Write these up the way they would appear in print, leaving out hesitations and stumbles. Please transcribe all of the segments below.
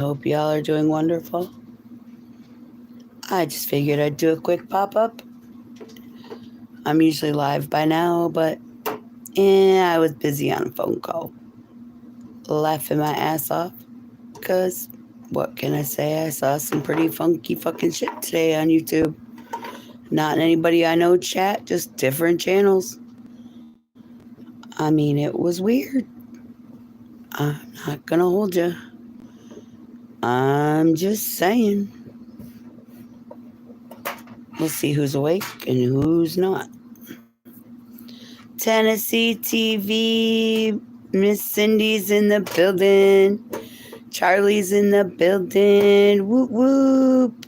hope y'all are doing wonderful. I just figured I'd do a quick pop up. I'm usually live by now, but I was busy on a phone call, laughing my ass off. Because what can I say? I saw some pretty funky fucking shit today on YouTube. Not anybody I know chat, just different channels. I mean, it was weird. I'm not gonna hold you. I'm just saying. We'll see who's awake and who's not. Tennessee TV. Miss Cindy's in the building. Charlie's in the building. Whoop whoop.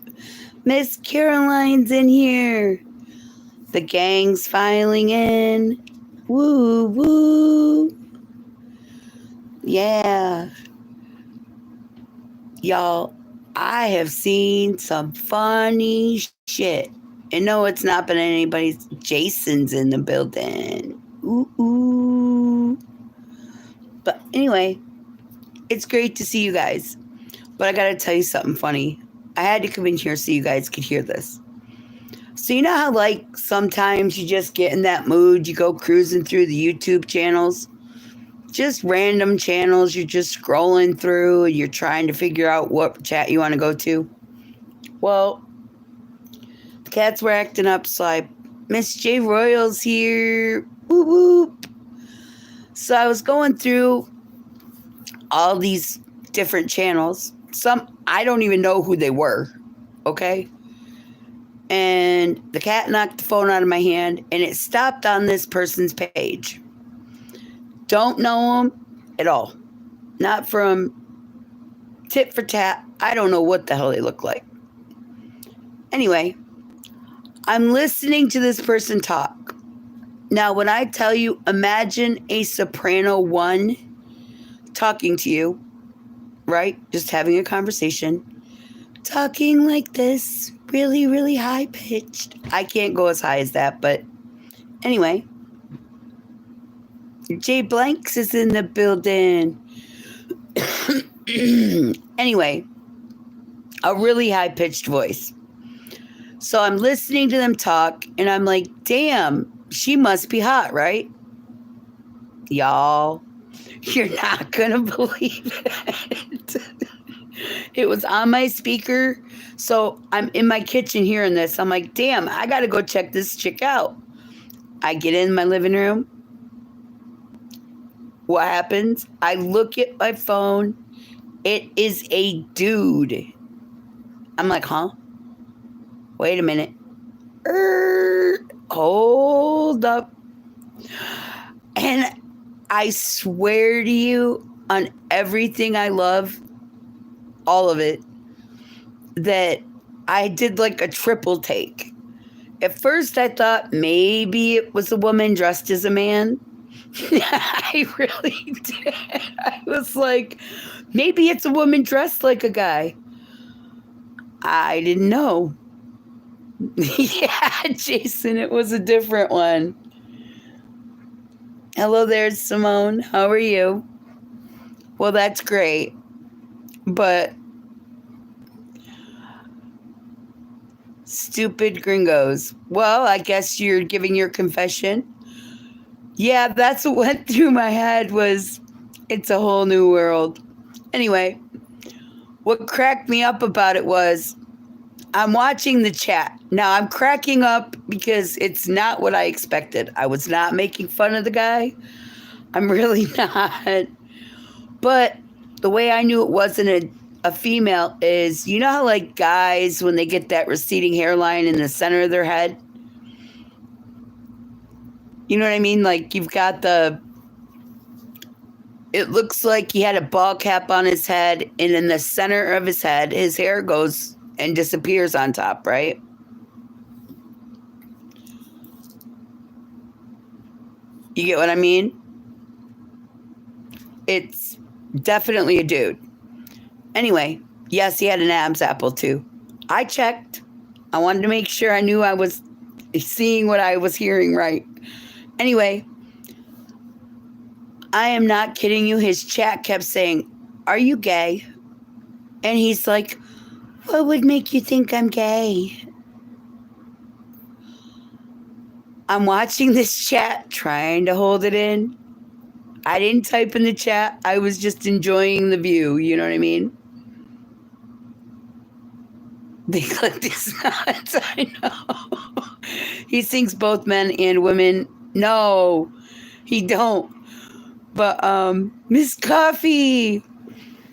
Miss Caroline's in here. The gang's filing in. Woo woo. Yeah. Y'all, I have seen some funny shit. And no, it's not been anybody's. Jason's in the building. Ooh, ooh. But anyway, it's great to see you guys. But I gotta tell you something funny. I had to come in here so you guys could hear this. So you know how like sometimes you just get in that mood, you go cruising through the YouTube channels, just random channels, you're just scrolling through and you're trying to figure out what chat you want to go to. Well, the cats were acting up, so Miss J Royals here. Whoop whoop. So I was going through all these different channels. Some I don't even know who they were. Okay? And the cat knocked the phone out of my hand and it stopped on this person's page. Don't know him at all. Not from tit for tat. I don't know what the hell they look like. Anyway, I'm listening to this person talk. Now, when I tell you, imagine a soprano one talking to you, right? Just having a conversation, talking like this, really, really high pitched. I can't go as high as that, but anyway. Jay Blanks is in the building. Anyway, a really high pitched voice. So I'm listening to them talk and I'm like, damn, she must be hot, right? Y'all, you're not gonna believe it. It was on my speaker. So I'm in my kitchen hearing this. I'm like, damn, I gotta go check this chick out. I get in my living room. What happens? I look at my phone. It is a dude. I'm like, huh? Wait a minute. Hold up. And I swear to you on everything I love, all of it, that I did like a triple take. At first, I thought maybe it was a woman dressed as a man. I really did. I was like, maybe it's a woman dressed like a guy. I didn't know. Yeah, Jason, it was a different one. Hello there, Simone. How are you? Well, that's great. But stupid gringos. Well, I guess you're giving your confession. Yeah, that's what went through my head was it's a whole new world. Anyway, what cracked me up about it was I'm watching the chat. Now I'm cracking up because it's not what I expected. I was not making fun of the guy. I'm really not. But the way I knew it wasn't a female is, you know how like guys, when they get that receding hairline in the center of their head? You know what I mean? Like you've got it looks like he had a ball cap on his head, and in the center of his head, his hair goes and disappears on top, right? You get what I mean? It's definitely a dude. Anyway, yes, he had an abs apple too. I checked. I wanted to make sure I knew I was seeing what I was hearing right. Anyway, I am not kidding you. His chat kept saying, "Are you gay?" And he's like, what would make you think I'm gay? I'm watching this chat, trying to hold it in. I didn't type in the chat. I was just enjoying the view. You know what I mean? They clicked his nuts. I know. He thinks both men and women. No, he don't. But Miss Coffee.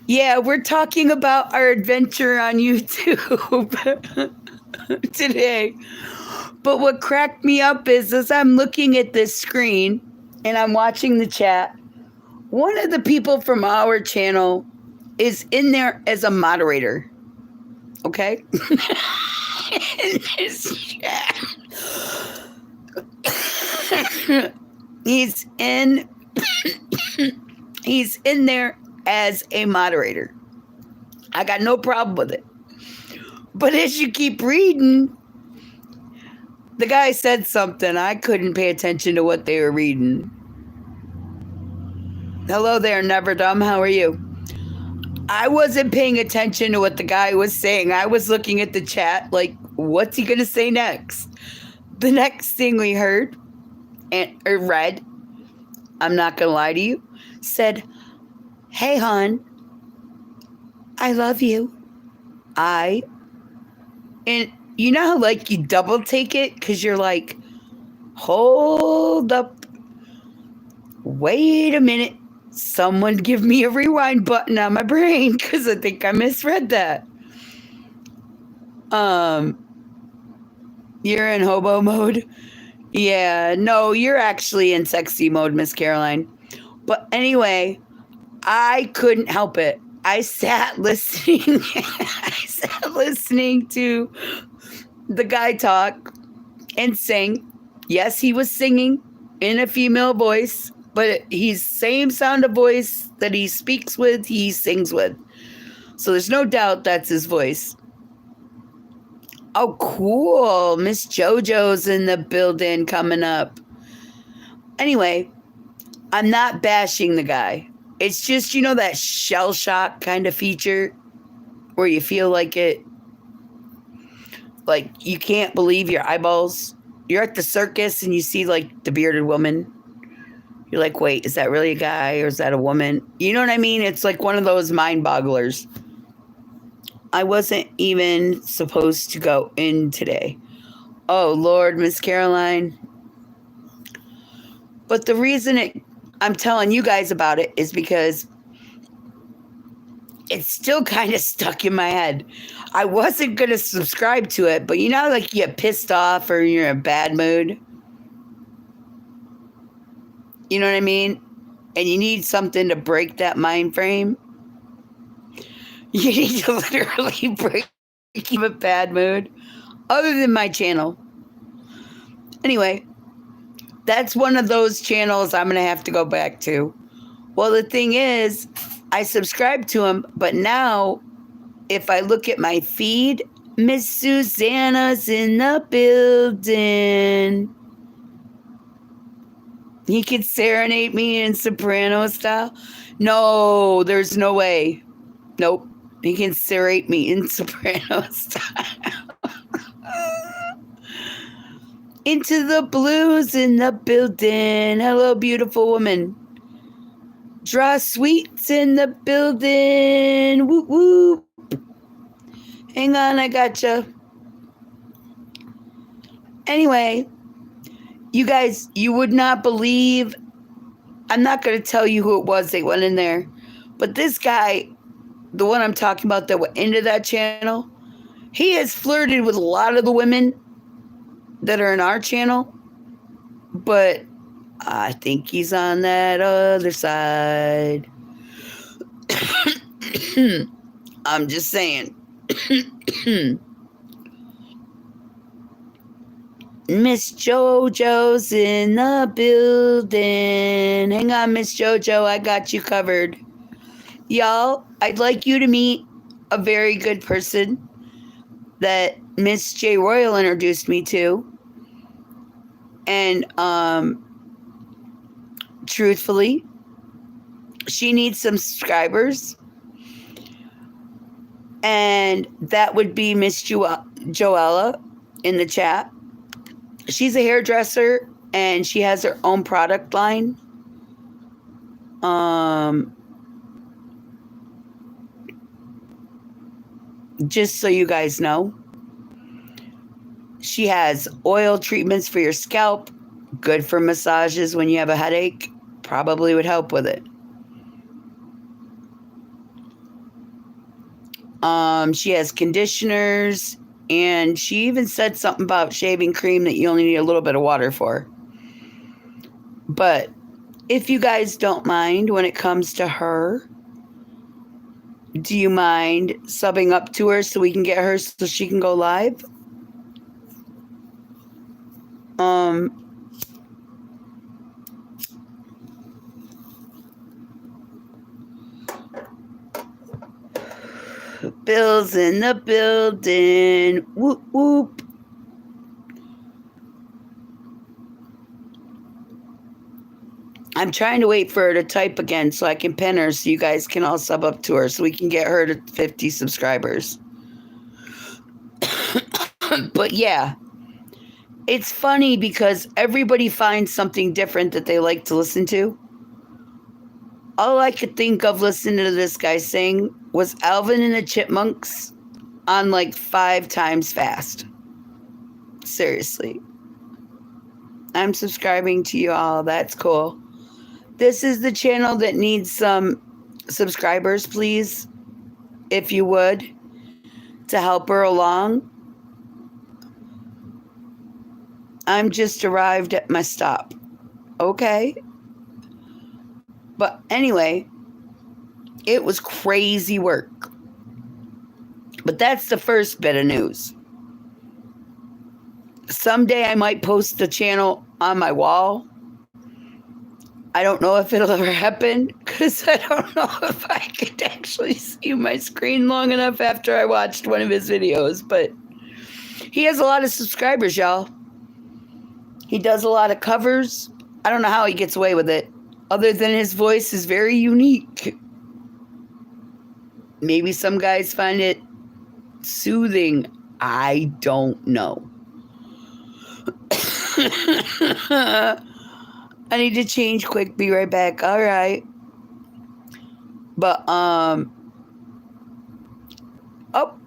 Yeah, we're talking about our adventure on YouTube today. But what cracked me up is as I'm looking at this screen and I'm watching the chat, one of the people from our channel is in there as a moderator. Okay? In this chat. He's in there as a moderator. I got no problem with it. But as you keep reading, the guy said something. I couldn't pay attention to what they were reading. Hello there, Never Dumb. How are you? I wasn't paying attention to what the guy was saying. I was looking at the chat like, what's he going to say next? The next thing we heard or read, I'm not going to lie to you, said, hey, hon, I love you. And you know how like you double take it because you're like, hold up. Wait a minute. Someone give me a rewind button on my brain because I think I misread that. You're in hobo mode? Yeah, no, you're actually in sexy mode, Miss Caroline. But anyway, I couldn't help it. I sat listening. I sat listening to the guy talk and sing. Yes, he was singing in a female voice, but he's same sound of voice that he speaks with, he sings with. So there's no doubt that's his voice. Oh, cool. Miss JoJo's in the building coming up. Anyway, I'm not bashing the guy. It's just, you know, that shell shock kind of feature where you feel like you can't believe your eyeballs. You're at the circus and you see like the bearded woman. You're like, wait, is that really a guy or is that a woman? You know what I mean? It's like one of those mind bogglers. I wasn't even supposed to go in today. Oh, Lord, Miss Caroline. But the reason I'm telling you guys about it is because it's still kind of stuck in my head. I wasn't going to subscribe to it, but you know, like you get pissed off or you're in a bad mood. You know what I mean? And you need something to break that mind frame. You need to literally break a bad mood other than my channel. Anyway, that's one of those channels I'm going to have to go back to. Well, the thing is, I subscribe to him, but now if I look at my feed, Miss Susanna's in the building. He could serenade me in soprano style. No, there's no way. Nope. He can serenade me in soprano style. Into the blues in the building. Hello, beautiful woman. Draw sweets in the building. Whoop, whoop. Hang on, I gotcha. Anyway, you guys, you would not believe. I'm not going to tell you who it was that went in there. But this guy, the one I'm talking about that went into that channel, he has flirted with a lot of the women that are in our channel. But I think he's on that other side. I'm just saying. Miss JoJo's in the building. Hang on, Miss JoJo. I got you covered. Y'all, I'd like you to meet a very good person that Miss J. Royal introduced me to. And truthfully, she needs some subscribers. And that would be Miss Joella in the chat. She's a hairdresser and she has her own product line. Just so you guys know, she has oil treatments for your scalp, good for massages when you have a headache, probably would help with it. She has conditioners, and she even said something about shaving cream that you only need a little bit of water for. But if you guys don't mind when it comes to her, do you mind subbing up to her so we can get her so she can go live? Bill's in the building. Whoop, whoop. I'm trying to wait for her to type again so I can pin her so you guys can all sub up to her so we can get her to 50 subscribers. But yeah, it's funny because everybody finds something different that they like to listen to. All I could think of listening to this guy sing was Alvin and the Chipmunks on like 5 times fast. Seriously. I'm subscribing to you all. That's cool. This is the channel that needs some subscribers, please, if you would, to help her along. I'm just arrived at my stop. Okay. But anyway, it was crazy work. But that's the first bit of news. Someday I might post the channel on my wall. I don't know if it'll ever happen because I don't know if I could actually see my screen long enough after I watched one of his videos. But he has a lot of subscribers, y'all. He does a lot of covers. I don't know how he gets away with it, other than his voice is very unique. Maybe some guys find it soothing. I don't know. I need to change quick. Be right back. All right. But, oh,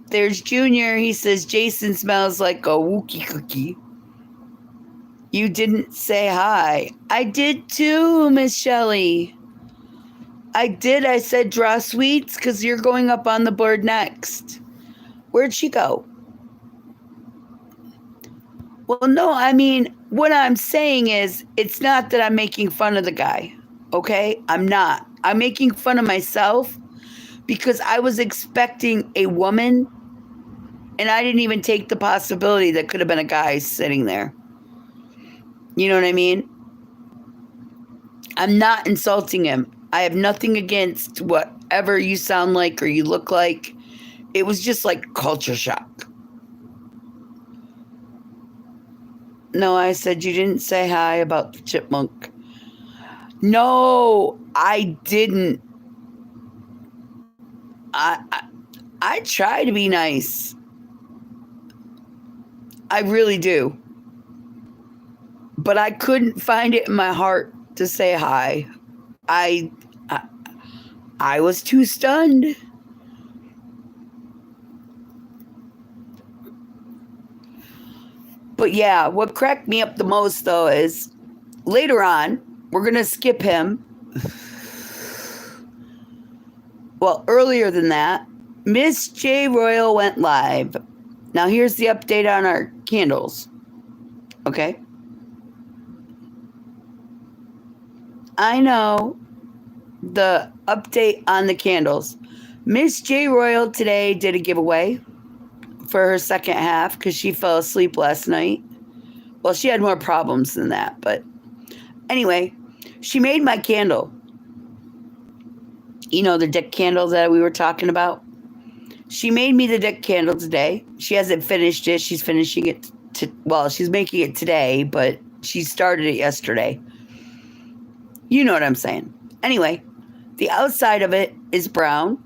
there's Junior. He says, Jason smells like a Wookie cookie. You didn't say hi. I did too, Miss Shelley. I did. I said draw sweets because you're going up on the board next. Where'd she go? Well, no, I mean, what I'm saying is it's not that I'm making fun of the guy, okay? I'm not. I'm making fun of myself because I was expecting a woman and I didn't even take the possibility that could have been a guy sitting there. You know what I mean? I'm not insulting him. I have nothing against whatever you sound like or you look like. It was just like culture shock. No, I said you didn't say hi about the chipmunk. No, I didn't. I try to be nice. I really do. But I couldn't find it in my heart to say hi. I was too stunned. But yeah, what cracked me up the most, though, is later on, we're going to skip him. Well, earlier than that, Miss J. Royal went live. Now, here's the update on our candles. Okay? I know the update on the candles. Miss J. Royal today did a giveaway for her second half because she fell asleep last night. Well, she had more problems than that, but anyway, she made my candle. You know, the dick candle that we were talking about? She made me the dick candle today. She hasn't finished it. She's finishing it. She's making it today, but she started it yesterday. You know what I'm saying. Anyway, the outside of it is brown,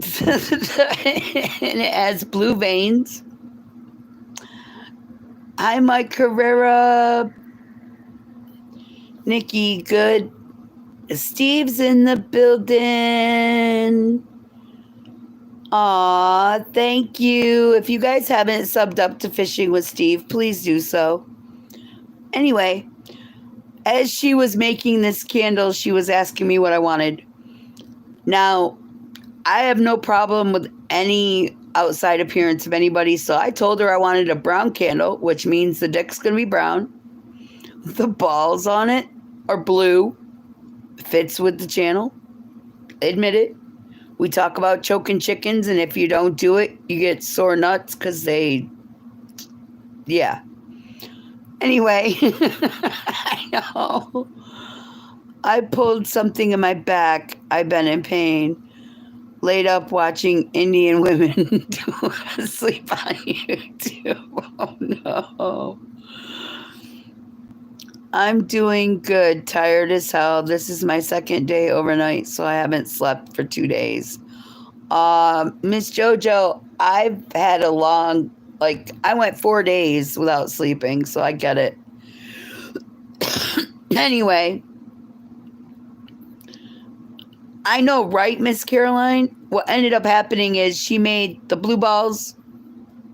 And it has blue veins. Hi, Mike Carrera. Nikki, good. Steve's in the building. Aw, thank you. If you guys haven't subbed up to Fishing with Steve, please do so. Anyway, as she was making this candle, she was asking me what I wanted. Now, I have no problem with any outside appearance of anybody, so I told her I wanted a brown candle, which means the dick's going to be brown. The balls on it are blue. Fits with the channel. Admit it. We talk about choking chickens, and if you don't do it, you get sore nuts because yeah. Anyway, I know. I pulled something in my back. I've been in pain. Laid up watching Indian women sleep on YouTube. Oh, no. I'm doing good. Tired as hell. This is my second day overnight, so I haven't slept for 2 days. Miss JoJo, I've had a long, I went 4 days without sleeping, so I get it. Anyway, I know, right, Miss Caroline? What ended up happening is she made the blue balls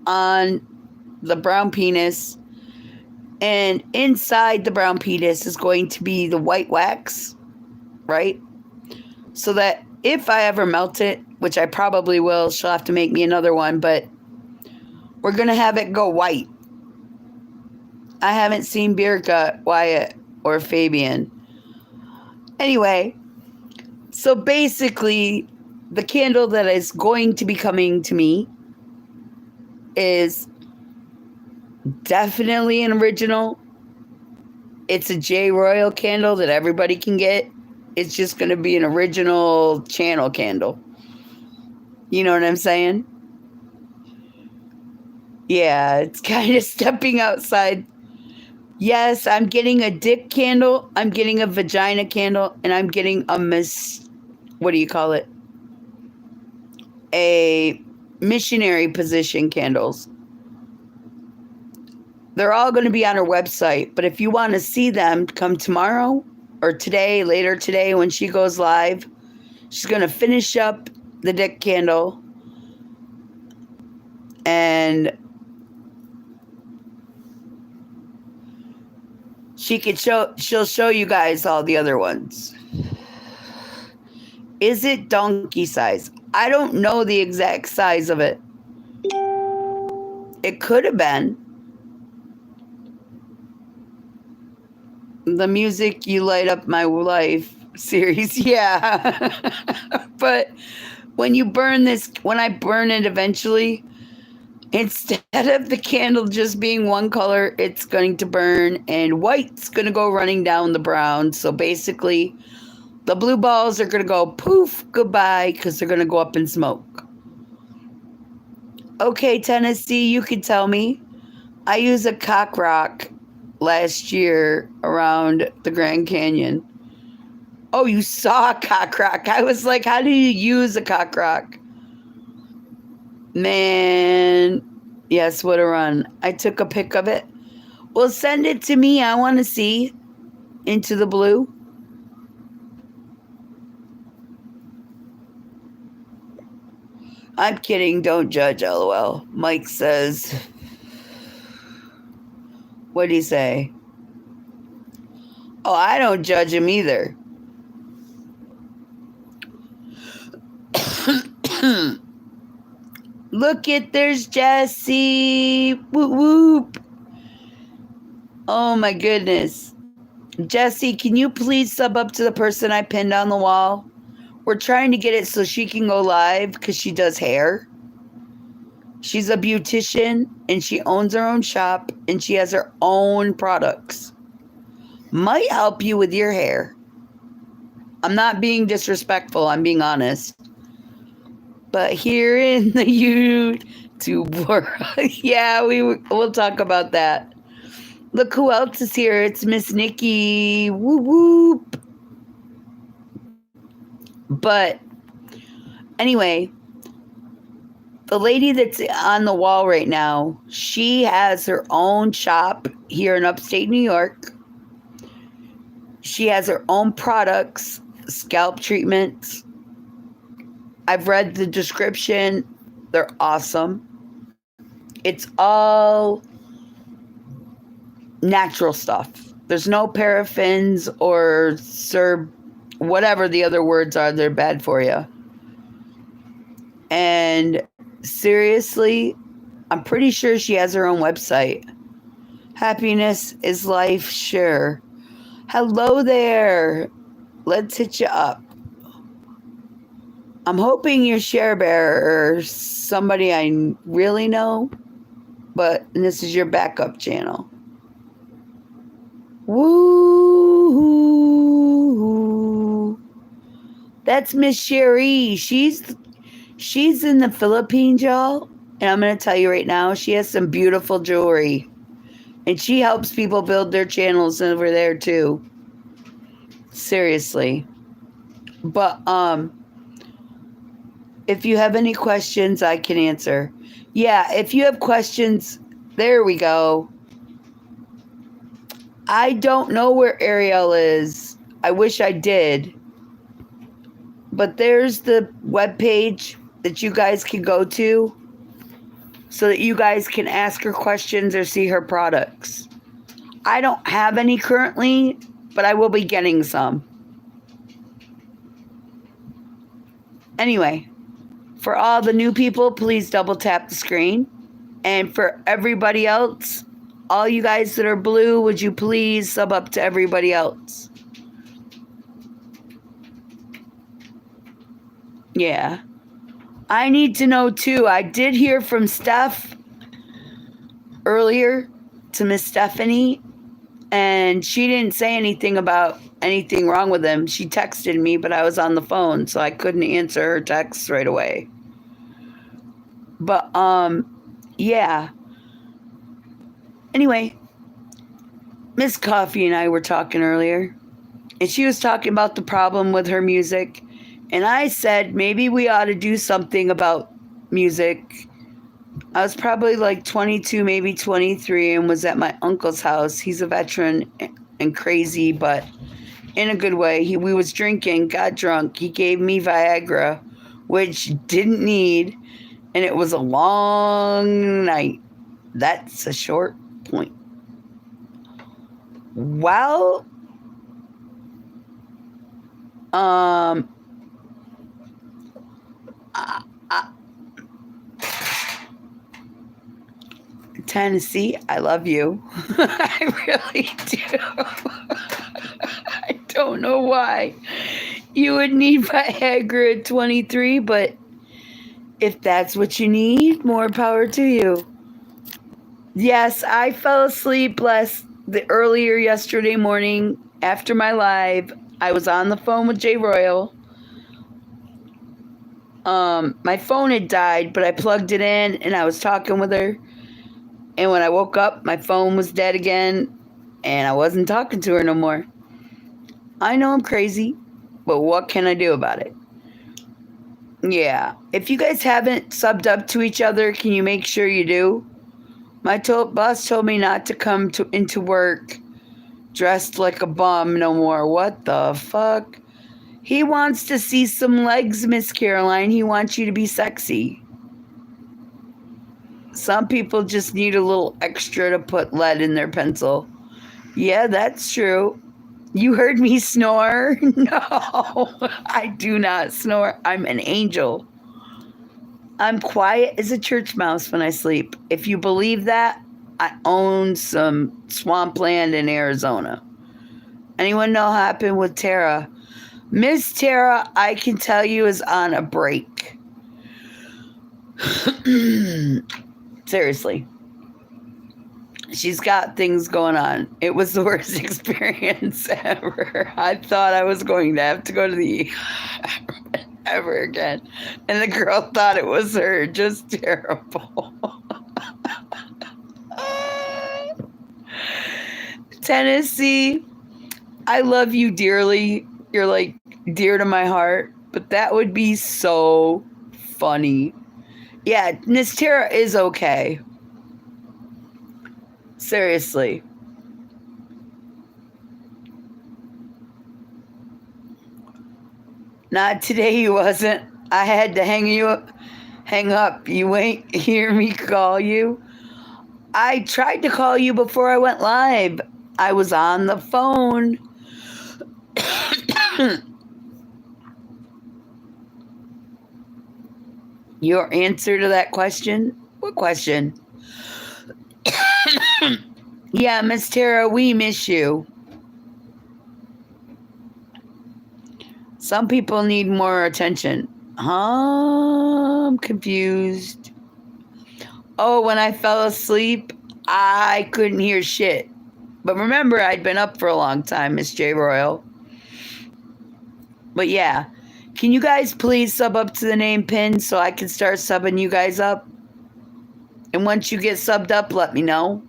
on the brown penis, and inside the brown penis is going to be the white wax, right? So that if I ever melt it, which I probably will, she'll have to make me another one, but we're going to have it go white. I haven't seen Birka, Wyatt, or Fabian. Anyway, so basically, the candle that is going to be coming to me is definitely an original. It's a J Royal candle that everybody can get. It's just going to be an original channel candle. You know what I'm saying? Yeah, it's kind of stepping outside. Yes, I'm getting a dick candle, I'm getting a vagina candle, and I'm getting what do you call it? A missionary position candles. They're all going to be on her website, but if you want to see them, come tomorrow or today, later today when she goes live. She's going to finish up the dick candle, and she'll show you guys all the other ones. Is it donkey size? I don't know the exact size of it. It could have been. The Music You Light Up My Life series, yeah. But when I burn it eventually, instead of the candle just being one color, it's going to burn, and white's going to go running down the brown. So basically, the blue balls are going to go poof, goodbye, because they're going to go up in smoke. Okay, Tennessee, you can tell me. I used a cock rock last year around the Grand Canyon. Oh, you saw a cock rock. I was like, how do you use a cock rock? Man, yes, what a run. I took a pic of it. Well, send it to me. I want to see Into the Blue. I'm kidding. Don't judge, LOL. Mike says, what'd he say? Oh, I don't judge him either. Look it, there's Jessie. Whoop whoop. Oh my goodness. Jessie, can you please sub up to the person I pinned on the wall? We're trying to get it so she can go live because she does hair. She's a beautician and she owns her own shop and she has her own products. Might help you with your hair. I'm not being disrespectful, I'm being honest. But here in the YouTube world, yeah, we'll talk about that. Look who else is here. It's Miss Nicci. Whoop whoop. But anyway, The lady that's on the wall right now, she has her own shop here in upstate New York. She has her own products, scalp treatments. I've read the description. They're awesome. It's all natural stuff. There's no paraffins or whatever the other words are. They're bad for you. And seriously, I'm pretty sure she has her own website. Happiness is life, sure. Hello there. Let's hit you up. I'm hoping you're share bearer or somebody I really know, but this is your backup channel. Woo! That's Miss Sherry. She's in the Philippines, y'all. And I'm going to tell you right now, she has some beautiful jewelry. And she helps people build their channels over there too. Seriously. But if you have any questions, I can answer. Yeah, if you have questions, there we go. I don't know where Ariel is. I wish I did. But there's the webpage that you guys can go to so that you guys can ask her questions or see her products. I don't have any currently, but I will be getting some. Anyway, for all the new people, please double tap the screen. And for everybody else, all you guys that are blue, would you please sub up to everybody else? Yeah. I need to know too. I did hear from Steph earlier, to Miss Stephanie, and she didn't say anything about anything wrong with him. She texted me, but I was on the phone, so I couldn't answer her text right away. But yeah. Anyway, Miss Coffee and I were talking earlier, and she was talking about the problem with her music. And I said, maybe we ought to do something about music. I was probably like 22, maybe 23, and was at my uncle's house. He's a veteran and crazy, but in a good way. We was drinking, got drunk. He gave me Viagra, which didn't need, and it was a long night. That's a short point. Well, Tennessee, I love you. I really do. I don't know why you would need Viagra at 23, but if that's what you need, more power to you. Yes, I fell asleep earlier yesterday morning after my live. I was on the phone with Jay Royal. My phone had died, but I plugged it in and I was talking with her. And when I woke up, my phone was dead again and I wasn't talking to her no more. I know I'm crazy, but what can I do about it? Yeah. If you guys haven't subbed up to each other, can you make sure you do? My boss told me not to come into work dressed like a bum no more. What the fuck? He wants to see some legs, Miss Caroline. He wants you to be sexy. Some people just need a little extra to put lead in their pencil. Yeah, that's true. You heard me snore? No, I do not snore. I'm an angel. I'm quiet as a church mouse when I sleep. If you believe that, I own some swampland in Arizona. Anyone know what happened with Tara? Miss Tara, I can tell you, is on a break. Seriously. She's got things going on. It was the worst experience ever. I thought I was going to have to go to the ever again. And the girl thought it was her. Just terrible. Tennessee, I love you dearly. You're like dear to my heart. But that would be so funny Yeah, Miss Tara is okay. Seriously. Not today, you wasn't. I had to hang up. You ain't hear me call you. I tried to call you before I went live. I was on the phone. Your answer to that question? What question? Yeah, Miss Tara, we miss you. Some people need more attention. I'm confused. Oh, when I fell asleep, I couldn't hear shit. But remember, I'd been up for a long time, Miss J Royal. But yeah, can you guys please sub up to the name pin so I can start subbing you guys up? And once you get subbed up, let me know.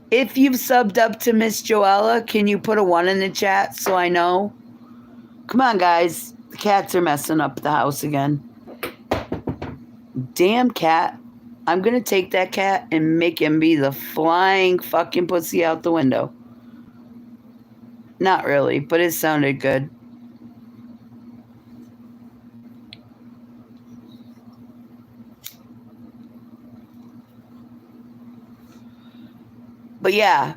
If you've subbed up to Miss Joella, can you put a 1 in the chat so I know? Come on, guys. The cats are messing up the house again. Damn cat. I'm going to take that cat and make him be the flying fucking pussy out the window. Not really, but it sounded good. But yeah,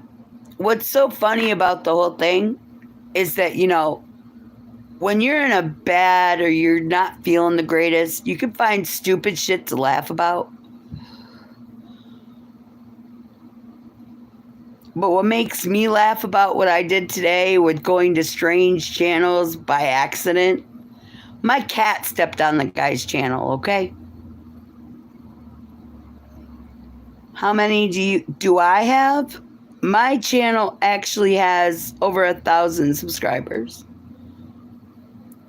what's so funny about the whole thing is that, you know, when you're in a bad or you're not feeling the greatest, you can find stupid shit to laugh about. But what makes me laugh about what I did today with going to strange channels by accident, my cat stepped on the guy's channel, okay? How many do I have? My channel actually has over 1,000 subscribers.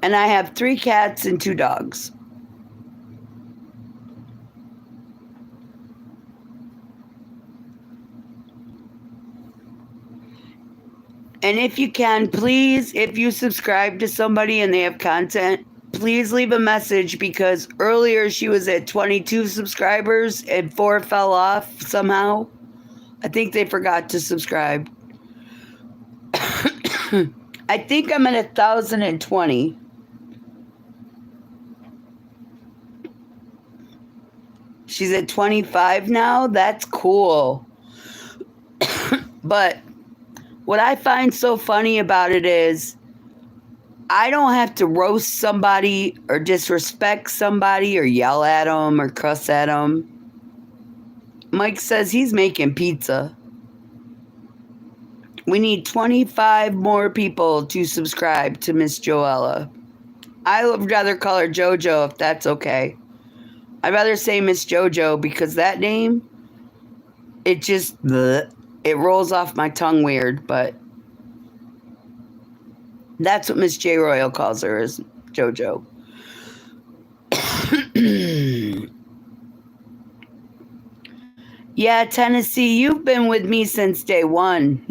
And I have 3 cats and 2 dogs. And if you can, please, if you subscribe to somebody and they have content, please leave a message because earlier she was at 22 subscribers and 4 fell off somehow. I think they forgot to subscribe. I think I'm at 1,020. She's at 25 now. That's cool. But what I find so funny about it is I don't have to roast somebody or disrespect somebody or yell at them or cuss at them. Mike says he's making pizza. We need 25 more people to subscribe to Miss Joella. I would rather call her JoJo if that's okay. I'd rather say Miss JoJo because that name, it just, it rolls off my tongue weird, but that's what Miss J Royal calls her, is JoJo. Yeah, Tennessee, you've been with me since day one.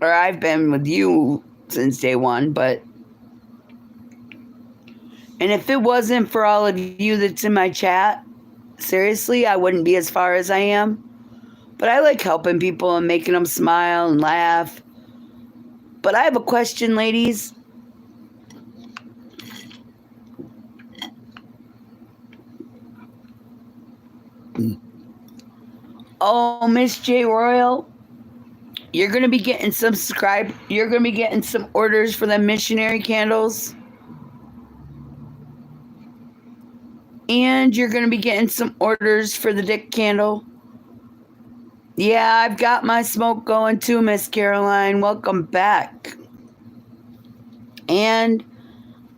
Or I've been with you since day one, but... And if it wasn't for all of you that's in my chat, seriously, I wouldn't be as far as I am. But I like helping people and making them smile and laugh. But I have a question, ladies. Oh, Miss J Royal, you're gonna be getting you're gonna be getting some orders for the missionary candles. And you're gonna be getting some orders for the dick candle. Yeah, I've got my smoke going too, Miss Caroline. Welcome back. And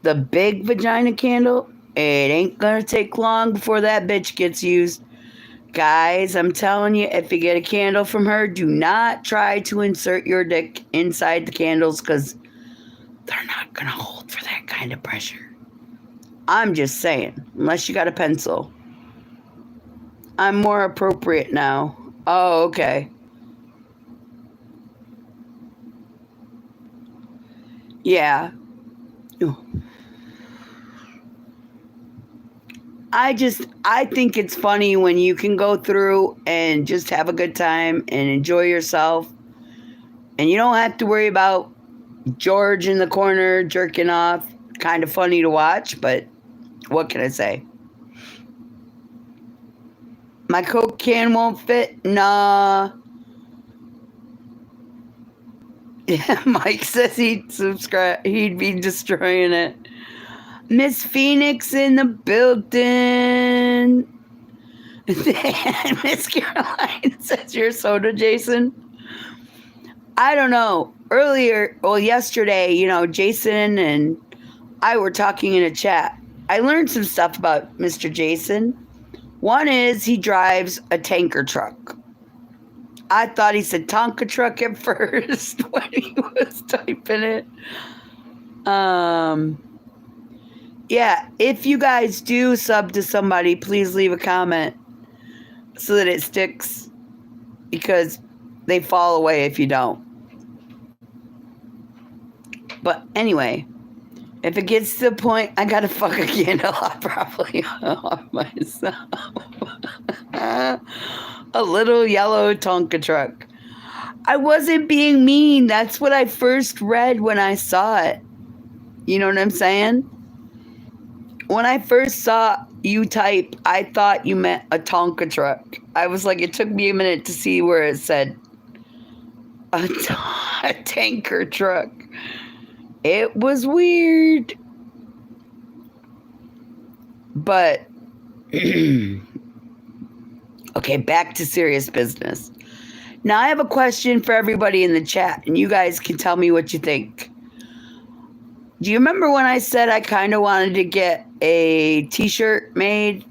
the big vagina candle, it ain't gonna take long before that bitch gets used. Guys, I'm telling you, if you get a candle from her, do not try to insert your dick inside the candles because they're not gonna hold for that kind of pressure. I'm just saying, unless you got a pencil. I'm more appropriate now. Oh, okay. Yeah. I think it's funny when you can go through and just have a good time and enjoy yourself. And you don't have to worry about George in the corner jerking off. Kind of funny to watch, but what can I say? My Coke can won't fit? Nah. Yeah, Mike says he'd be destroying it. Miss Phoenix in the building. Miss Caroline says you're soda, Jason. I don't know. Yesterday, Jason and I were talking in a chat. I learned some stuff about Mr. Jason. One is he drives a tanker truck. I thought he said Tonka truck at first when he was typing it. Yeah, if you guys do sub to somebody, please leave a comment so that it sticks, because they fall away if you don't. But anyway, if it gets to the point I gotta fuck a candle, I'll probably off myself. A little yellow Tonka truck. I wasn't being mean. That's what I first read when I saw it. You know what I'm saying? When I first saw you type, I thought you meant a Tonka truck. I was like, it took me a minute to see where it said a tanker truck. It was weird. But, okay, back to serious business. Now I have a question for everybody in the chat, and you guys can tell me what you think. Do you remember when I said I kind of wanted to get a t-shirt made?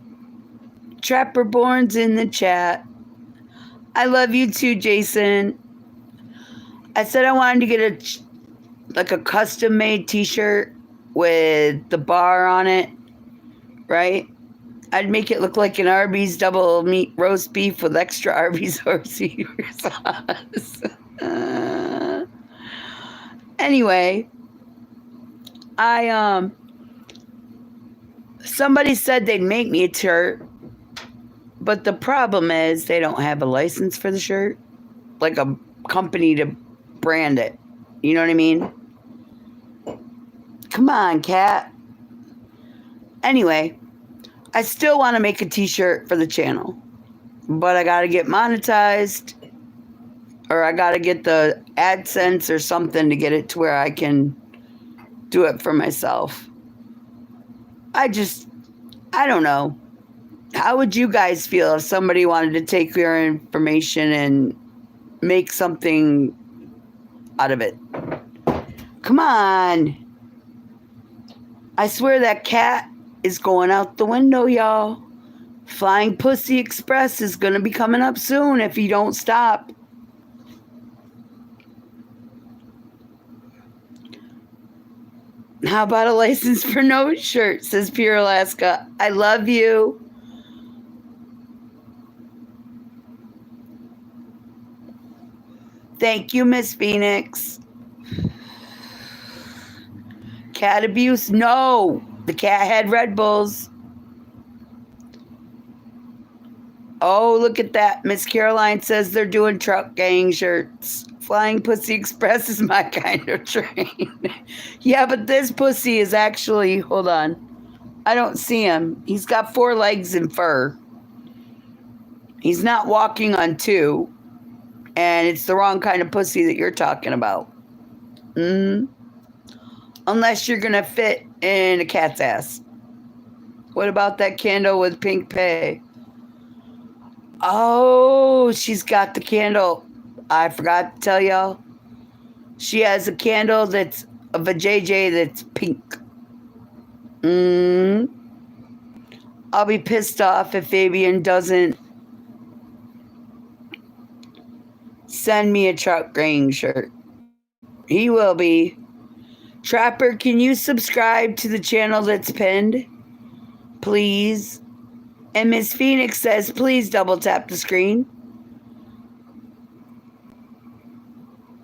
Trapper Born's in the chat. I love you too, Jason. I said I wanted to get a custom-made t-shirt with the bar on it, right? I'd make it look like an Arby's double meat roast beef with extra Arby's horsey sauce. Anyway, somebody said they'd make me a shirt, but the problem is they don't have a license for the shirt, like a company to brand it. You know what I mean? Come on, cat. Anyway, I still want to make a t-shirt for the channel, but I got to get monetized, or I got to get the AdSense or something to get it to where I can do it for myself. I don't know. How would you guys feel if somebody wanted to take your information and make something out of it? Come on. I swear that cat is going out the window, y'all. Flying Pussy Express is going to be coming up soon if you don't stop. How about a license for no shirt, says Pure Alaska. I love you. Thank you, Miss Phoenix. Cat abuse? No. The cat had Red Bulls. Oh, look at that. Miss Caroline says they're doing truck gang shirts. Flying Pussy Express is my kind of train. Yeah, but this pussy is actually, hold on. I don't see him. He's got 4 legs and fur. He's not walking on 2. And it's the wrong kind of pussy that you're talking about. Unless you're going to fit in a cat's ass. What about that candle with pink pay? Oh, she's got the candle. I forgot to tell y'all. She has a candle that's of a JJ that's pink. I'll be pissed off if Fabian doesn't send me a truck gang shirt. He will be. Trapper, can you subscribe to the channel that's pinned? Please. And Miss Phoenix says, please double tap the screen.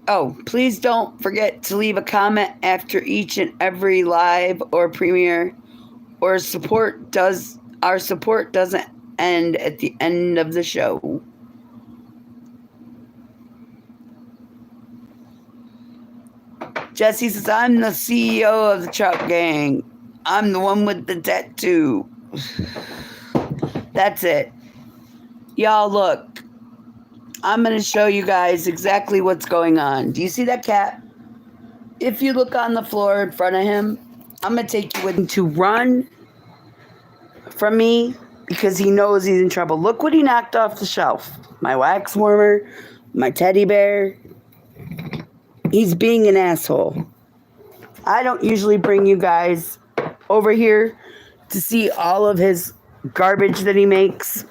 Oh, please don't forget to leave a comment after each and every live or premiere or support does our support doesn't end at the end of the show. Jesse says, I'm the CEO of the Trout Gang. I'm the one with the tattoo. That's it. Y'all, look. I'm going to show you guys exactly what's going on. Do you see that cat? If you look on the floor in front of him, I'm going to take you with him to run from me because he knows he's in trouble. Look what he knocked off the shelf. My wax warmer, my teddy bear. He's being an asshole. I don't usually bring you guys over here to see all of his garbage that he makes.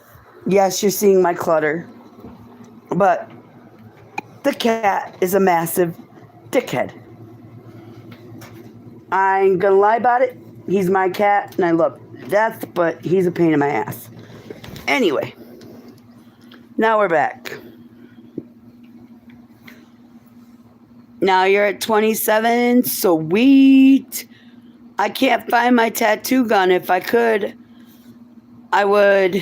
Yes, you're seeing my clutter. But the cat is a massive dickhead. I ain't gonna lie about it. He's my cat and I love death, but he's a pain in my ass. Anyway, now we're back. Now you're at 27. Sweet. I can't find my tattoo gun. If I could, I would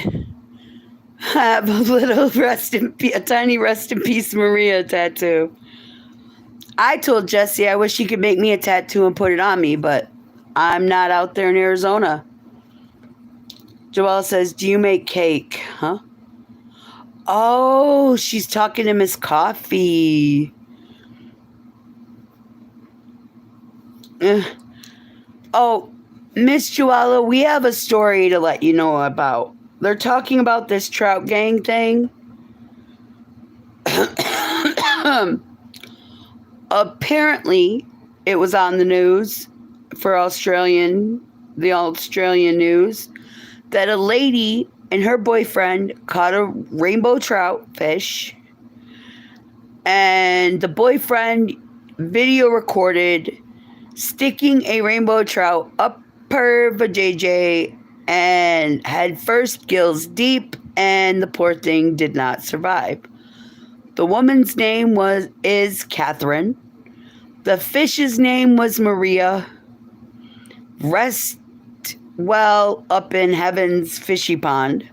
have a tiny rest in peace Maria tattoo. I told Jessie I wish she could make me a tattoo and put it on me, but I'm not out there in Arizona. Joelle says, do you make cake? Huh? Oh, she's talking to Miss Coffee. Oh, Miss Joella, we have a story to let you know about. They're talking about this Trout Gang thing. Apparently, it was on the news for the Australian news, that a lady and her boyfriend caught a rainbow trout fish, and the boyfriend video recorded sticking a rainbow trout up her vajayjay and had first gills deep, and the poor thing did not survive. The woman's name is Catherine. The fish's name was Maria. Rest well up in heaven's fishy pond.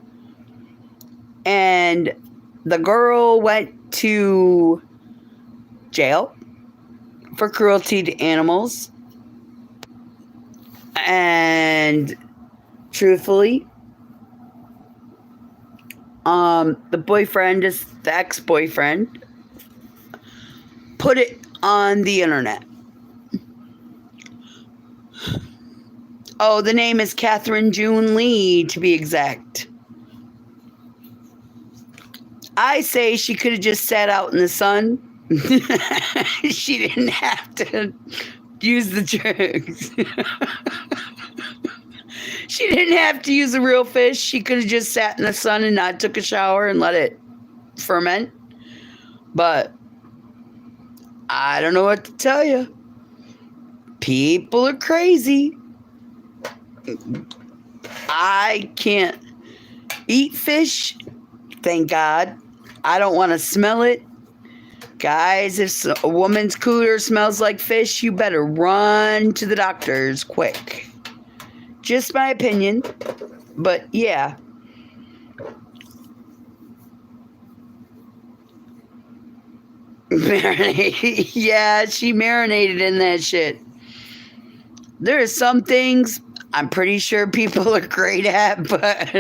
And the girl went to jail for cruelty to animals. And truthfully, the boyfriend, the ex-boyfriend, put it on the internet. Oh, the name is Catherine June Lee, to be exact. I say she could have just sat out in the sun. She didn't have to use the drugs. She didn't have to use a real fish. She could have just sat in the sun and not took a shower and let it ferment. But I don't know what to tell you. People are crazy. I can't eat fish. Thank God. I don't want to smell it. Guys, if a woman's cooter smells like fish, you better run to the doctors quick. Just my opinion. But yeah. Marinate. Yeah, she marinated in that shit. There are some things I'm pretty sure people are great at, but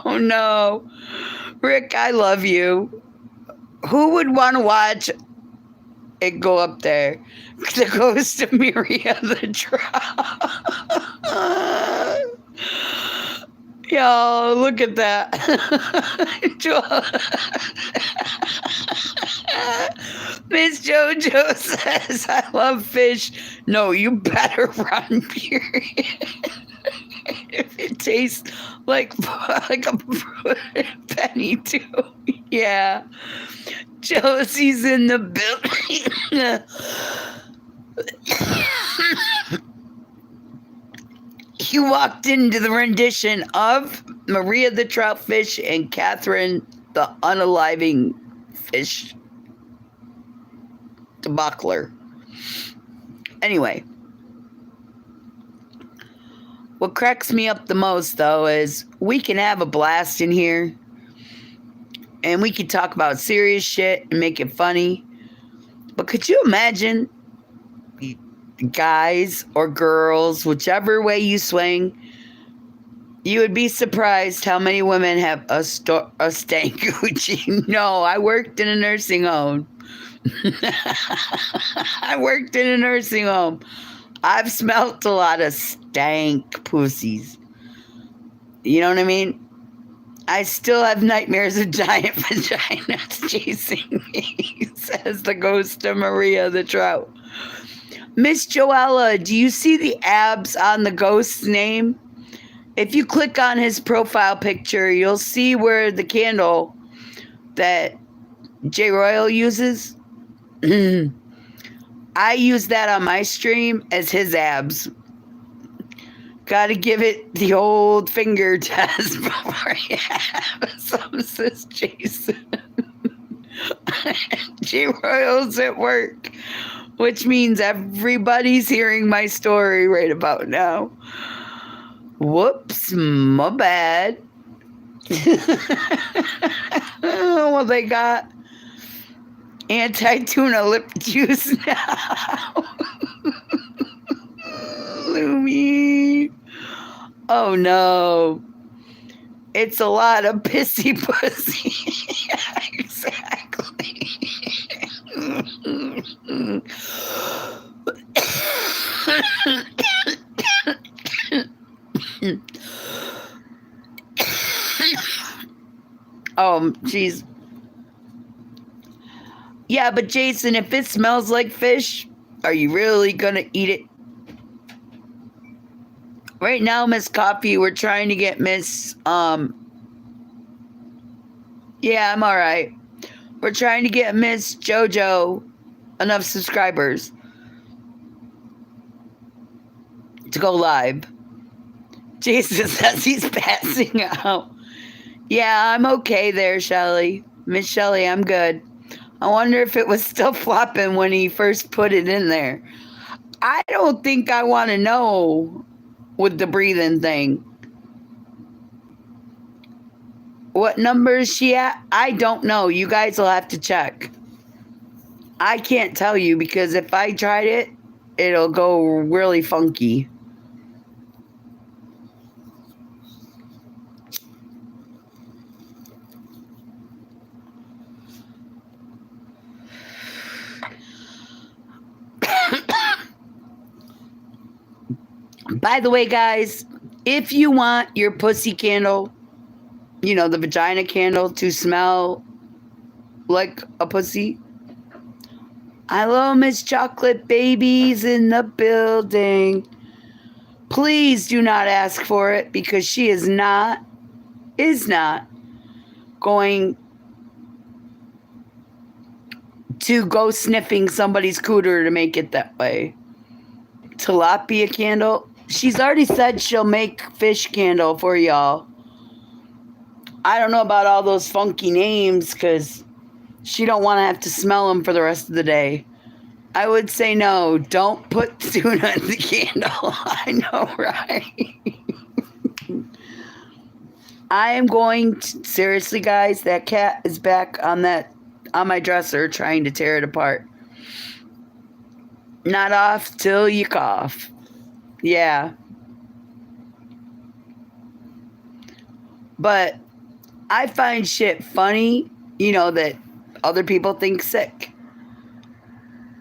oh no. Rick, I love you. Who would want to watch it go up there? The ghost of Maria the Trout. Yo, look at that. Miss JoJo says, I love fish. No, you better run, period. If it tastes like a penny too. Yeah. Josie's in the building. He walked into the rendition of Maria the Troutfish and Catherine the Unaliving Fish debacler. Anyway, What cracks me up the most, though, is we can have a blast in here and we can talk about serious shit and make it funny. But could you imagine, guys or girls, whichever way you swing, you would be surprised how many women have a stank Gucci. No, I worked in a nursing home. I worked in a nursing home. I've smelt a lot of stank pussies. You know what I mean? I still have nightmares of giant vaginas chasing me, says the ghost of Maria the Trout. Miss Joella, do you see the abs on the ghost's name? If you click on his profile picture, you'll see where the candle that J Royal uses. I use that on my stream as his abs. Gotta give it the old finger test before you have some, says Jason. J Royal's at work, which means everybody's hearing my story right about now. Whoops, my bad. Well, they got anti-tuna lip juice now. Lumi. Oh no. It's a lot of pissy pussy. Yeah, exactly. Oh, jeez. Yeah, but Jason, if it smells like fish, are you really gonna eat it? Right now, Miss Coffee, we're trying to get Miss, yeah, I'm all right. We're trying to get Miss JoJo enough subscribers to go live. Jason says he's passing out. Yeah, I'm okay there, Shelly. Miss Shelly, I'm good. I wonder if it was still flopping when he first put it in there. I don't think I want to know with the breathing thing. What number is she at? I don't know. You guys will have to check. I can't tell you because if I tried it, it'll go really funky. By the way, guys, if you want your pussy candle, you know, the vagina candle, to smell like a pussy, hello, Miss Chocolate Babies in the building. Please do not ask for it because she is not going to go sniffing somebody's cooter to make it that way. Tilapia candle. She's already said she'll make fish candle for y'all. I don't know about all those funky names because she don't want to have to smell them for the rest of the day. I would say no. Don't put tuna in the candle. I know, right? I am going to, seriously, guys, that cat is back on my dresser trying to tear it apart. Not off till you cough. Yeah. But I find shit funny, you know, that other people think sick.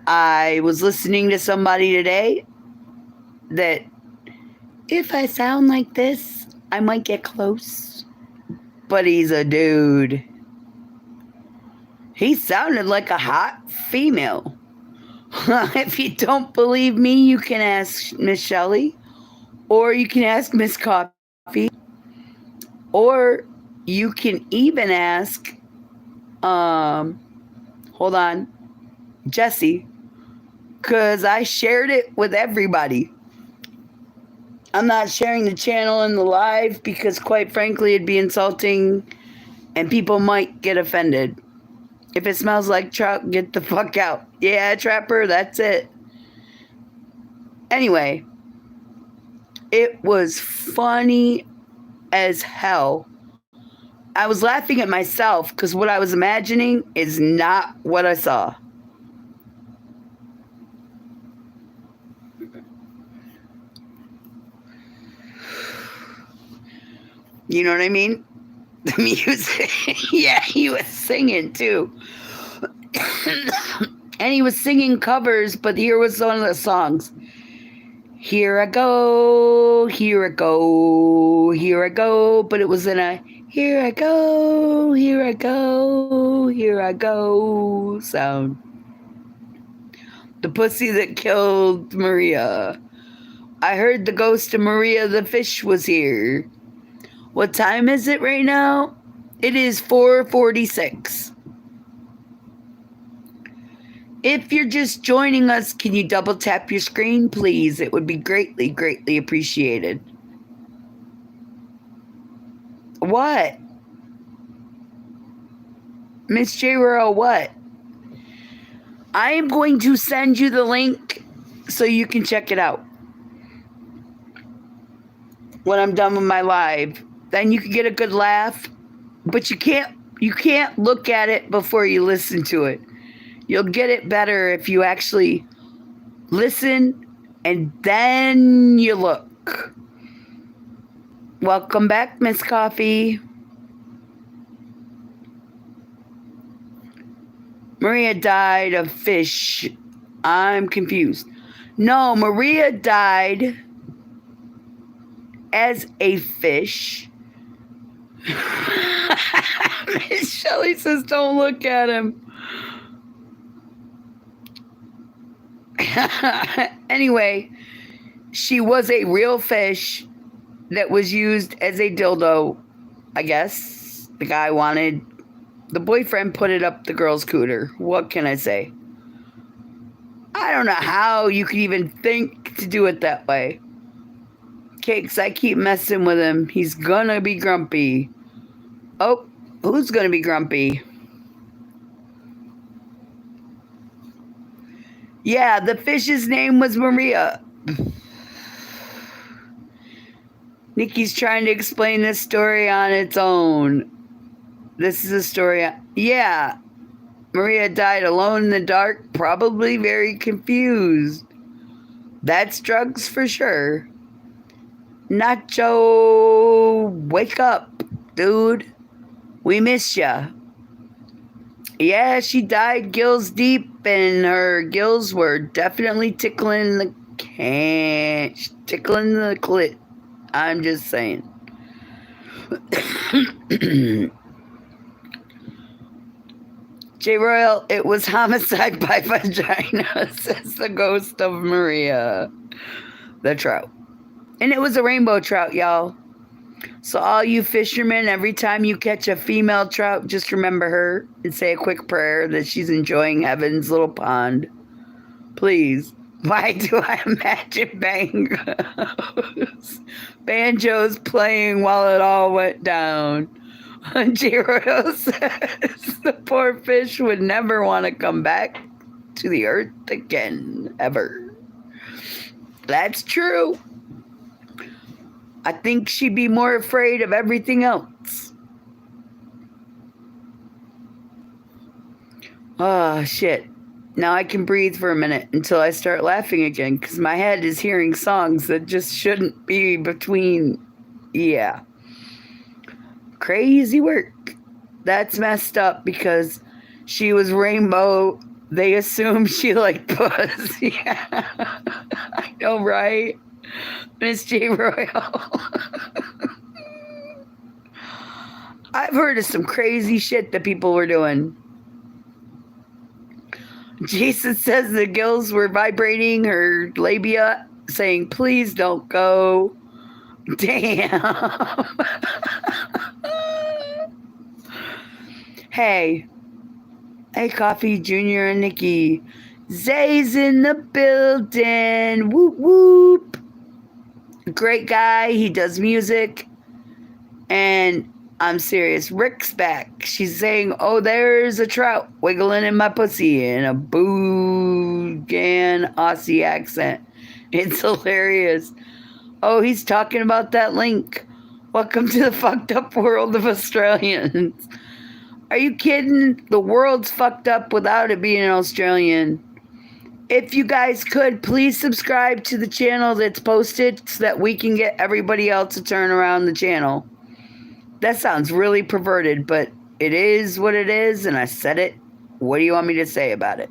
I was listening to somebody today that if I sound like this, I might get close. But he's a dude. He sounded like a hot female. If you don't believe me, you can ask Miss Shelley, or you can ask Miss Coffee, or you can even ask, hold on, Jesse, because I shared it with everybody. I'm not sharing the channel in the live because, quite frankly, it'd be insulting and people might get offended. If it smells like trout, get the fuck out. Yeah, Trapper, that's it. Anyway, It was funny as hell. I was laughing at myself because what I was imagining is not what I saw. You know what I mean? The music. Yeah, he was singing too. And he was singing covers, but here was one of the songs. Here I go, here I go, here I go. But it was in a here I go, here I go, here I go sound. The pussy that killed Maria. I heard the ghost of Maria the fish was here. What time is it right now? It is 4:46. If you're just joining us, can you double tap your screen, please? It would be greatly, greatly appreciated. What? Miss J. Royal, what? I am going to send you the link so you can check it out when I'm done with my live. Then you can get a good laugh, but you can't look at it before you listen to it. You'll get it better if you actually listen and then you look. Welcome back, Miss Coffee. Maria died of fish. I'm confused. No, Maria died as a fish. Miss Shelley says, don't look at him. Anyway, she was a real fish that was used as a dildo, I guess. The boyfriend put it up the girl's cooter. What can I say? I don't know how you could even think to do it that way. Cakes, I keep messing with him. He's gonna be grumpy. Oh, who's gonna be grumpy? Yeah, the fish's name was Maria. Nicci's trying to explain this story on its own. This is a story. Yeah, Maria died alone in the dark, probably very confused. That's drugs for sure. Nacho, wake up, dude. We miss ya. Yeah, she died gills deep, and her gills were definitely tickling the clit. I'm just saying. J. Royal, it was homicide by vagina, says the ghost of Maria, the trout. And it was a rainbow trout, y'all. So all you fishermen, every time you catch a female trout, just remember her and say a quick prayer that she's enjoying heaven's little pond. Please. Why do I imagine banjos playing while it all went down? Jiro says the poor fish would never want to come back to the earth again, ever. That's true. I think she'd be more afraid of everything else. Oh, shit. Now I can breathe for a minute until I start laughing again, because my head is hearing songs that just shouldn't be between. Yeah. Crazy work. That's messed up because she was rainbow. They assumed she liked pussy. Yeah. I know, right? Miss J. Royal. I've heard of some crazy shit that people were doing. Jason says the gills were vibrating her labia, saying, please don't go. Damn. Hey, Coffee Jr. and Nicci. Zay's in the building. Whoop, whoop. Great guy. He does music. And I'm serious. Rick's back. She's saying, oh, there's a trout wiggling in my pussy in a Boogan Aussie accent. It's hilarious. Oh, he's talking about that link. Welcome to the fucked up world of Australians. Are you kidding? The world's fucked up without it being an Australian. If you guys could, please subscribe to the channel that's posted so that we can get everybody else to turn around the channel. That sounds really perverted, but it is what it is, and I said it. What do you want me to say about it?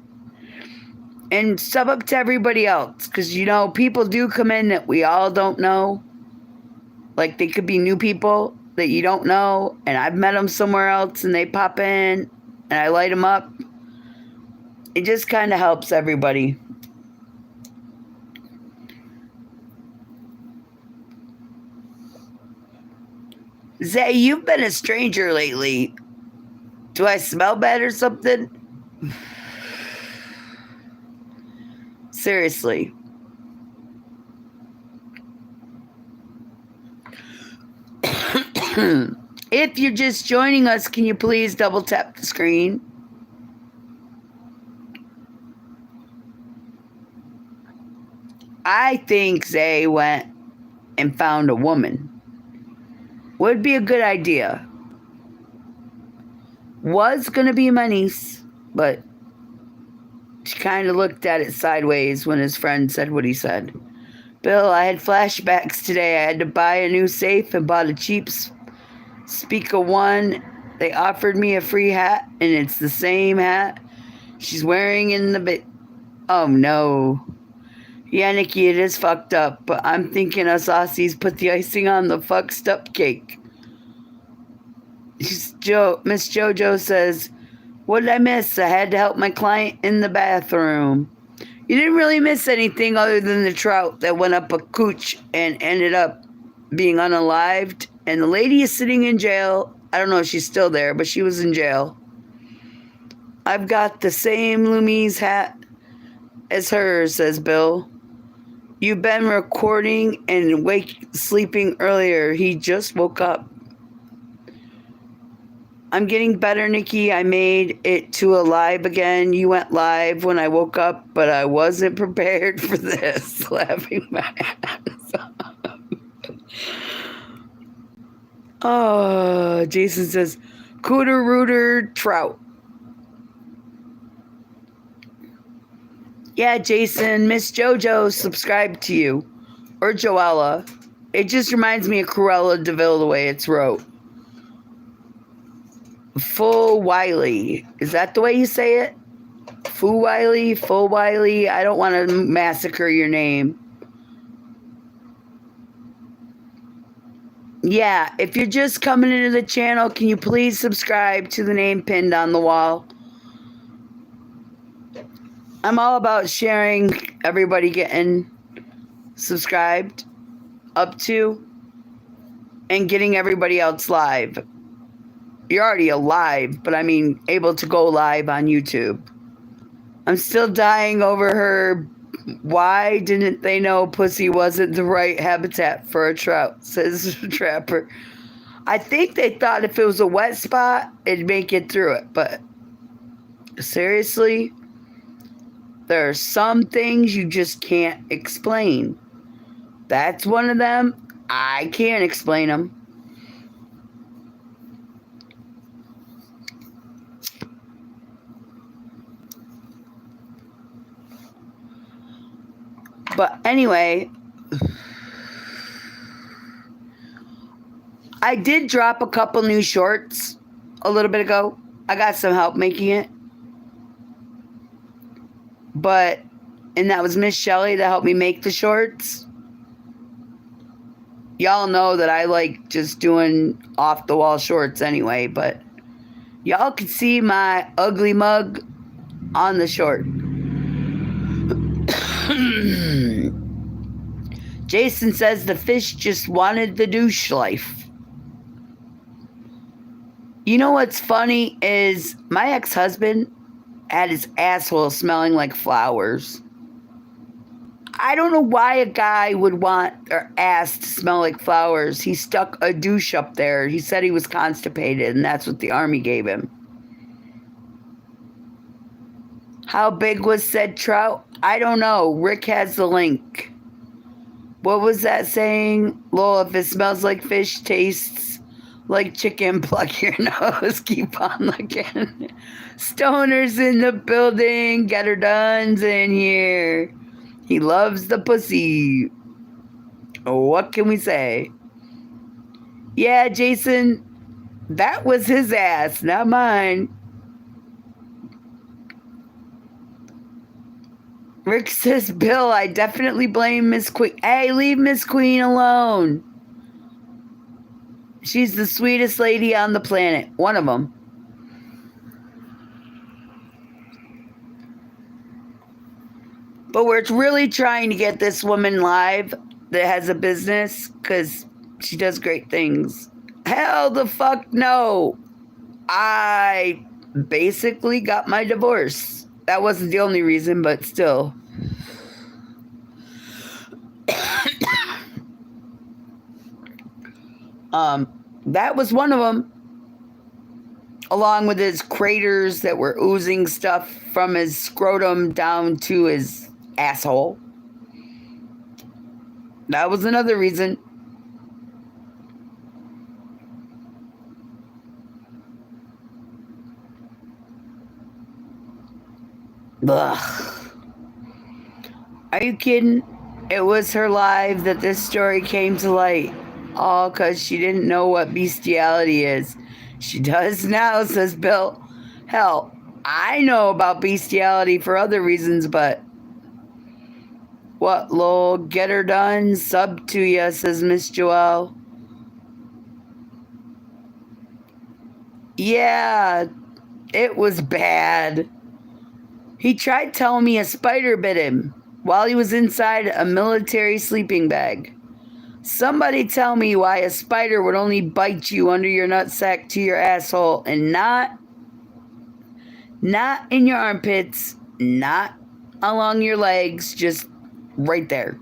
And sub up to everybody else, because, you know, people do come in that we all don't know. Like, they could be new people that you don't know, and I've met them somewhere else, and they pop in, and I light them up. It just kind of helps everybody. Zay, you've been a stranger lately. Do I smell bad or something? Seriously. If you're just joining us, can you please double tap the screen? I think Zay went and found a woman. Would be a good idea. Was going to be my niece, but she kind of looked at it sideways when his friend said what he said. Bill, I had flashbacks today. I had to buy a new safe and bought a cheap Speaker One. They offered me a free hat, and it's the same hat she's wearing in the bit. Oh, no. Yeah, Nicci, it is fucked up, but I'm thinking us Aussies put the icing on the fucked up cake. Miss JoJo says, what did I miss? I had to help my client in the bathroom. You didn't really miss anything other than the trout that went up a cooch and ended up being unalived. And the lady is sitting in jail. I don't know if she's still there, but she was in jail. I've got the same Loomies hat as hers, says Bill. You've been recording and sleeping earlier. He just woke up. I'm getting better, Nicci. I made it to a live again. You went live when I woke up, but I wasn't prepared for this. Laughing my ass off. Oh, Jason says, Cooter Rooter Trout. Yeah, Jason, Miss JoJo subscribed to you. Or Joella. It just reminds me of Cruella DeVille the way it's wrote. Full Wiley. Is that the way you say it? Full Wiley. I don't want to massacre your name. Yeah, if you're just coming into the channel, can you please subscribe to the name pinned on the wall? I'm all about sharing everybody getting subscribed up to and getting everybody else live. You're already alive, but I mean able to go live on YouTube. I'm still dying over her. Why didn't they know pussy wasn't the right habitat for a trout, says the trapper. I think they thought if it was a wet spot, it'd make it through it. But seriously, there are some things you just can't explain. That's one of them. I can't explain them. But anyway, I did drop a couple new shorts a little bit ago. I got some help making it. And that was Miss Shelley that helped me make the shorts. Y'all know that I like just doing off-the-wall shorts anyway, but y'all can see my ugly mug on the short. Jason says the fish just wanted the douche life. You know what's funny is my ex-husband had his asshole smelling like flowers. I don't know why a guy would want their ass to smell like flowers. He stuck a douche up there. He said he was constipated, and that's what the army gave him. How big was said trout? I don't know. Rick has the link. What was that saying? Lol, if it smells like fish, tastes like chicken, pluck your nose, keep on looking. Stoners in the building, get her done's in here. He loves the pussy. What can we say? Yeah, Jason, that was his ass, not mine. Rick says, Bill, I definitely blame Miss Queen. Hey, leave Miss Queen alone. She's the sweetest lady on the planet. One of them. But we're really trying to get this woman live that has a business because she does great things. Hell the fuck no. I basically got my divorce. That wasn't the only reason, but still. That was one of them. Along with his craters that were oozing stuff from his scrotum down to his asshole. That was another reason. Ugh. Are you kidding? It was her live that this story came to light. All because she didn't know what bestiality is. She does now, says Bill. Hell, I know about bestiality for other reasons, but... What, lol, get her done, sub to ya, says Miss Joelle. Yeah, it was bad. He tried telling me a spider bit him while he was inside a military sleeping bag. Somebody tell me why a spider would only bite you under your nutsack to your asshole and not in your armpits, not along your legs, just right there.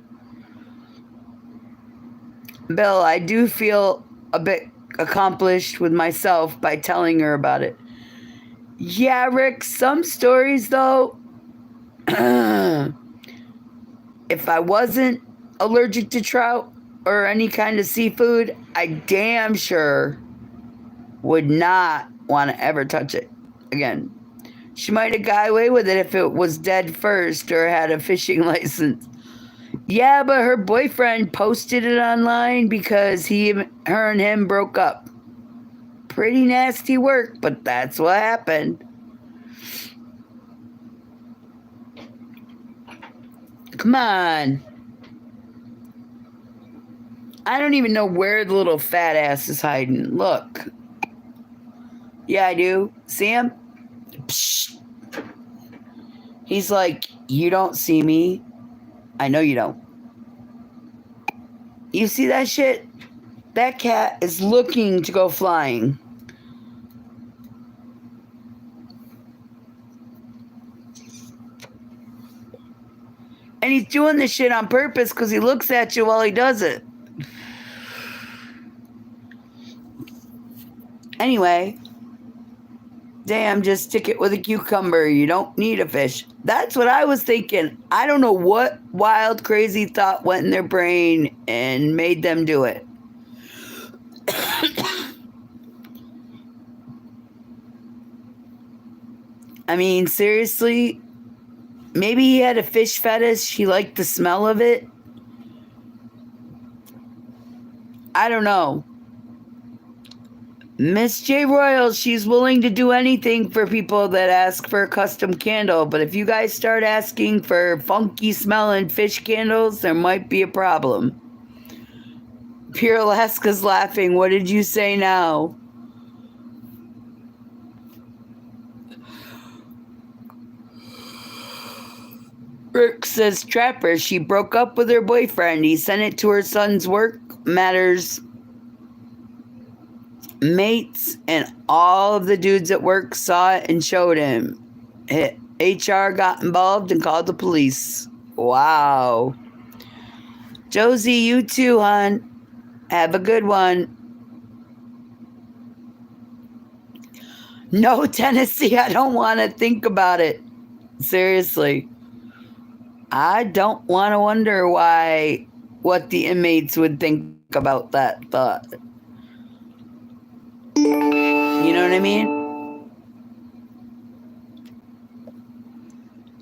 Bill, I do feel a bit accomplished with myself by telling her about it. Yeah, Rick, some stories though, if I wasn't allergic to trout or any kind of seafood, I damn sure would not want to ever touch it again. She might have got away with it if it was dead first or had a fishing license. Yeah, but her boyfriend posted it online because her and him broke up. Pretty nasty work, but that's what happened. Come on. I don't even know where the little fat ass is hiding. Look. Yeah, I do. See him? Psh. He's like, you don't see me. I know you don't. You see that shit? That cat is looking to go flying. And he's doing this shit on purpose because he looks at you while he does it. Anyway, damn, just stick it with a cucumber. You don't need a fish. That's what I was thinking. I don't know what wild, crazy thought went in their brain and made them do it. I mean, seriously, maybe he had a fish fetish. He liked the smell of it. I don't know. Miss J. Royal, she's willing to do anything for people that ask for a custom candle. But if you guys start asking for funky smelling fish candles, there might be a problem. Pure Alaska's laughing. What did you say now? Rick says, Trapper, she broke up with her boyfriend. He sent it to her son's work matters mates, and all of the dudes at work saw it and showed him. HR got involved and called the police. Wow. Josie, you too, hon. Have a good one. No, Tennessee, I don't want to think about it. Seriously. I don't want to wonder why what the inmates would think about that thought. You know what I mean?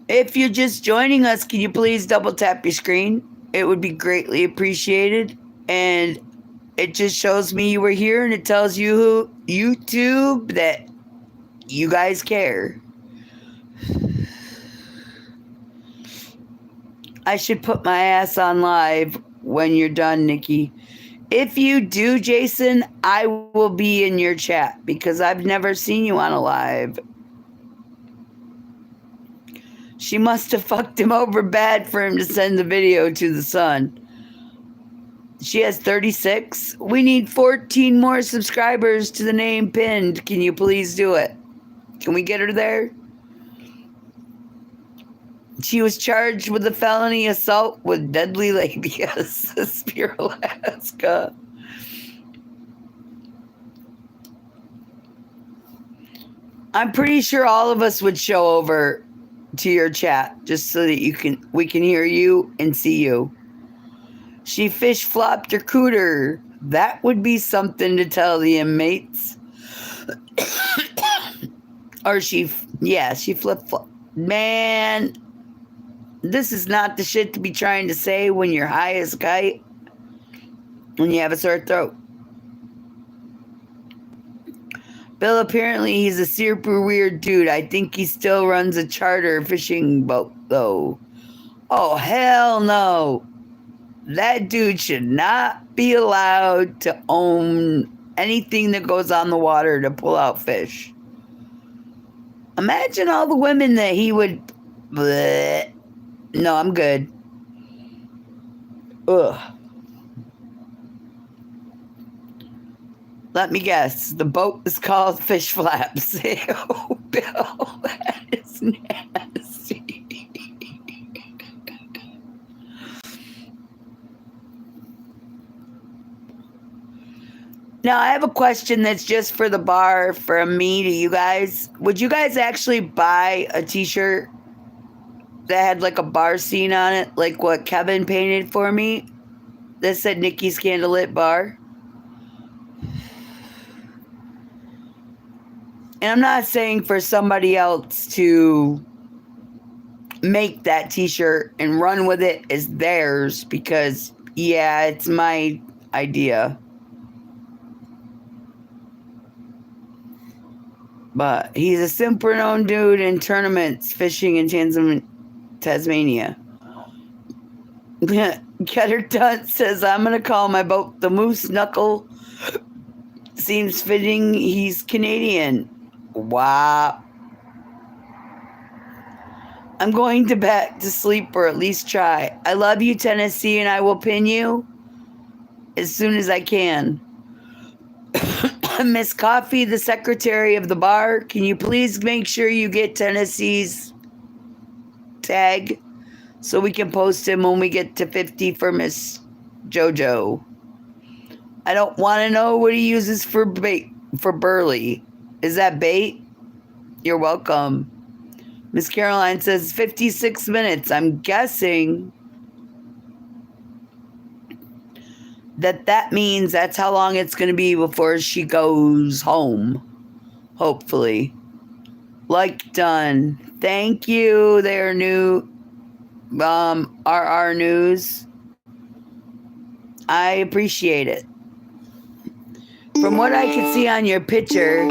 If you're just joining us, can you please double tap your screen? It would be greatly appreciated. And it just shows me you were here, and it tells you, YouTube, that you guys care. I should put my ass on live when you're done, Nicci. If you do, Jason, I will be in your chat because I've never seen you on a live. She must have fucked him over bad for him to send the video to the Sun. She has 36. We need 14 more subscribers to the name pinned. Can you please do it? Can we get her there? She was charged with a felony assault with deadly labia, says Spear Alaska. I'm pretty sure all of us would show over to your chat just so that we can hear you and see you. She fish flopped her cooter. That would be something to tell the inmates. Or she flip-flopped. Man, this is not the shit to be trying to say when you're high as a kite, when you have a sore throat. Bill, apparently he's a super weird dude. I think he still runs a charter fishing boat, though. Oh, hell no. That dude should not be allowed to own anything that goes on the water to pull out fish. Imagine all the women that he would... Bleh. No, I'm good. Ugh. Let me guess. The boat is called Fish Flaps. Oh, Bill, that is nasty. Now, I have a question that's just for the bar, from me to you guys. Would you guys actually buy a t-shirt that had like a bar scene on it, like what Kevin painted for me, that said Nicci's Candlelit Bar? And I'm not saying for somebody else to make that t-shirt and run with it as theirs, because, yeah, it's my idea. But he's a super known dude in tournaments fishing in Tasmania. Getter Dunt says, I'm going to call my boat the Moose Knuckle. Seems fitting he's Canadian. Wow. I'm going to back to sleep, or at least try. I love you, Tennessee, and I will pin you as soon as I can. Miss Coffee, the secretary of the bar, can you please make sure you get Tennessee's tag so we can post him when we get to 50 for Miss JoJo? I don't want to know what he uses for bait, for burley. Is that bait? You're welcome. Miss Caroline says 56 minutes. I'm guessing that means that's how long it's going to be before she goes home. Hopefully. Like done. Thank you there, new RR News. I appreciate it. From what I can see on your picture,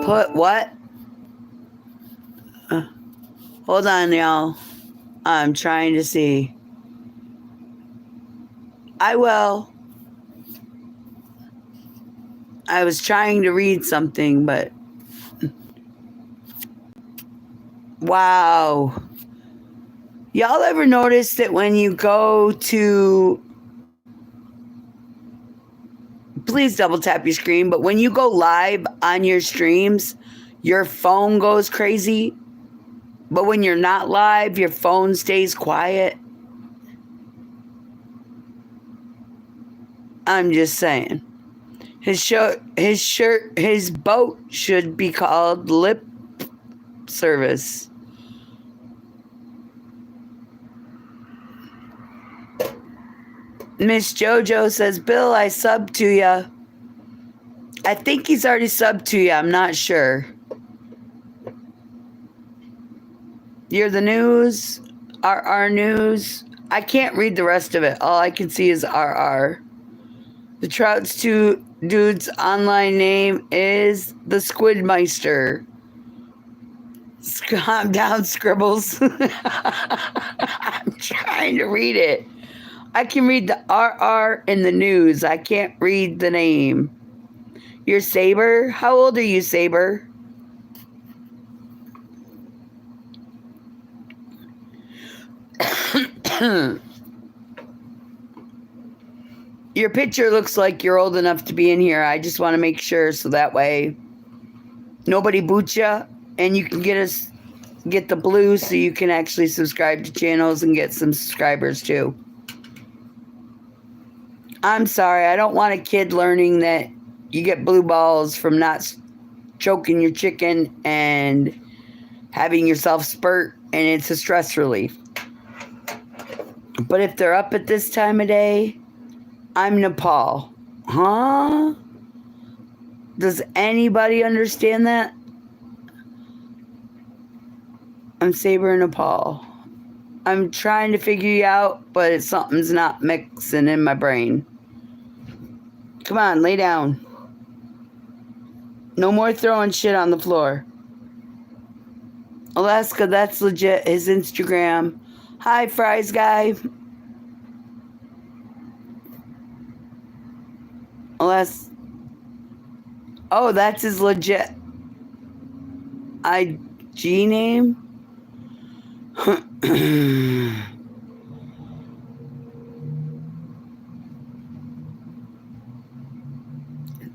put what? Hold on, y'all. I'm trying to see. I will. I was trying to read something, but... Wow. Y'all ever notice that when you go to... Please double tap your screen, but when you go live on your streams, your phone goes crazy. But when you're not live, your phone stays quiet. I'm just saying. His boat should be called Lip Service. Miss Jojo says, Bill, I subbed to ya. I think he's already subbed to you. I'm not sure. You're the news. RR News. I can't read the rest of it. All I can see is RR. The Trout's two dude's online name is the Squidmeister. Calm down, Scribbles. I'm trying to read it. I can read the RR in the news. I can't read the name. You're Saber? How old are you, Saber? Your picture looks like you're old enough to be in here. I just want to make sure so that way nobody boots you and you can get the blue so you can actually subscribe to channels and get some subscribers too. I'm sorry, I don't want a kid learning that you get blue balls from not choking your chicken and having yourself spurt, and it's a stress relief. But if they're up at this time of day, I'm Nepal. Huh? Does anybody understand that? I'm Saber Nepal. I'm trying to figure you out, but something's not mixing in my brain. Come on, lay down. No more throwing shit on the floor. Alaska, that's legit. His Instagram. Hi, Fries Guy. Alaska. Oh, that's his legit IG name?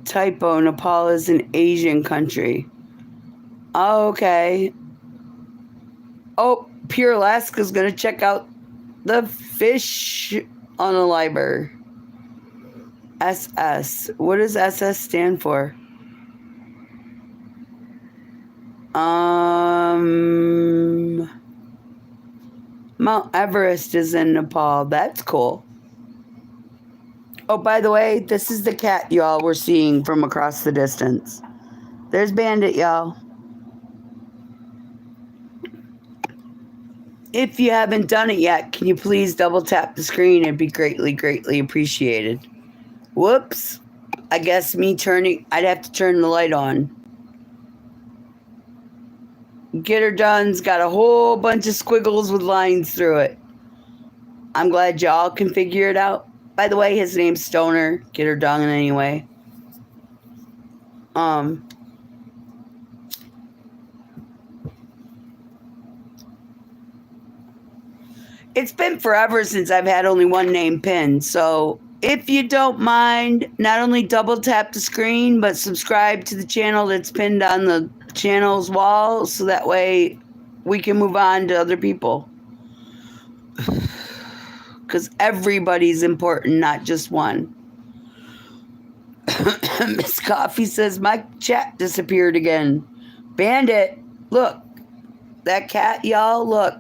Typo, Nepal is an Asian country. Oh, okay. Oh, Pure Alaska's gonna check out the fish on a liber. SS. What does SS stand for? Mount Everest is in Nepal. That's cool. Oh, by the way, this is the cat y'all we're seeing from across the distance. There's Bandit, y'all. If you haven't done it yet, can you please double tap the screen? It'd be greatly, greatly appreciated. Whoops. I guess I'd have to turn the light on. Get Her Done's got a whole bunch of squiggles with lines through it. I'm glad y'all can figure it out. By the way, his name's Stoner. Get Her Done anyway. It's been forever since I've had only one name pinned, so if you don't mind, not only double tap the screen, but subscribe to the channel that's pinned on the channel's wall, so that way we can move on to other people. Because everybody's important, not just one. Miss Coffee says, my chat disappeared again. Bandit, look. That cat, y'all, look.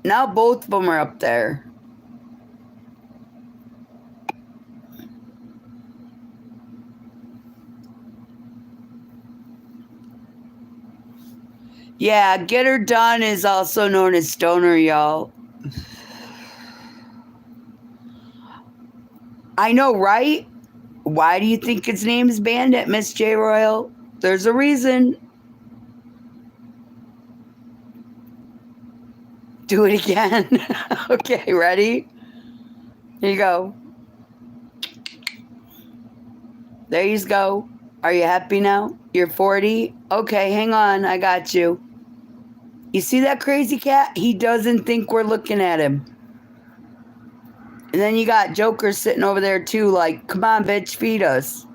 Now both of them are up there. Yeah, Get Her Done is also known as Stoner, y'all. I know, right? Why do you think his name is Bandit, Miss J Royal? There's a reason. Do it again. Okay, ready? Here you go. There you go. Are you happy now? You're 40? Okay, hang on. I got you. You see that crazy cat? He doesn't think we're looking at him. And then you got Joker sitting over there too, like, come on, bitch, feed us.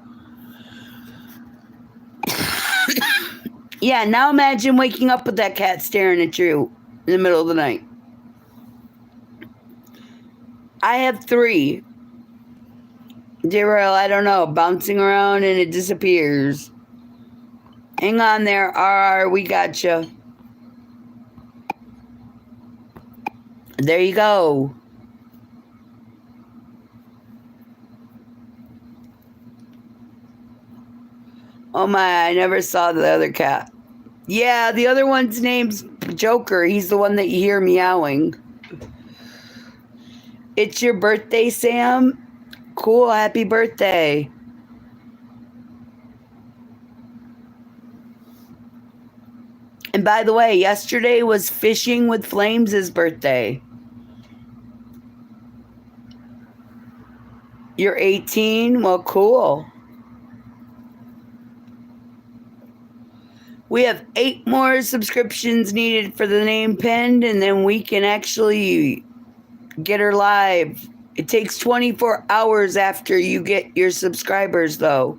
Yeah, now imagine waking up with that cat staring at you in the middle of the night. I have 3. Derail, I don't know, bouncing around and it disappears. Hang on there, RR, we got you. There you go. Oh my, I never saw the other cat. Yeah, the other one's name's Joker. He's the one that you hear meowing. It's your birthday, Sam? Cool, happy birthday. And by the way, yesterday was Fishing with Flames' birthday. You're 18? Well, cool. We have 8 more subscriptions needed for the name pinned, and then we can actually get her live. It takes 24 hours after you get your subscribers, though.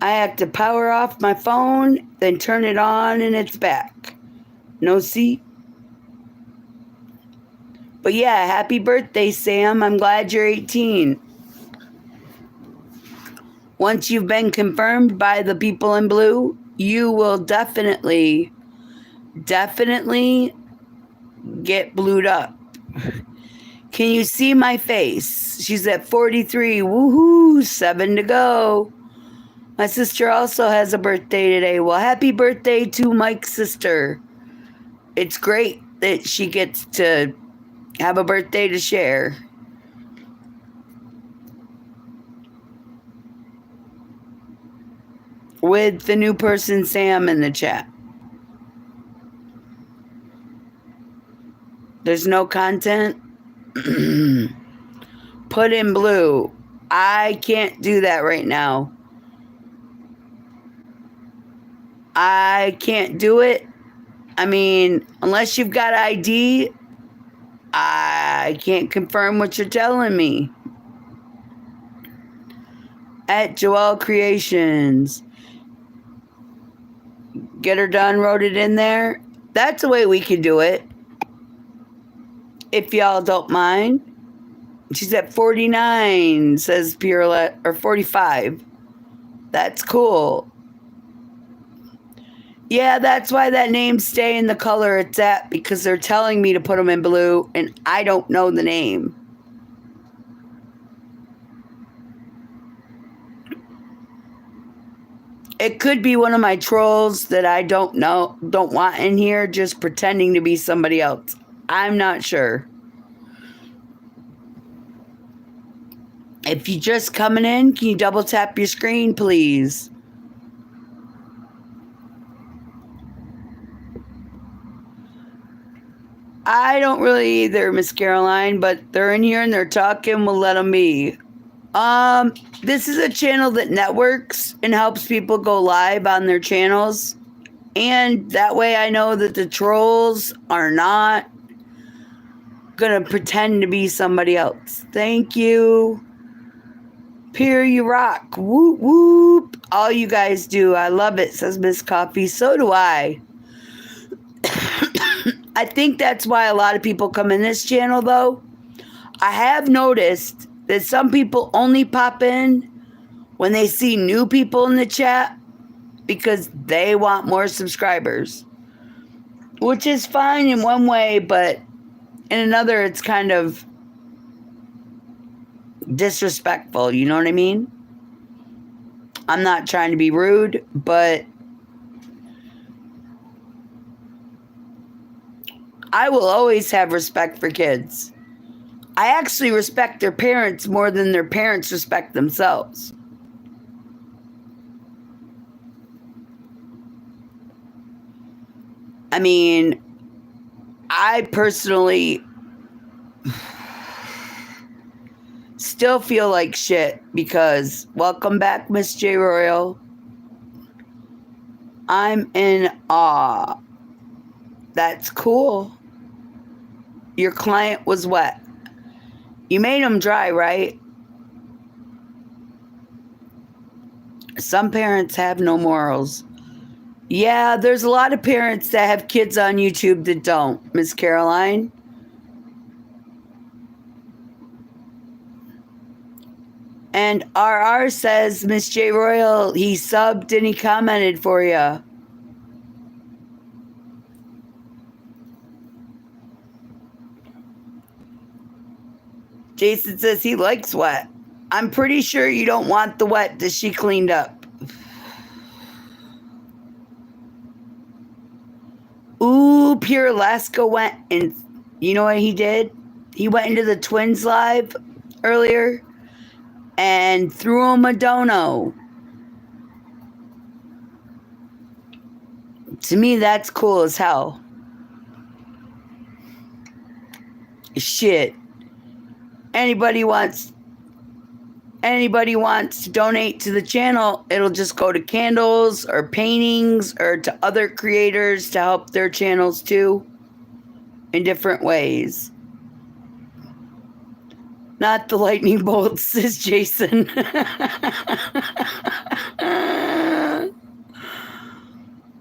I have to power off my phone, then turn it on, and it's back. No see? But yeah, happy birthday, Sam. I'm glad you're 18. Once you've been confirmed by the people in blue, you will definitely get blued up. Can you see my face? She's at 43. Woohoo, 7 to go. My sister also has a birthday today. Well, happy birthday to Mike's sister. It's great that she gets to have a birthday to share. With the new person, Sam, in the chat. There's no content. Put in blue. I can't do that right now. I can't do it. I mean, unless you've got ID, I can't confirm what you're telling me. At Joelle Creations. Get her done, wrote it in there. That's the way we can do it. If y'all don't mind. She's at 49, says Pierrette, or 45. That's cool. Yeah, that's why that name's staying the color it's at, because they're telling me to put them in blue, and I don't know the name. It could be one of my trolls that I don't want in here, just pretending to be somebody else. I'm not sure. If you're just coming in, can you double tap your screen, please? I don't really either, Miss Caroline, but they're in here and they're talking. We'll let them be. This is a channel that networks and helps people go live on their channels. And that way I know that the trolls are not going to pretend to be somebody else. Thank you. Peer, you rock. Whoop, whoop. All you guys do. I love it, says Miss Coffee. So do I. I think that's why a lot of people come in this channel, though. I have noticed that some people only pop in when they see new people in the chat because they want more subscribers. Which is fine in one way, but in another, it's kind of disrespectful. You know what I mean? I'm not trying to be rude, but I will always have respect for kids. I actually respect their parents more than their parents respect themselves. I mean, I personally still feel like shit because, welcome back, Miss J Royal. I'm in awe. That's cool. Your client was wet. You made them dry, right? Some parents have no morals. Yeah, there's a lot of parents that have kids on YouTube that don't, Miss Caroline. And RR says, Miss J Royal, he subbed and he commented for you. Jason says he likes wet. I'm pretty sure you don't want the wet that she cleaned up. Ooh, Pure Alaska went and you know what he did? He went into the Twins live earlier and threw him a dono. To me, that's cool as hell. Shit. Anybody wants to donate to the channel, it'll just go to candles or paintings or to other creators to help their channels too in different ways. Not the lightning bolts, says Jason.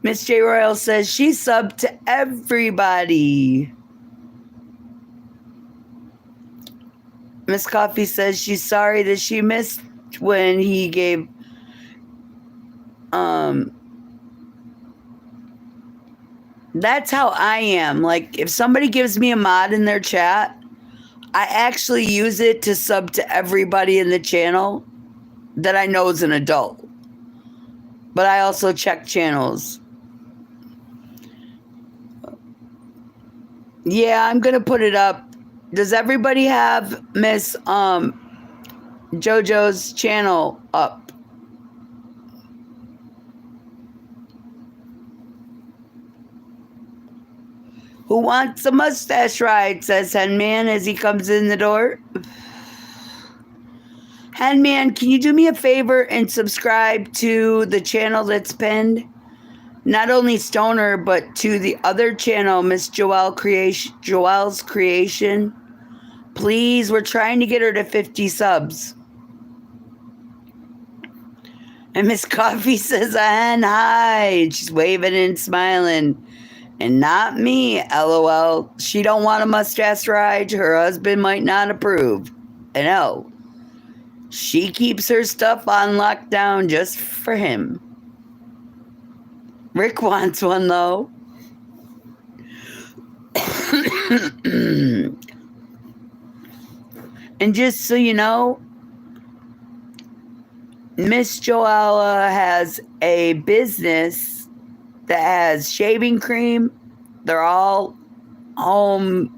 Miss J. Royal says she subbed to everybody. Miss Coffee says she's sorry that she missed when he gave that's how I am. Like if somebody gives me a mod in their chat, I actually use it to sub to everybody in the channel that I know is an adult. But I also check channels. Yeah, I'm gonna put it up. Does everybody have Miss JoJo's channel up? Who wants a mustache ride, says Henman as he comes in the door. Henman, can you do me a favor and subscribe to the channel that's pinned? Not only Stoner, but to the other channel, Miss Joelle's Creation. Please, we're trying to get her to 50 subs. And Miss Coffee says, hi. She's waving and smiling. And not me, LOL. She don't want a mustache ride. Her husband might not approve. I know. She keeps her stuff on lockdown just for him. Rick wants one, though. And just so you know, Miss Joella has a business that has shaving cream. They're all home.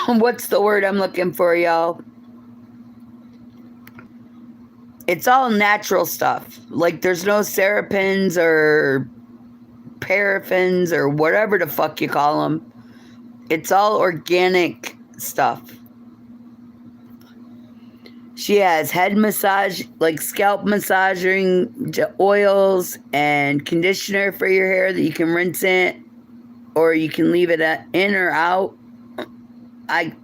What's the word I'm looking for, y'all? It's all natural stuff. Like there's no serapins or paraffins or whatever the fuck you call them. It's all organic stuff. She has head massage, like scalp massaging oils and conditioner for your hair that you can rinse in, or you can leave it in or out.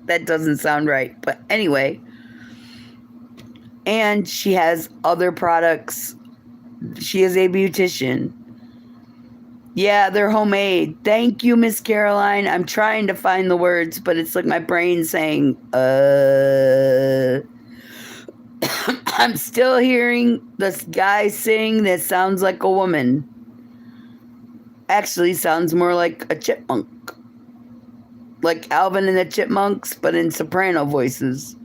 That doesn't sound right, but anyway. And she has other products. She is a beautician. Yeah, they're homemade. Thank you, Miss Caroline. I'm trying to find the words, but it's like my brain saying, I'm still hearing this guy sing that sounds like a woman. Actually sounds more like a chipmunk. Like Alvin and the Chipmunks, but in soprano voices.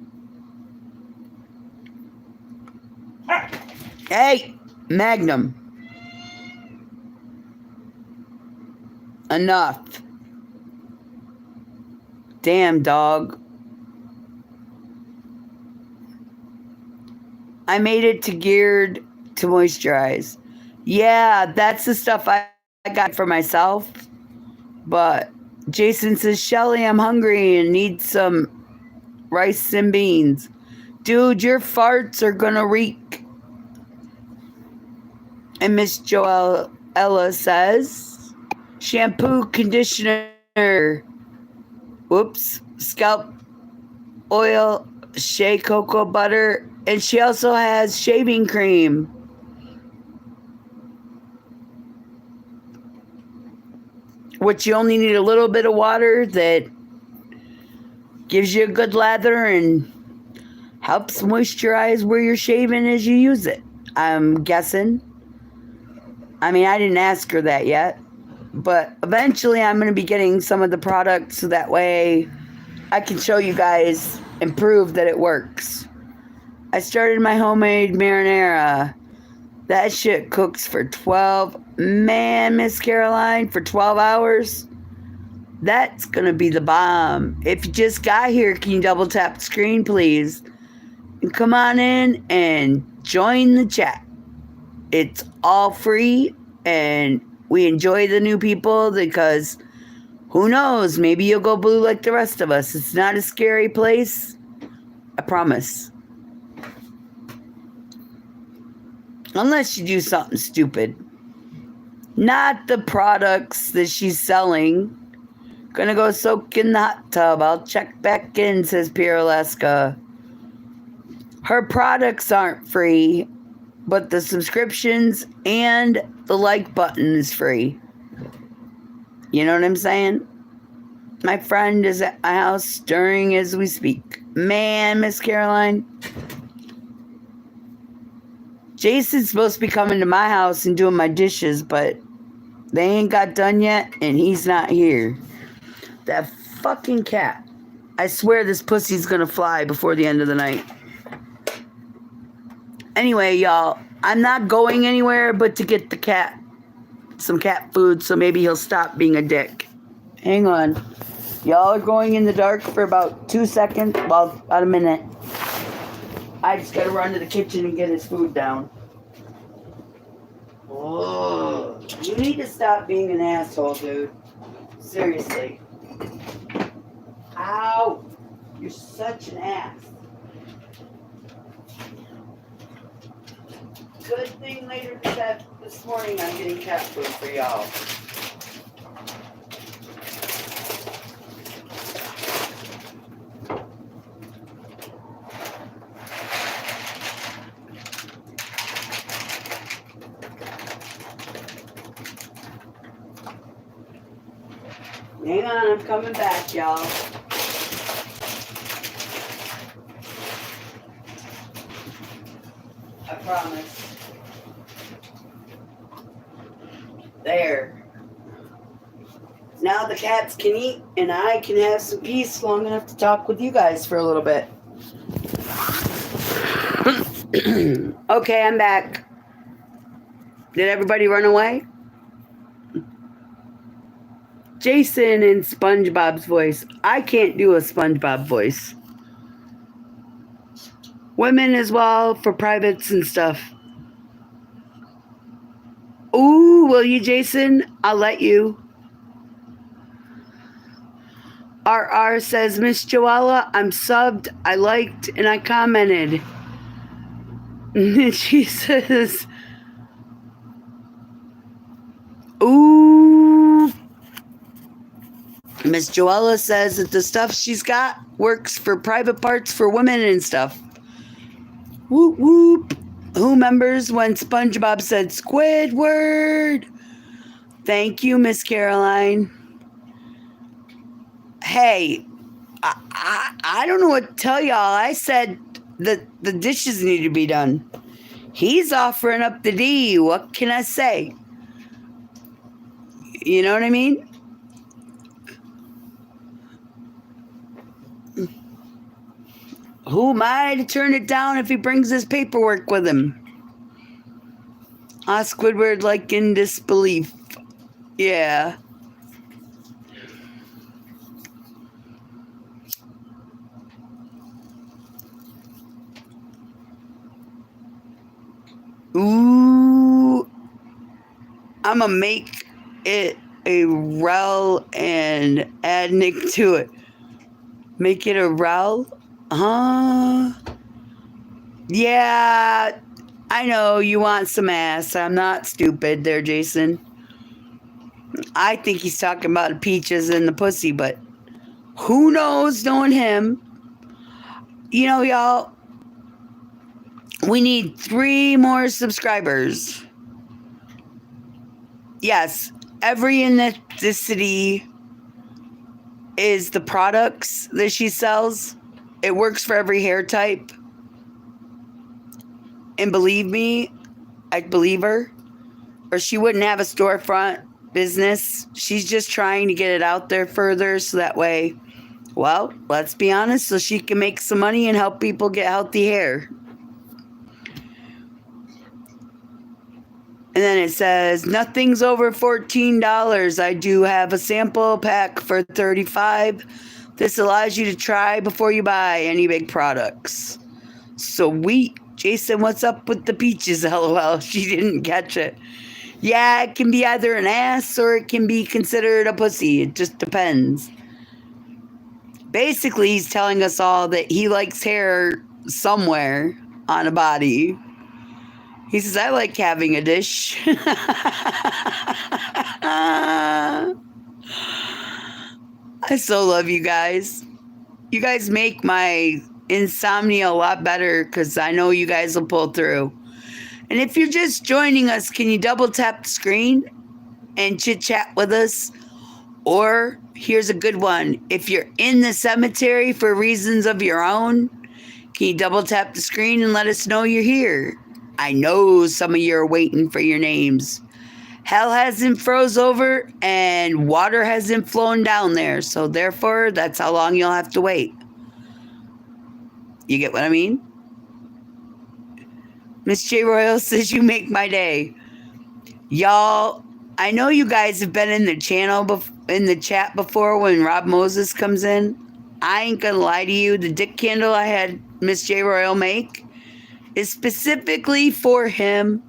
Hey, Magnum. Enough. Damn, dog. I made it to geared to moisturize. Yeah, that's the stuff I got for myself. But Jason says, Shelly, I'm hungry and need some rice and beans. Dude, your farts are gonna reek. And Miss Joella says, shampoo, conditioner, whoops, scalp oil, shea cocoa butter, and she also has shaving cream. Which you only need a little bit of water that gives you a good lather and helps moisturize where you're shaving as you use it. I'm guessing. I mean, I didn't ask her that yet. But eventually I'm going to be getting some of the products so that way I can show you guys and prove that it works. I started my homemade marinara. That shit cooks for 12. Man, Miss Caroline, for 12 hours? That's going to be the bomb. If you just got here, can you double tap the screen, please? And come on in and join the chat. It's all free, and we enjoy the new people because who knows, maybe you'll go blue like the rest of us. It's not a scary place. I promise. Unless you do something stupid. Not the products that she's selling. Gonna go soak in the hot tub. I'll check back in, says Pierre Alaska. Her products aren't free, but the subscriptions and the like button is free. You know what I'm saying? My friend is at my house stirring as we speak. Man, Miss Caroline. Jason's supposed to be coming to my house and doing my dishes, but they ain't got done yet, and he's not here. That fucking cat. I swear this pussy's gonna fly before the end of the night. Anyway, y'all, I'm not going anywhere but to get the cat some cat food, so maybe he'll stop being a dick. Hang on. Y'all are going in the dark for about 2 seconds. Well, about a minute. I just gotta run to the kitchen and get his food down. Oh, you need to stop being an asshole, dude. Seriously. Ow! You're such an ass. Good thing later this morning I'm getting cat food for y'all. Hang on, I'm coming back, y'all. I promise. There. Now the cats can eat and I can have some peace long enough to talk with you guys for a little bit. Okay, I'm back. Did everybody run away? Jason in SpongeBob's voice. I can't do a SpongeBob voice. Women as well for privates and stuff. Ooh, will you, Jason? I'll let you. RR says, Miss Joella, I'm subbed, I liked, and I commented. She says, ooh. Miss Joella says that the stuff she's got works for private parts for women and stuff. Whoop, whoop. Who remembers when SpongeBob said Squidward? Thank you, Miss Caroline. Hey, I don't know what to tell y'all. I said that the dishes need to be done. He's offering up the D. What can I say? You know what I mean? Who am I to turn it down if he brings his paperwork with him? Squidward like in disbelief. Yeah. Ooh. I'm going to make it a rel and add Nick to it. Make it a rel? Huh? Yeah, I know you want some ass. I'm not stupid there, Jason. I think he's talking about the peaches and the pussy, but who knows, knowing him. You know, y'all, we need 3 more subscribers. Yes, every ethnicity is the products that she sells. It works for every hair type. And believe me, I believe her. Or she wouldn't have a storefront business. She's just trying to get it out there further so that way, well, let's be honest, so she can make some money and help people get healthy hair. And then it says, nothing's over $14. I do have a sample pack for $35. This allows you to try before you buy any big products. Sweet. Jason, what's up with the peaches? LOL. She didn't catch it. Yeah, it can be either an ass or it can be considered a pussy. It just depends. Basically, he's telling us all that he likes hair somewhere on a body. He says, I like having a dish. I so love you guys. You guys make my insomnia a lot better because I know you guys will pull through. And if you're just joining us, can you double tap the screen and chit chat with us? Or here's a good one. If you're in the cemetery for reasons of your own, can you double tap the screen and let us know you're here? I know some of you are waiting for your names. Hell hasn't froze over and water hasn't flown down there. So therefore, that's how long you'll have to wait. You get what I mean? Miss J. Royal says you make my day. Y'all, I know you guys have been in the channel, in the chat before when Rob Moses comes in. I ain't gonna lie to you. The dick candle I had Miss J. Royal make is specifically for him.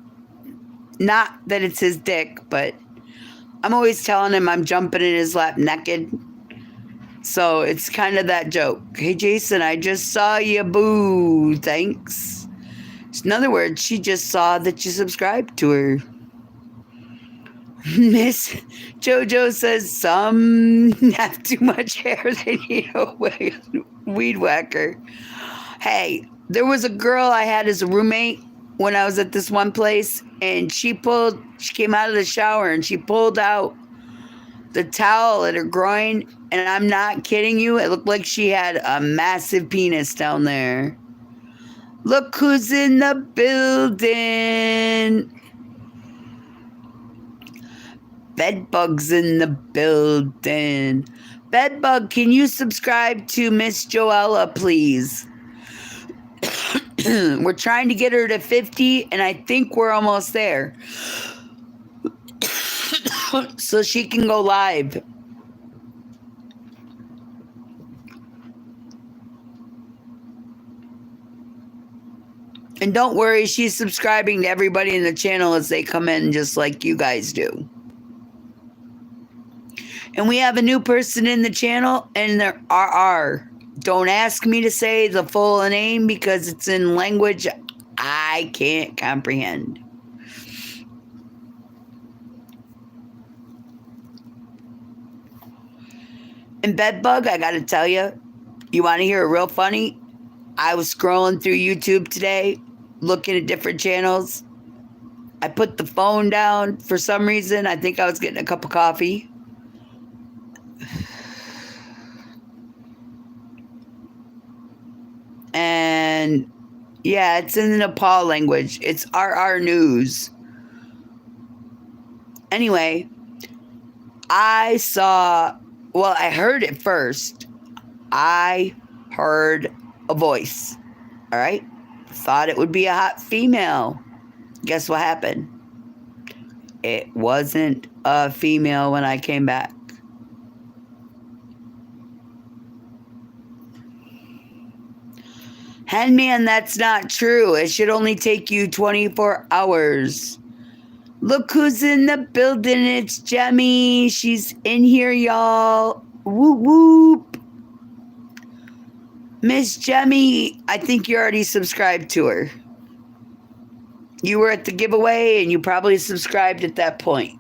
Not that it's his dick, but I'm always telling him I'm jumping in his lap naked. So it's kind of that joke. Hey, Jason, I just saw you. Boo. Thanks. In other words, she just saw that you subscribed to her. Miss JoJo says some have too much hair. They need a weed whacker. Hey, there was a girl I had as a roommate when I was at this one place, and she came out of the shower and she pulled out the towel at her groin, and I'm not kidding you, it looked like she had a massive penis down there. Look who's in the building. Bedbug's in the building. Bedbug, can you subscribe to Miss Joella, please? We're trying to get her to 50, and I think we're almost there. So she can go live. And don't worry, she's subscribing to everybody in the channel as they come in, just like you guys do. And we have a new person in the channel, and they're RR. Don't ask me to say the full name because it's in language I can't comprehend. And Bedbug, I gotta tell you, you want to hear a real funny? I was scrolling through YouTube today, looking at different channels. I put the phone down for some reason. I think I was getting a cup of coffee. And yeah, it's in the Nepal language. It's RR News. Anyway, I heard it first. I heard a voice. All right? Thought it would be a hot female. Guess what happened? It wasn't a female when I came back. Henman, that's not true. It should only take you 24 hours. Look who's in the building. It's Jemmy. She's in here, y'all. Whoop, whoop. Miss Jemmy, I think you already subscribed to her. You were at the giveaway and you probably subscribed at that point.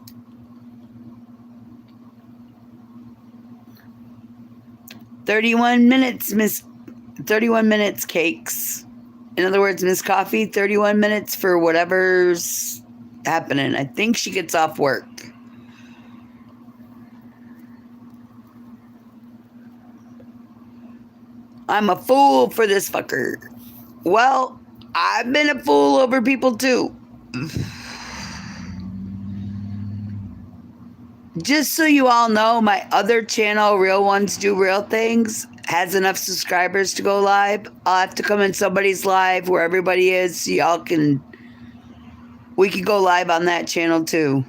31 minutes, 31 minutes cakes. In other words, Miss Coffee, 31 minutes for whatever's happening. I think she gets off work. I'm a fool for this fucker. Well, I've been a fool over people too. Just so you all know, my other channel, Real Ones Do Real Things, has enough subscribers to go live. I'll have to come in somebody's live where everybody is so y'all can... We can go live on that channel too.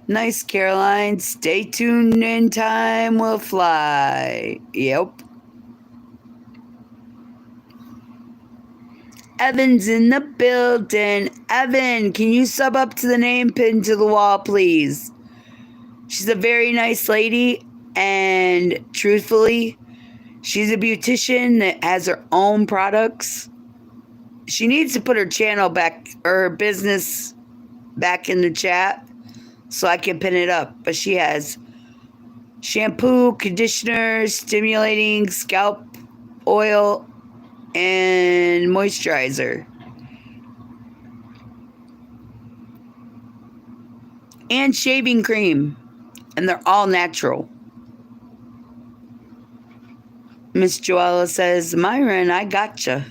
Nice, Caroline. Stay tuned and time will fly. Yep. Evan's in the building. Evan, can you sub up to the name pinned to the wall, please? She's a very nice lady, and truthfully, she's a beautician that has her own products. She needs to put her channel back, or her business back in the chat so I can pin it up. But she has shampoo, conditioner, stimulating scalp oil, and moisturizer. And shaving cream. And they're all natural. Miss Joella says, Myron, I gotcha.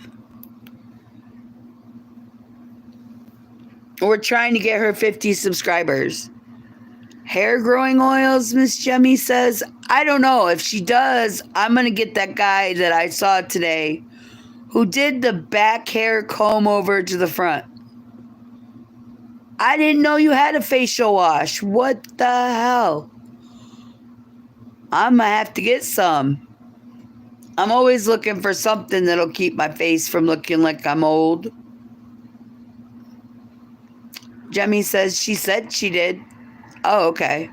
We're trying to get her 50 subscribers. Hair growing oils, Miss Jemmy says. I don't know. If she does, I'm going to get that guy that I saw today who did the back hair comb over to the front. I didn't know you had a facial wash. What the hell? I'm going to have to get some. I'm always looking for something that'll keep my face from looking like I'm old. Jemmy says she said she did. Oh, okay.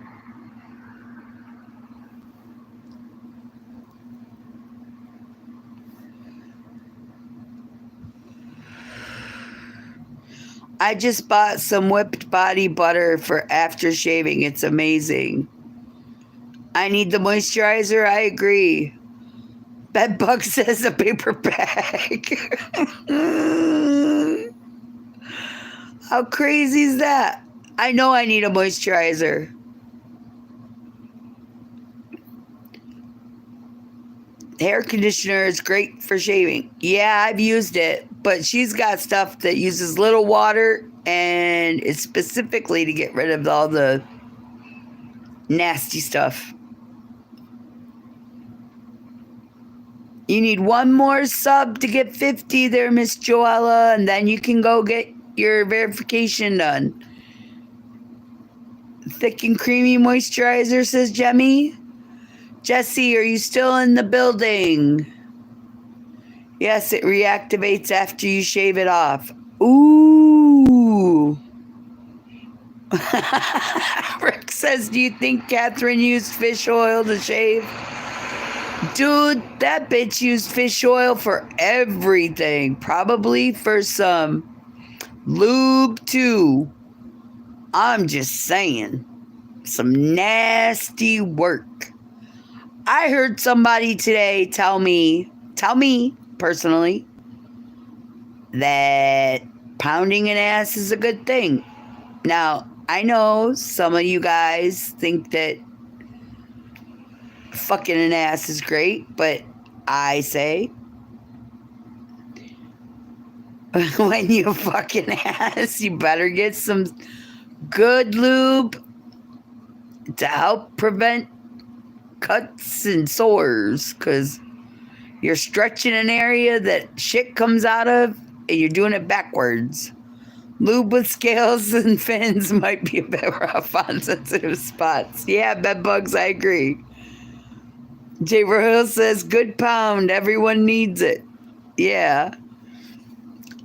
I just bought some whipped body butter for after shaving. It's amazing. I need the moisturizer. I agree. Bedbug says a paper bag. How crazy is that? I know I need a moisturizer. Hair conditioner is great for shaving. Yeah, I've used it, but she's got stuff that uses little water and it's specifically to get rid of all the nasty stuff. You need one more sub to get 50 there, Miss Joella, and then you can go get your verification done. Thick and creamy moisturizer, says Jemmy. Jesse, are you still in the building? Yes, it reactivates after you shave it off. Ooh. Rick says, do you think Catherine used fish oil to shave? Dude, that bitch used fish oil for everything. Probably for some lube too. I'm just saying. Some nasty work. I heard somebody today tell me personally, that pounding an ass is a good thing. Now, I know some of you guys think that fucking an ass is great, but I say, when you fuck an ass, you better get some good lube to help prevent cuts and sores, because you're stretching an area that shit comes out of and you're doing it backwards. Lube with scales and fins might be a bit rough on sensitive spots. Yeah, bed bugs, I agree. Jay Royal says, good pound, everyone needs it. Yeah.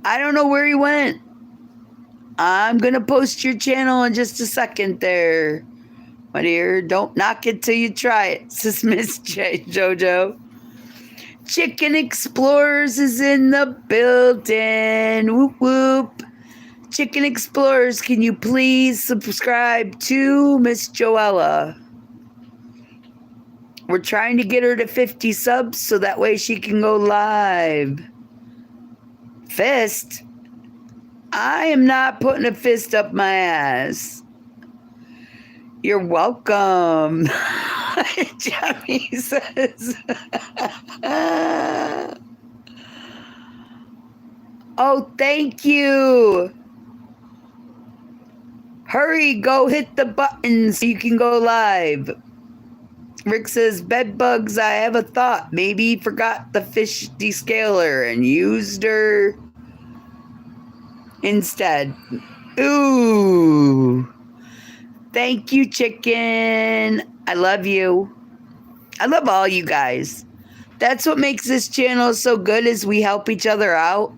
I don't know where he went. I'm going to post your channel in just a second there, my dear. Don't knock it till you try it, says Miss Jojo. Chicken Explorers is in the building. Whoop, whoop. Chicken Explorers, can you please subscribe to Miss Joella? We're trying to get her to 50 subs so that way she can go live. Fist? I am not putting a fist up my ass. You're welcome. Johnny says. Oh, thank you. Hurry, go hit the button so you can go live. Rick says, bed bugs, I have a thought. Maybe he forgot the fish descaler and used her instead. Ooh. Thank you, chicken. I love you. I love all you guys. That's what makes this channel so good is we help each other out.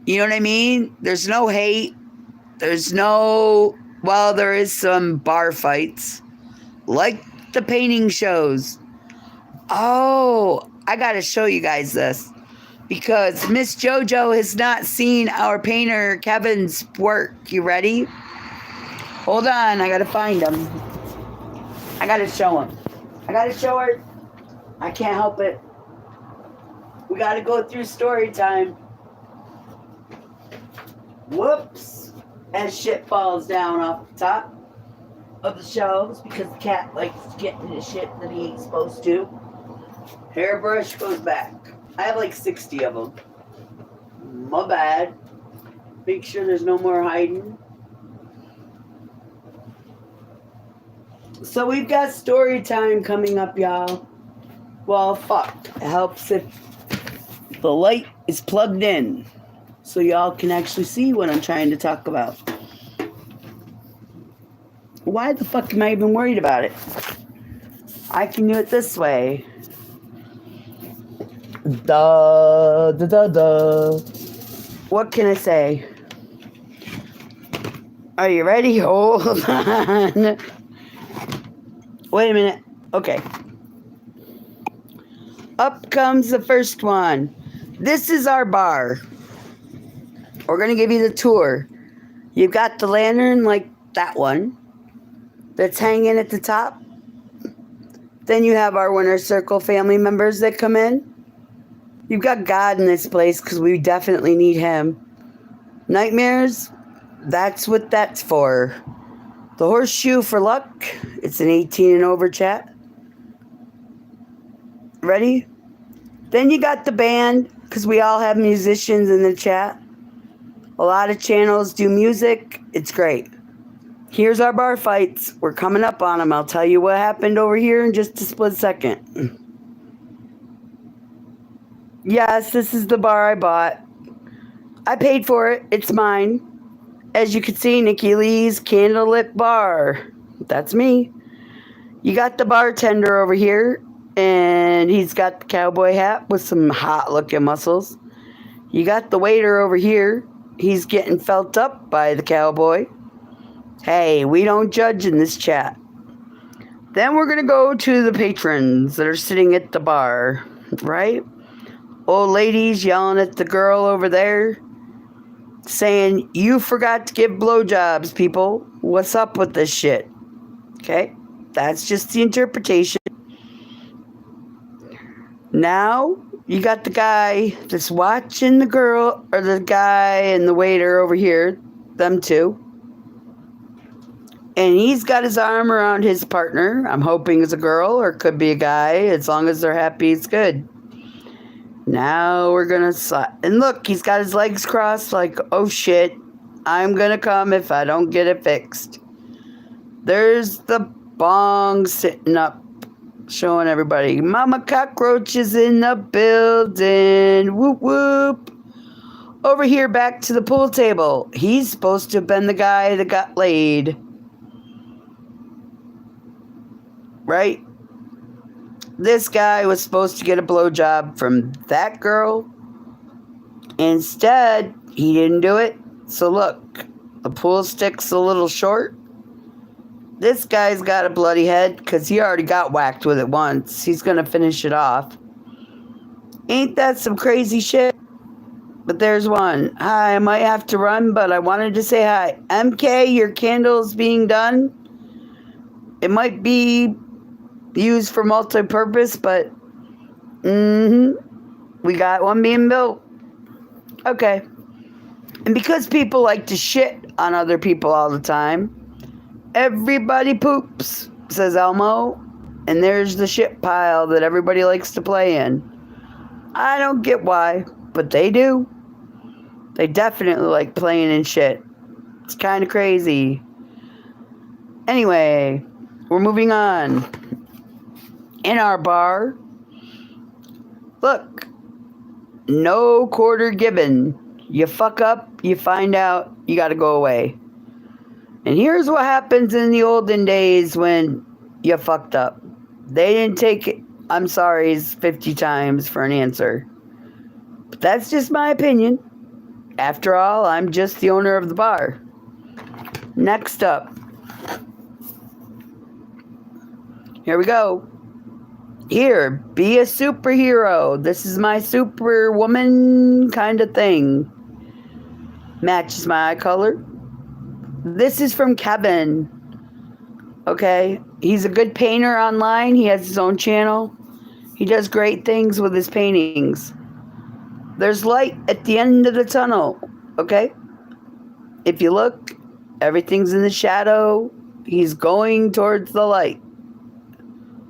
You know what I mean? There's no hate. There's no, well, there is some bar fights. Like the painting shows. Oh, I got to show you guys this. Because Miss JoJo has not seen our painter Kevin's work. You ready? Hold on, I got to find him. I got to show him. I got to show her. I can't help it. We got to go through story time. Whoops. As shit falls down off the top of the shelves because the cat likes to get into shit that he ain't supposed to. Hairbrush goes back. I have like 60 of them. My bad. Make sure there's no more hiding. So we've got story time coming up, y'all. Well, fuck. It helps if the light is plugged in so y'all can actually see what I'm trying to talk about. Why the fuck am I even worried about it? I can do it this way. Duh, duh, duh, duh. What can I say? Are you ready? Hold on. Wait a minute. Okay. Up comes the first one. This is our bar. We're going to give you the tour. You've got the lantern like that one that's hanging at the top. Then you have our Winner Circle family members that come in. You've got God in this place because we definitely need him. Nightmares, that's what that's for. The horseshoe for luck. It's an 18 and over chat. Ready? Then you got the band because we all have musicians in the chat. A lot of channels do music. It's great. Here's our bar fights. We're coming up on them. I'll tell you what happened over here in just a split second. Yes, this is the bar I bought. I paid for it. It's mine. As you can see, Nicci Lee's candlelit bar. That's me. You got the bartender over here, and he's got the cowboy hat with some hot-looking muscles. You got the waiter over here. He's getting felt up by the cowboy. Hey, we don't judge in this chat. Then we're going to go to the patrons that are sitting at the bar, right? Old ladies yelling at the girl over there, saying, you forgot to give blowjobs, people. What's up with this shit? Okay, that's just the interpretation. Now, you got the guy that's watching the girl, or the guy and the waiter over here, them two. And he's got his arm around his partner. I'm hoping it's a girl, or it could be a guy. As long as they're happy, it's good. Now we're going to slide. And look, he's got his legs crossed like, oh shit, I'm going to come if I don't get it fixed. There's the bong sitting up, showing everybody. Mama Cockroach is in the building. Whoop, whoop. Over here, back to the pool table. He's supposed to have been the guy that got laid. Right? This guy was supposed to get a blowjob from that girl. Instead, he didn't do it. So look, the pool stick's a little short. This guy's got a bloody head because he already got whacked with it once. He's going to finish it off. Ain't that some crazy shit? But there's one. Hi, I might have to run, but I wanted to say hi. MK, your candle's being done. It might be used for multi-purpose, but we got one being built. Okay. And because people like to shit on other people all the time, everybody poops, says Elmo. And there's the shit pile that everybody likes to play in. I don't get why, but they do. They definitely like playing in shit. It's kind of crazy. Anyway, we're moving on. In our bar, look, no quarter given. You fuck up, you find out, you gotta go away. And here's what happens in the olden days when you fucked up. They didn't take I'm sorry's 50 times for an answer. But that's just my opinion. After all, I'm just the owner of the bar. Next up. Here we go. Here, be a superhero. This is my superwoman kind of thing. Matches my eye color. This is from Kevin. Okay, he's a good painter online. He has his own channel. He does great things with his paintings. There's light at the end of the tunnel, okay? If you look, everything's in the shadow. He's going towards the light.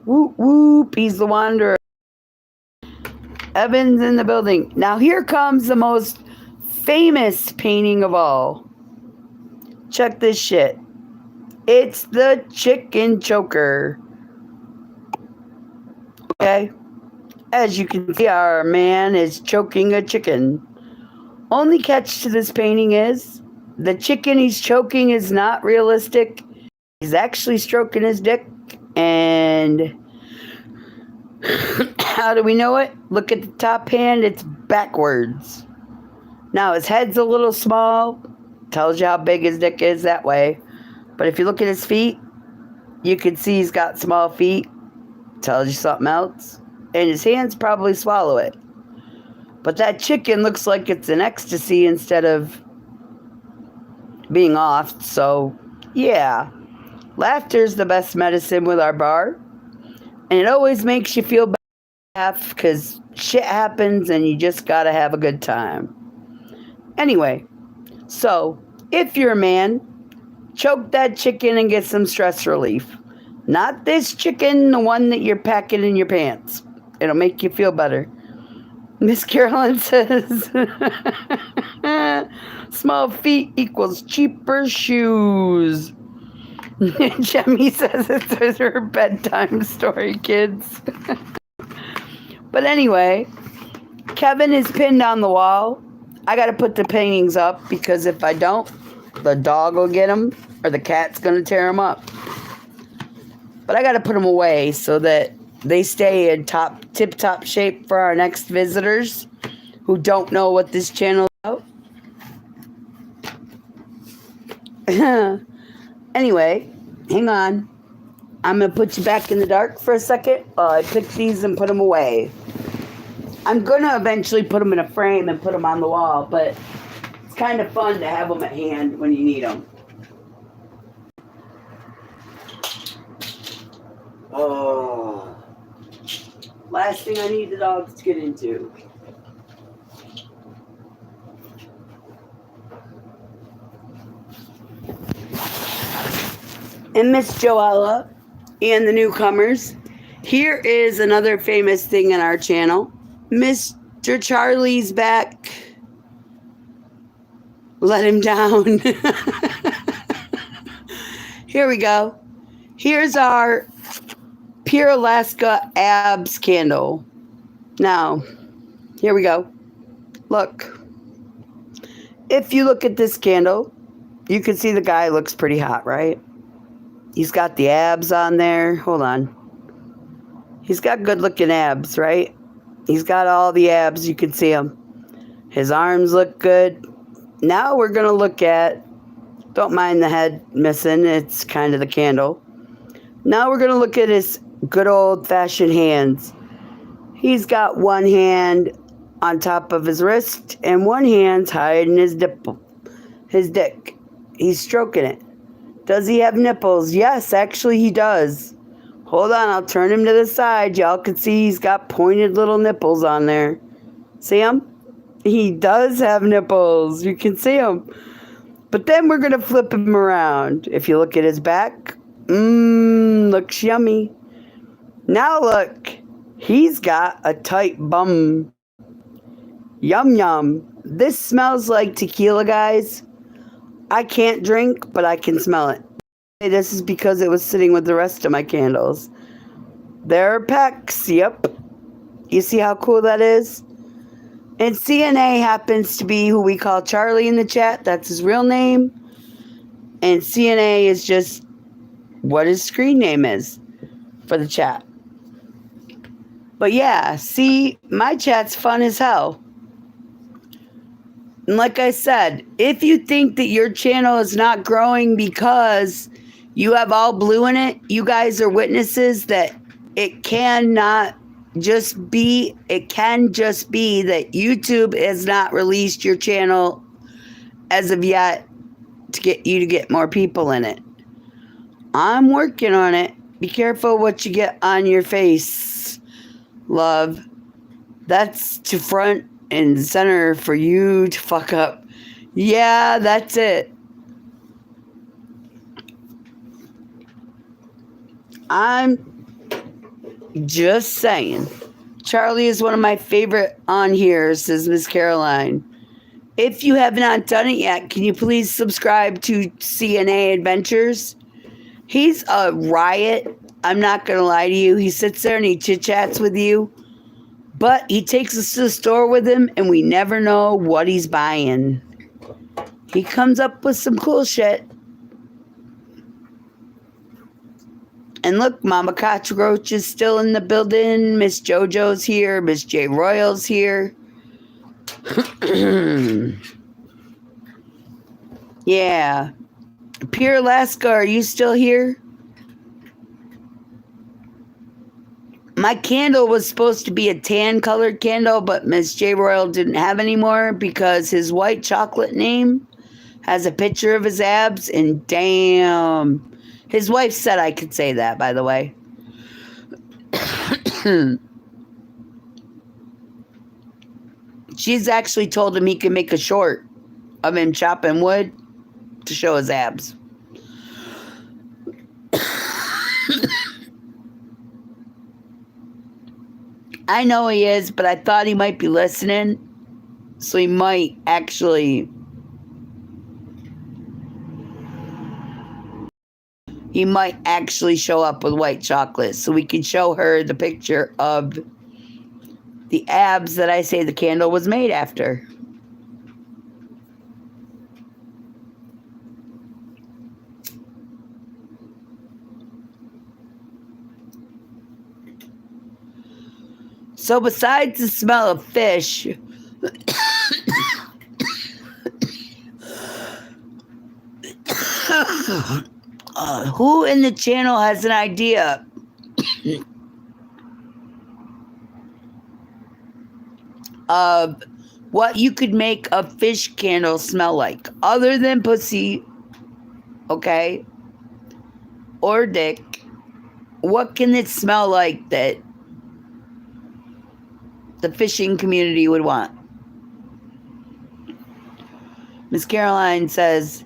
Whoop, whoop, he's the wanderer. Evan's in the building. Now here comes the most famous painting of all. Check this shit. It's the chicken choker. Okay? As you can see, our man is choking a chicken. Only catch to this painting is the chicken he's choking is not realistic. He's actually stroking his dick. And how do we know it? Look at the top hand. It's backwards. Now his head's a little small. Tells you how big his dick is that way. But if you look at his feet, you can see he's got small feet. Tells you something else. And his hands probably swallow it. But that chicken looks like it's in ecstasy instead of being off. So, yeah. Laughter's the best medicine with our bar. And it always makes you feel bad because shit happens and you just gotta have a good time. Anyway, so if you're a man, choke that chicken and get some stress relief. Not this chicken, the one that you're packing in your pants. It'll make you feel better. Miss Carolyn says, small feet equals cheaper shoes. Jemmy says it's her bedtime story, kids. But anyway, Kevin is pinned on the wall. I got to put the paintings up because if I don't, the dog will get them or the cat's going to tear them up. But I got to put them away so that they stay in tip-top shape for our next visitors who don't know what this channel is about. Anyway, hang on. I'm going to put you back in the dark for a second while I pick these and put them away. I'm going to eventually put them in a frame and put them on the wall, but it's kind of fun to have them at hand when you need them. Oh. Last thing I need the dogs to get into. And Miss Joella and the newcomers, here is another famous thing in our channel. Mr. Charlie's back. Let him down. Here we go. Here's our Pure Alaska abs candle. Now, here we go. Look. If you look at this candle, you can see the guy looks pretty hot, right? He's got the abs on there. Hold on. He's got good looking abs, right? He's got all the abs. You can see them. His arms look good. Now we're going to look at, don't mind the head missing. It's kind of the candle. Now we're going to look at his good old-fashioned hands. He's got one hand on top of his wrist and one hand's hiding his dick. He's stroking it. Does he have nipples? Yes, actually he does. Hold on, I'll turn him to the side. Y'all can see he's got pointed little nipples on there. See him? He does have nipples. You can see him. But then we're going to flip him around. If you look at his back, looks yummy. Now look, he's got a tight bum. Yum yum. This smells like tequila, guys. I can't drink, but I can smell it. This is because it was sitting with the rest of my candles. There are pecks, yep. You see how cool that is? And CNA happens to be who we call Charlie in the chat. That's his real name. And CNA is just what his screen name is for the chat. But yeah, see, my chat's fun as hell. And like I said, if you think that your channel is not growing because you have all blue in it, you guys are witnesses that it cannot just be, it can just be that YouTube has not released your channel as of yet to get you to get more people in it. I'm working on it. Be careful what you get on your face, love. That's to front and center for you to fuck up. Yeah, that's it. I'm just saying. Charlie is one of my favorite on here, says Miss Caroline. If you have not done it yet, can you please subscribe to CNA Adventures? He's a riot. I'm not going to lie to you. He sits there and he chit-chats with you. But he takes us to the store with him, and we never know what he's buying. He comes up with some cool shit. And look, Mama Cockroach is still in the building. Miss JoJo's here. Miss J Royal's here. Yeah. Pure Alaska, are you still here? My candle was supposed to be a tan colored candle, but Miss J Royal didn't have any more because his white chocolate name has a picture of his abs, and damn. His wife said I could say that, by the way. She's actually told him he can make a short of him chopping wood to show his abs. I know he is, but I thought he might be listening. So he might actually show up with white chocolate so we can show her the picture of the abs that I say the candle was made after. So besides the smell of fish, who in the channel has an idea of what you could make a fish candle smell like other than pussy, okay, or dick? What can it smell like that the fishing community would want? Miss Caroline says,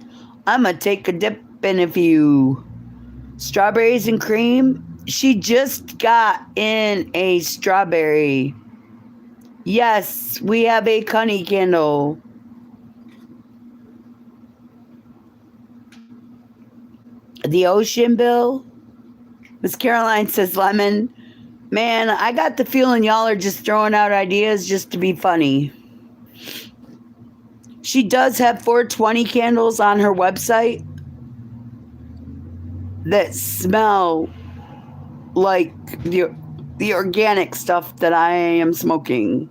I'm gonna take a dip in a few strawberries and cream. She just got in a strawberry. Yes, we have a honey candle. The ocean bill. Miss Caroline says lemon. Man, I got the feeling y'all are just throwing out ideas just to be funny. She does have 420 candles on her website that smell like the organic stuff that I am smoking.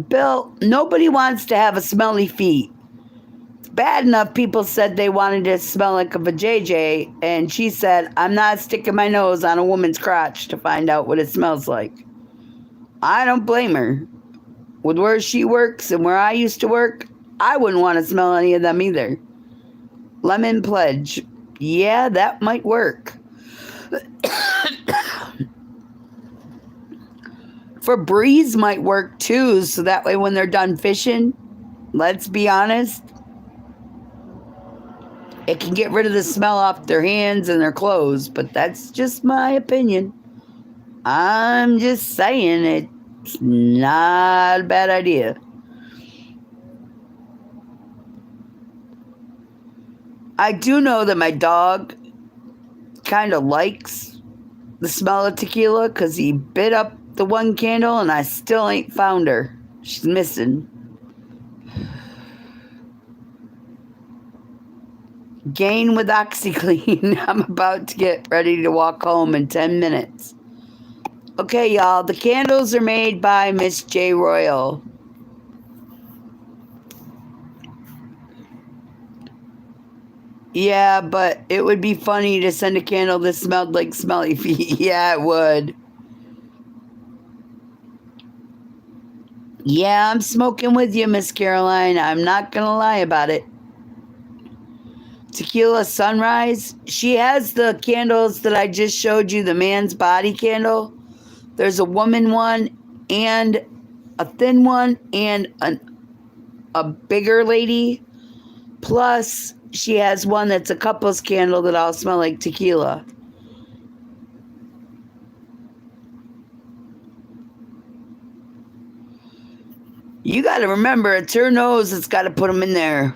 Bill, nobody wants to have a smelly feet. It's bad enough people said they wanted to smell like a vajayjay, and she said, I'm not sticking my nose on a woman's crotch to find out what it smells like. I don't blame her. With where she works and where I used to work, I wouldn't want to smell any of them either. Lemon pledge. Yeah, that might work. Febreze might work too, so that way when they're done fishing, let's be honest, it can get rid of the smell off their hands and their clothes, but that's just my opinion. I'm just saying it's not a bad idea. I do know that my dog kind of likes the smell of tequila because he bit up the one candle and I still ain't found her. She's missing. Gain with OxyClean. I'm about to get ready to walk home in 10 minutes. Okay, y'all, the candles are made by Miss J. Royal. Yeah, but it would be funny to send a candle that smelled like smelly feet. Yeah, it would. Yeah, I'm smoking with you, Miss Caroline. I'm not going to lie about it. Tequila Sunrise. She has the candles that I just showed you, the man's body candle. There's a woman one and a thin one and a bigger lady. Plus, she has one that's a couple's candle that all smell like tequila. You got to remember, it's her nose that's got to put them in there.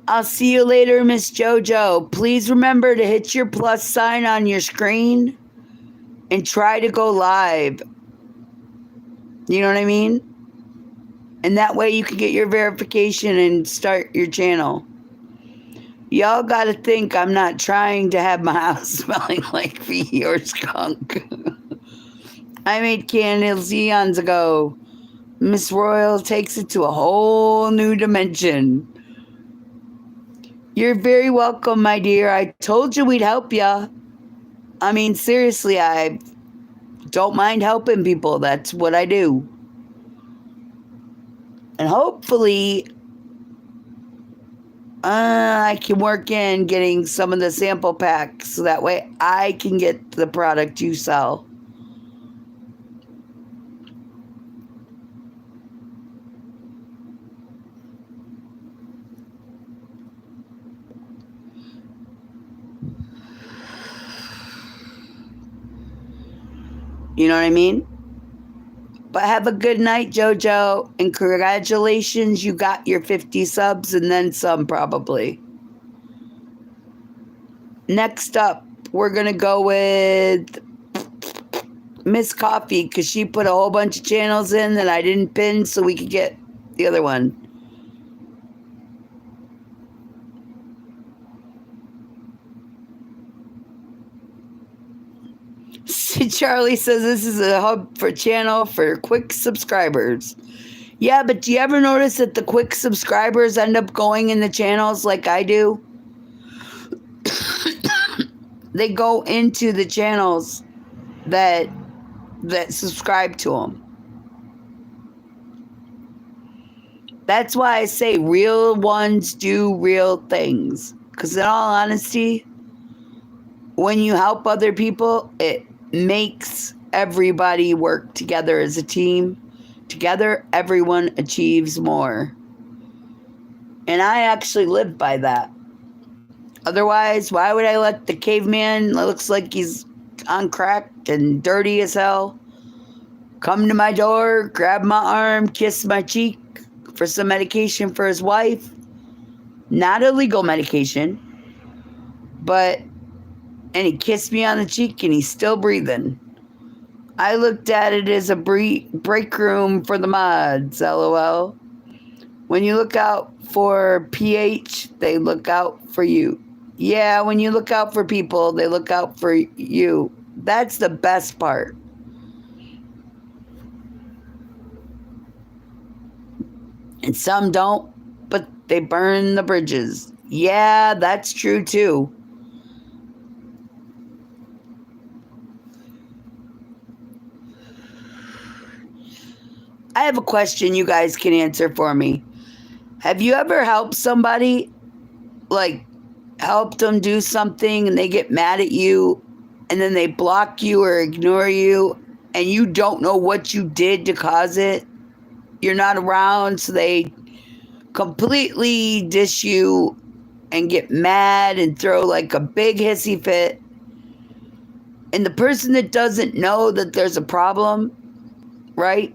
I'll see you later, Miss JoJo. Please remember to hit your plus sign on your screen and try to go live. You know what I mean? And that way you can get your verification and start your channel. Y'all got to think I'm not trying to have my house smelling like feet or skunk. I made candles eons ago. Miss Royal takes it to a whole new dimension. You're very welcome, my dear. I told you we'd help ya. I mean, seriously, I don't mind helping people. That's what I do. And hopefully, I can work in getting some of the sample packs so that way I can get the product you sell. You know what I mean? But have a good night, JoJo, and congratulations, you got your 50 subs and then some probably. Next up, we're going to go with Miss Coffee because she put a whole bunch of channels in that I didn't pin so we could get the other one. Charlie says this is a hub for channel for quick subscribers. Yeah, but do you ever notice that the quick subscribers end up going in the channels like I do? They go into the channels that subscribe to them. That's why I say real ones do real things. Because in all honesty, when you help other people, it makes everybody work together as a team. Together, everyone achieves more. And I actually live by that. Otherwise, why would I let the caveman that looks like he's on crack and dirty as hell come to my door, grab my arm, kiss my cheek for some medication for his wife? Not illegal medication, but, and he kissed me on the cheek and he's still breathing. I looked at it as a break room for the mods, LOL. When you look out for PH, they look out for you. Yeah, when you look out for people, they look out for you. That's the best part. And some don't, but they burn the bridges. Yeah, that's true too. I have a question you guys can answer for me. Have you ever helped somebody, like helped them do something and they get mad at you and then they block you or ignore you and you don't know what you did to cause it? You're not around, so they completely dish you and get mad and throw like a big hissy fit. And the person that doesn't know that there's a problem, right?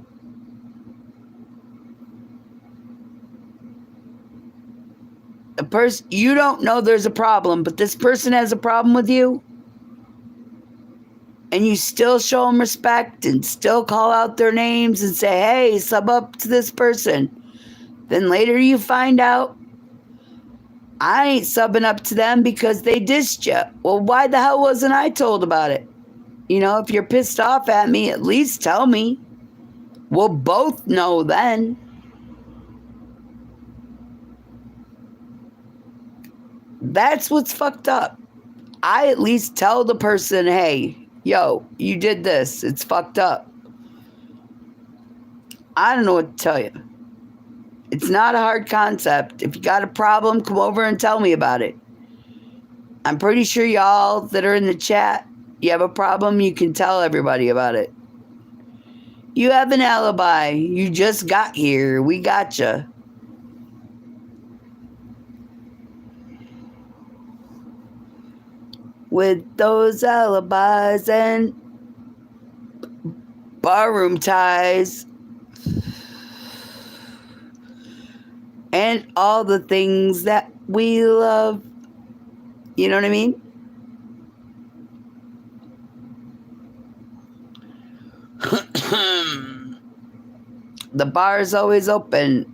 You don't know there's a problem, but this person has a problem with you, and you still show them respect and still call out their names and say, hey, sub up to this person. Then later you find out, I ain't subbing up to them because they dissed you. Well, why the hell wasn't I told about it? You know, if you're pissed off at me, at least tell me. We'll both know then. That's what's fucked up. I at least tell the person, hey, yo, you did this. It's fucked up. I don't know what to tell you. It's not a hard concept. If you got a problem, come over and tell me about it. I'm pretty sure y'all that are in the chat, you have a problem, you can tell everybody about it. You have an alibi. You just got here. We gotcha. With those alibis and barroom ties and all the things that we love. You know what I mean? The bar is always open.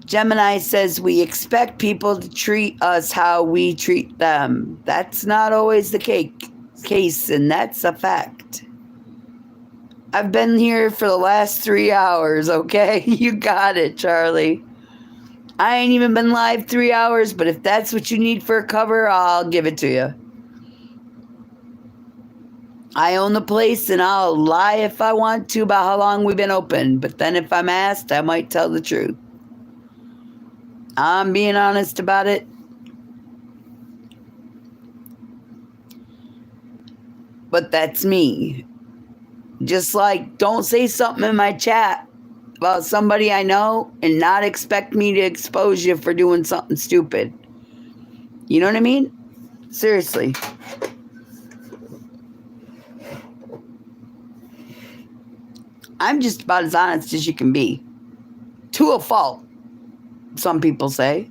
Gemini says we expect people to treat us how we treat them. That's not always the case, and that's a fact. I've been here for the last 3 hours, okay? You got it, Charlie. I ain't even been live 3 hours, but if that's what you need for a cover, I'll give it to you. I own the place, and I'll lie if I want to about how long we've been open. But then if I'm asked, I might tell the truth. I'm being honest about it. But that's me. Just like, don't say something in my chat about somebody I know and not expect me to expose you for doing something stupid. You know what I mean? Seriously. I'm just about as honest as you can be. To a fault, some people say.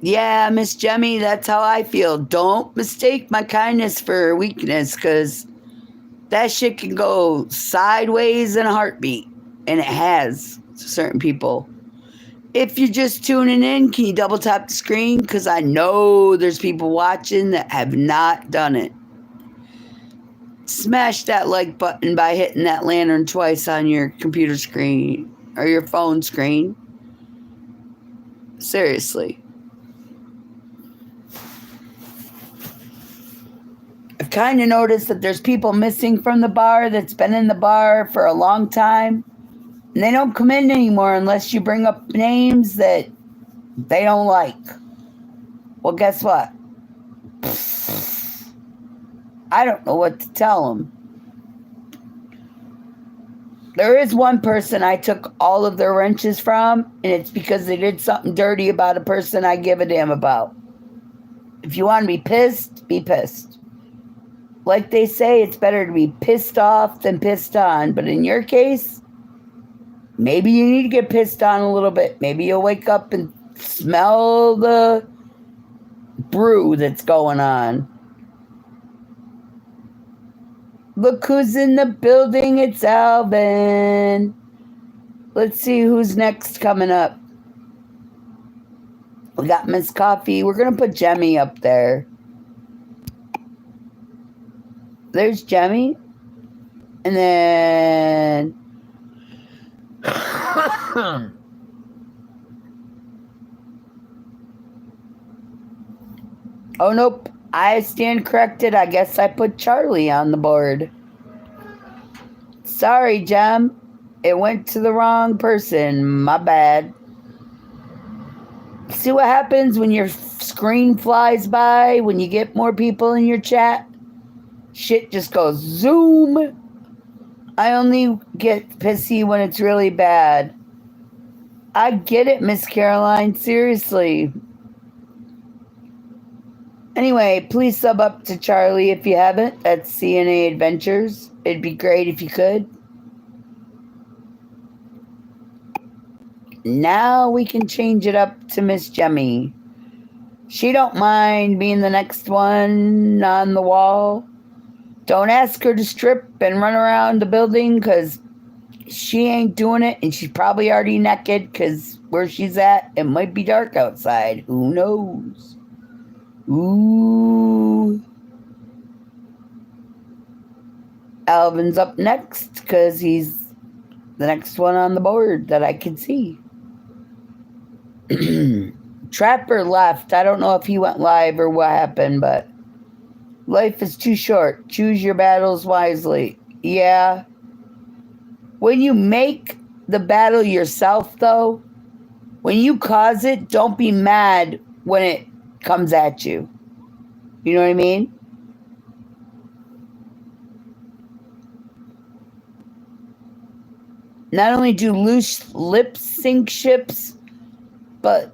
Yeah, Miss Jemmy, that's how I feel. Don't mistake my kindness for weakness, because that shit can go sideways in a heartbeat. And it has to certain people. If you're just tuning in, can you double tap the screen? Because I know there's people watching that have not done it. Smash that like button by hitting that lantern twice on your computer screen or your phone screen. Seriously. I've kind of noticed that there's people missing from the bar that's been in the bar for a long time. And they don't come in anymore unless you bring up names that they don't like. Well, guess what? I don't know what to tell them. There is one person I took all of their wrenches from, and it's because they did something dirty about a person I give a damn about. If you want to be pissed, be pissed. Like they say, it's better to be pissed off than pissed on. But in your case, maybe you need to get pissed on a little bit. Maybe you'll wake up and smell the brew that's going on. Look who's in the building. It's Alvin. Let's see who's next coming up. We got Miss Coffee. We're going to put Jemmy up there. There's Jemmy. And then... oh, nope. I stand corrected. I guess I put Charlie on the board. Sorry, Jem. It went to the wrong person. My bad. See what happens when your screen flies by, when you get more people in your chat? Shit just goes zoom. I only get pissy when it's really bad. I get it, Miss Caroline. Seriously. Anyway, please sub up to Charlie if you haven't. That's CNA Adventures. It'd be great if you could. Now we can change it up to Miss Jemmy. She don't mind being the next one on the wall. Don't ask her to strip and run around the building because she ain't doing it, and she's probably already naked because where she's at, it might be dark outside. Who knows? Ooh. Alvin's up next because he's the next one on the board that I can see. Trapper left. I don't know if he went live or what happened, but life is too short. Choose your battles wisely. Yeah. When you make the battle yourself, though, when you cause it, don't be mad when it comes at you. You know what I mean? Not only do loose lip sync ships, but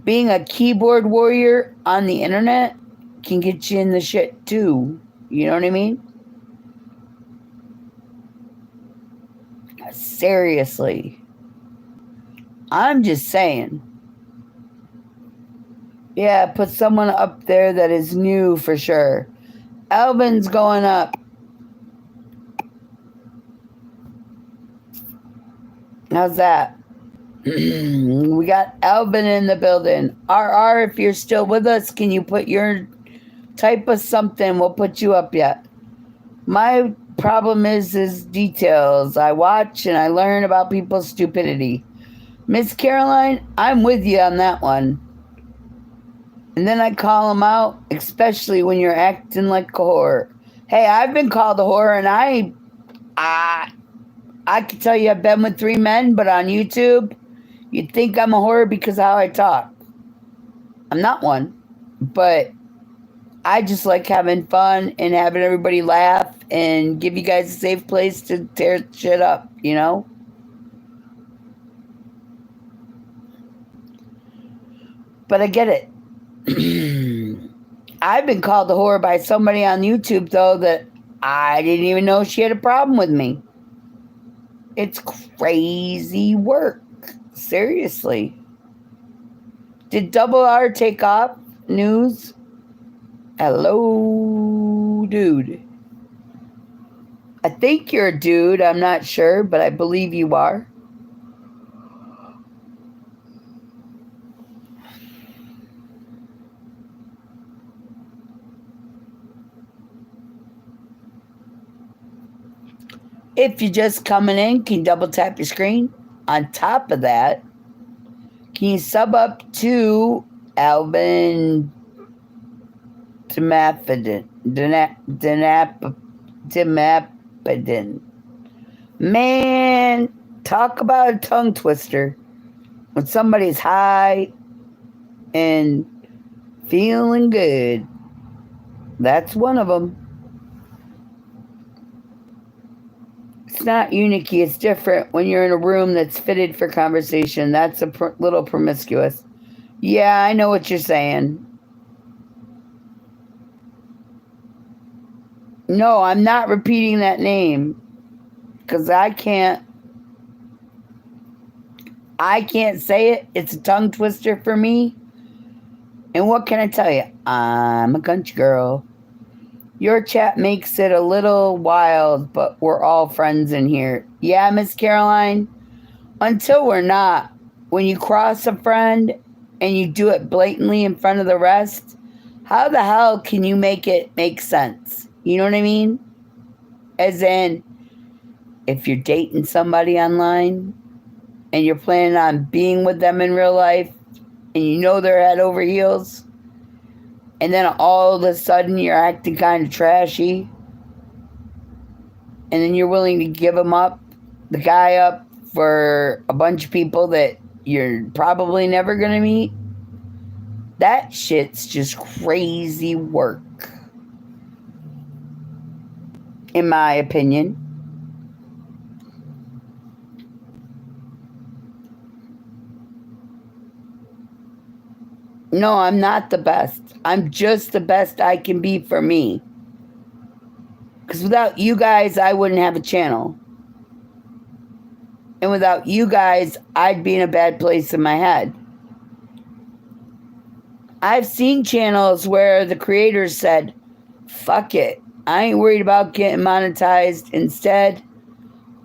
being a keyboard warrior on the internet can get you in the shit too. You know what I mean? Seriously. I'm just saying. Yeah, put someone up there that is new for sure. Alvin's going up. How's that? We got Alvin in the building. RR, if you're still with us, can you put your type of something? We'll put you up yet. My problem is details. I watch and I learn about people's stupidity. Miss Caroline, I'm with you on that one. And then I call them out, especially when you're acting like a whore. Hey, I've been called a whore, and I can tell you I've been with 3 men, but on YouTube, you'd think I'm a whore because of how I talk. I'm not one, but I just like having fun and having everybody laugh and give you guys a safe place to tear shit up, you know? But I get it. I've been called a whore by somebody on YouTube, though, that I didn't even know she had a problem with me. It's crazy work. Seriously. Did Double R take off? News? Hello, dude. I think you're a dude. I'm not sure, but I believe you are. If you're just coming in, can you double tap your screen? On top of that, can you sub up to Alvin Dimapidin? Man, talk about a tongue twister. When somebody's high and feeling good, that's one of them. It's not unique, it's different when you're in a room that's fitted for conversation. That's a little promiscuous. Yeah, I know what you're saying. No, I'm not repeating that name because I can't say it. It's a tongue twister for me. And what can I tell you? I'm a country girl. Your chat makes it a little wild, but we're all friends in here. Yeah, Miss Caroline? Until we're not. When you cross a friend and you do it blatantly in front of the rest, how the hell can you make it make sense? You know what I mean? As in, if you're dating somebody online and you're planning on being with them in real life and you know they're head over heels, and then all of a sudden you're acting kind of trashy, and then you're willing to give the guy up for a bunch of people that you're probably never going to meet, that shit's just crazy work, in my opinion. No, I'm not the best. I'm just the best I can be for me. Because without you guys, I wouldn't have a channel. And without you guys, I'd be in a bad place in my head. I've seen channels where the creators said, fuck it. I ain't worried about getting monetized. Instead,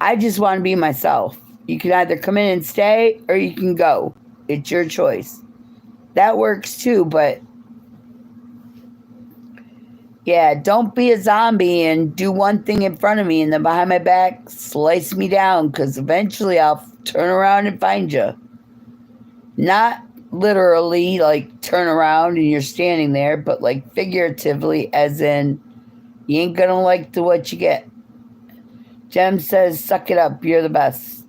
I just want to be myself. You can either come in and stay or you can go. It's your choice. That works too, but yeah, don't be a zombie and do one thing in front of me and then behind my back slice me down, because eventually I'll turn around and find you. Not literally like turn around and you're standing there, but like figuratively, as in you ain't gonna like what you get. Jem says, suck it up, you're the best.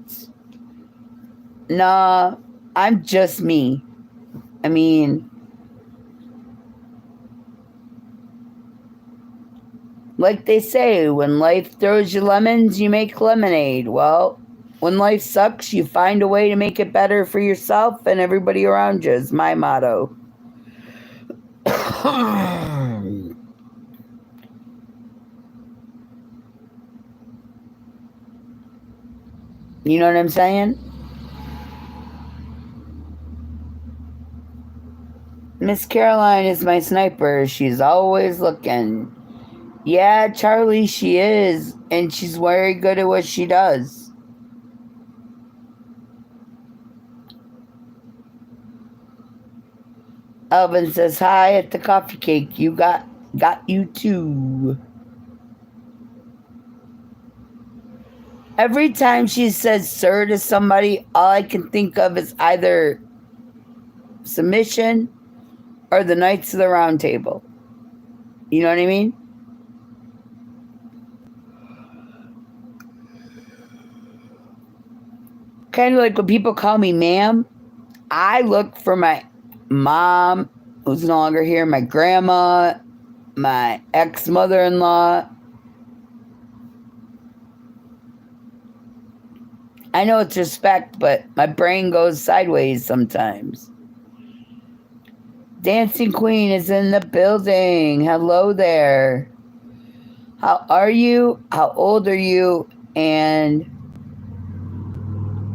Nah, I'm just me. I mean, like they say, when life throws you lemons, you make lemonade. Well, when life sucks, you find a way to make it better for yourself and everybody around you, is my motto. You know what I'm saying? Miss Caroline is my sniper. She's always looking. Yeah, Charlie, she is. And she's very good at what she does. Elvin says, hi at the coffee cake. You got you too. Every time she says sir to somebody, all I can think of is either submission or the Knights of the Round Table. You know what I mean? Kind of like when people call me ma'am, I look for my mom, who's no longer here, my grandma, my ex-mother-in-law. I know it's respect, but my brain goes sideways sometimes. Dancing Queen is in the building. Hello there. How are you? How old are you? And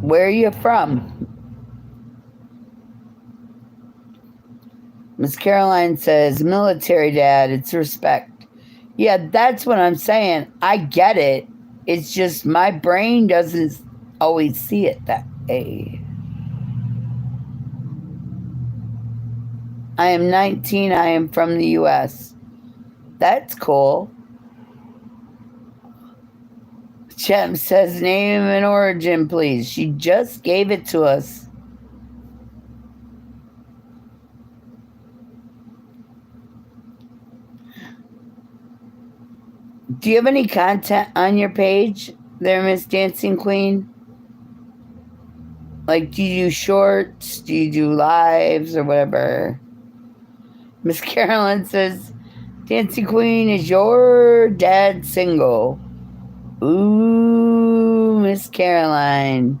where are you from? Miss Caroline says, military dad, it's respect. Yeah, that's what I'm saying. I get it. It's just my brain doesn't always see it that way. I am 19. I am from the US. That's cool. Chem says, name and origin, please. She just gave it to us. Do you have any content on your page there, Miss Dancing Queen? Like, do you do shorts? Do you do lives or whatever? Miss Carolyn says, Dancing Queen, is your dad single? Ooh, Miss Caroline.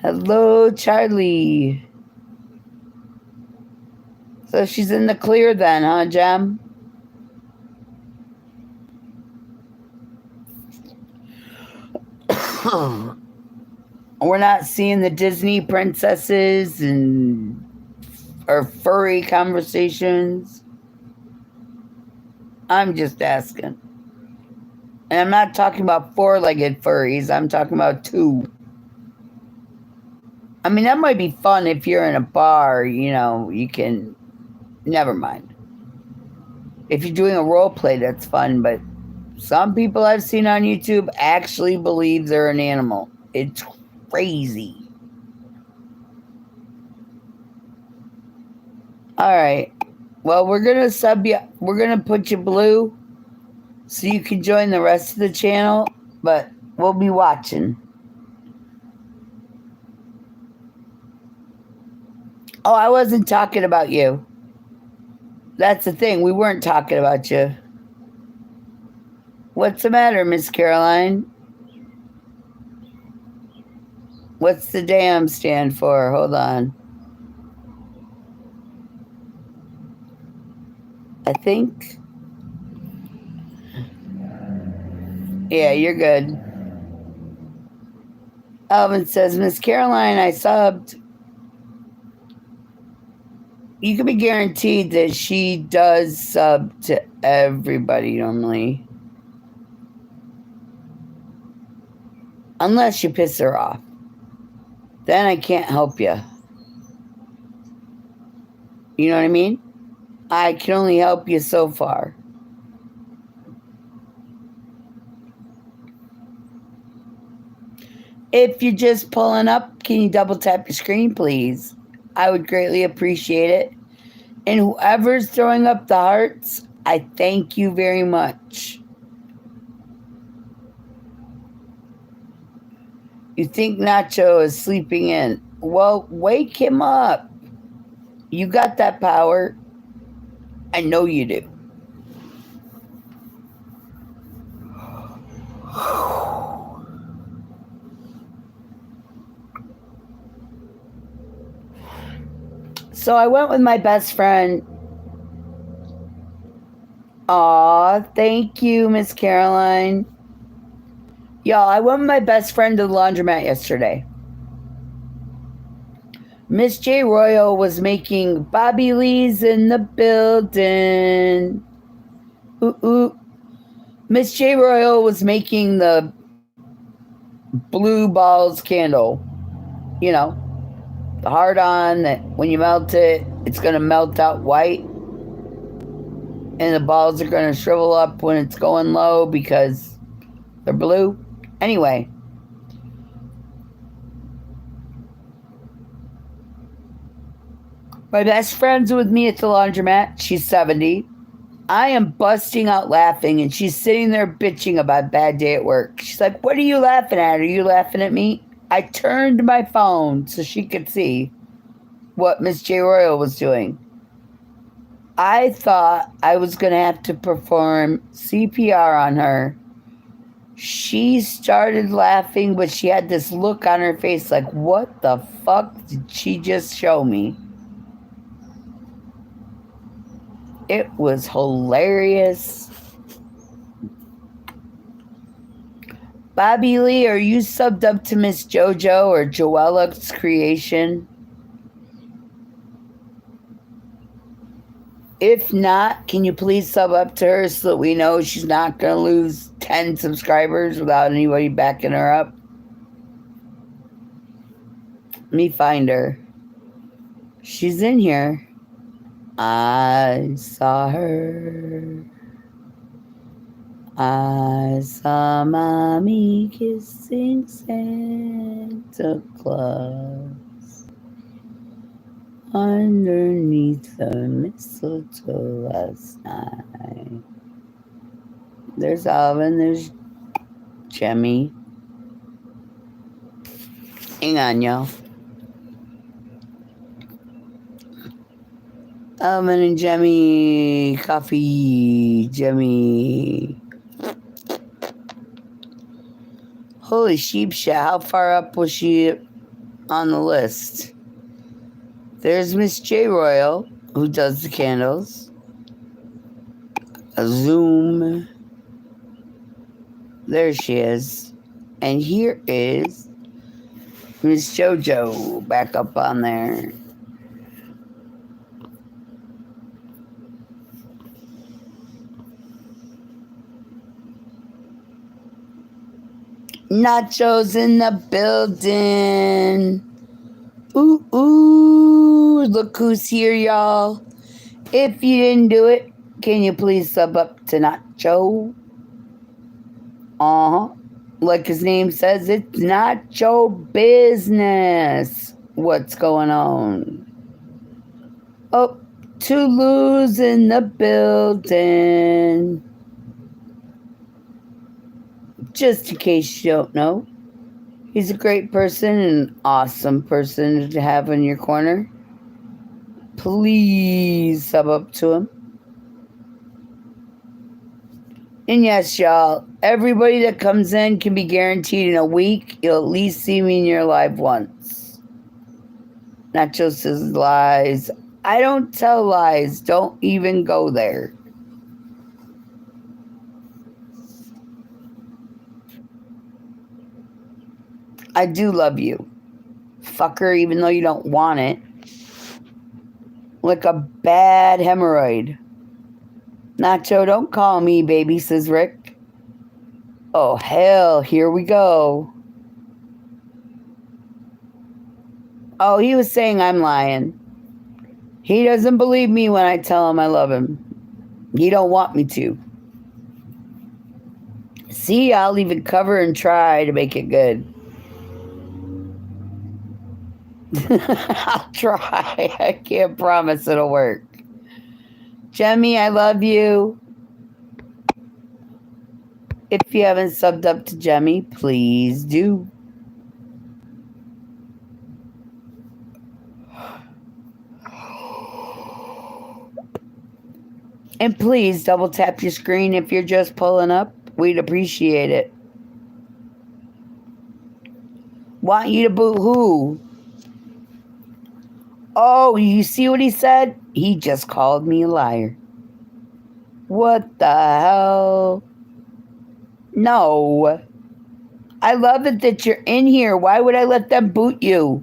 Hello, Charlie. So she's in the clear then, huh, Jem? We're not seeing the Disney princesses and or furry conversations. I'm just asking. And I'm not talking about four-legged furries. I'm talking about two. I mean, that might be fun if you're in a bar, you know, you can... Never mind. If you're doing a role play, that's fun, but some people I've seen on YouTube actually believe they're an animal. It's crazy. All right. Well, we're gonna sub you. We're gonna put you blue, so you can join the rest of the channel. But we'll be watching. Oh, I wasn't talking about you. That's the thing. We weren't talking about you. What's the matter, Miss Caroline? What's the damn stand for? Hold on. I think. Yeah, you're good. Alvin says, Miss Caroline, I subbed. You can be guaranteed that she does sub to everybody normally. Unless you piss her off. Then I can't help you. You know what I mean? I can only help you so far. If you're just pulling up, can you double tap your screen, please? I would greatly appreciate it. And whoever's throwing up the hearts, I thank you very much. You think Nacho is sleeping in? Well, wake him up. You got that power. I know you do. So I went with my best friend. Aw, thank you, Miss Caroline. Y'all, I went with my best friend to the laundromat yesterday. Miss J. Royal was making Bobby Lee's in the building. Ooh, ooh. Miss J. Royal was making the blue balls candle. You know, the hard on that when you melt it, it's going to melt out white. And the balls are going to shrivel up when it's going low because they're blue. Anyway. My best friend's with me at the laundromat. She's 70. I am busting out laughing, and she's sitting there bitching about a bad day at work. She's like, what are you laughing at? Are you laughing at me? I turned my phone so she could see what Miss J. Royal was doing. I thought I was going to have to perform CPR on her. She started laughing, but she had this look on her face like, what the fuck did she just show me? It was hilarious. Bobby Lee, are you subbed up to Miss JoJo or Joella's creation? If not, can you please sub up to her so that we know she's not going to lose 10 subscribers without anybody backing her up? Let me find her. She's in here. I saw her. I saw Mommy kissing Santa Claus underneath the mistletoe last night. There's Alvin, there's Jemmy. Hang on, y'all. Alvin and Jemmy, coffee, Jemmy. Holy sheep shit, how far up was she on the list? There's Miss J. Royal, who does the candles. A zoom. There she is. And here is Miss JoJo back up on there. Nachos in the building. Ooh, ooh. Look who's here, y'all. If you didn't do it, can you please sub up to Nacho? Uh-huh. Like his name says, it's Nacho business. What's going on? Oh, Toulouse in the building. Just in case you don't know, he's a great person and an awesome person to have in your corner. Please sub up to him. And yes, y'all, everybody that comes in can be guaranteed in a week you'll at least see me in your live once. Not just as lies. I don't tell lies. Don't even go there. I do love you, fucker, even though you don't want it. Like a bad hemorrhoid. Nacho, don't call me baby, says Rick. Oh, hell, here we go. Oh, he was saying I'm lying. He doesn't believe me when I tell him I love him. He don't want me to. See, I'll even cover and try to make it good. I'll try. I can't promise it'll work. Jemmy, I love you. If you haven't subbed up to Jemmy, please do. And please double tap your screen if you're just pulling up. We'd appreciate it. Want you to boo who? Oh, you see what he said? He just called me a liar. What the hell? No. I love it that you're in here. Why would I let them boot you?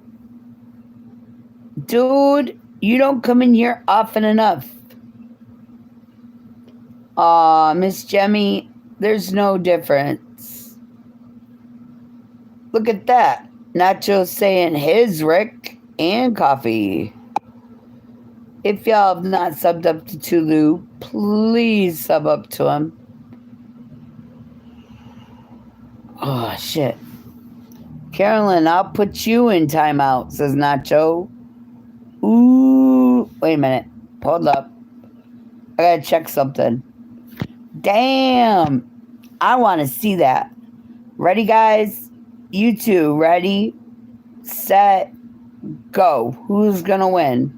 Dude, you don't come in here often enough. Aw, Miss Jemmy, there's no difference. Look at that. Nacho saying his Rick and coffee. If y'all have not subbed up to Tulu, please sub up to him. Oh, shit. Carolyn, I'll put you in timeout, says Nacho. Ooh, wait a minute. Hold up. I gotta check something. Damn. I want to see that. Ready, guys? You two, ready, set, go. Who's gonna win?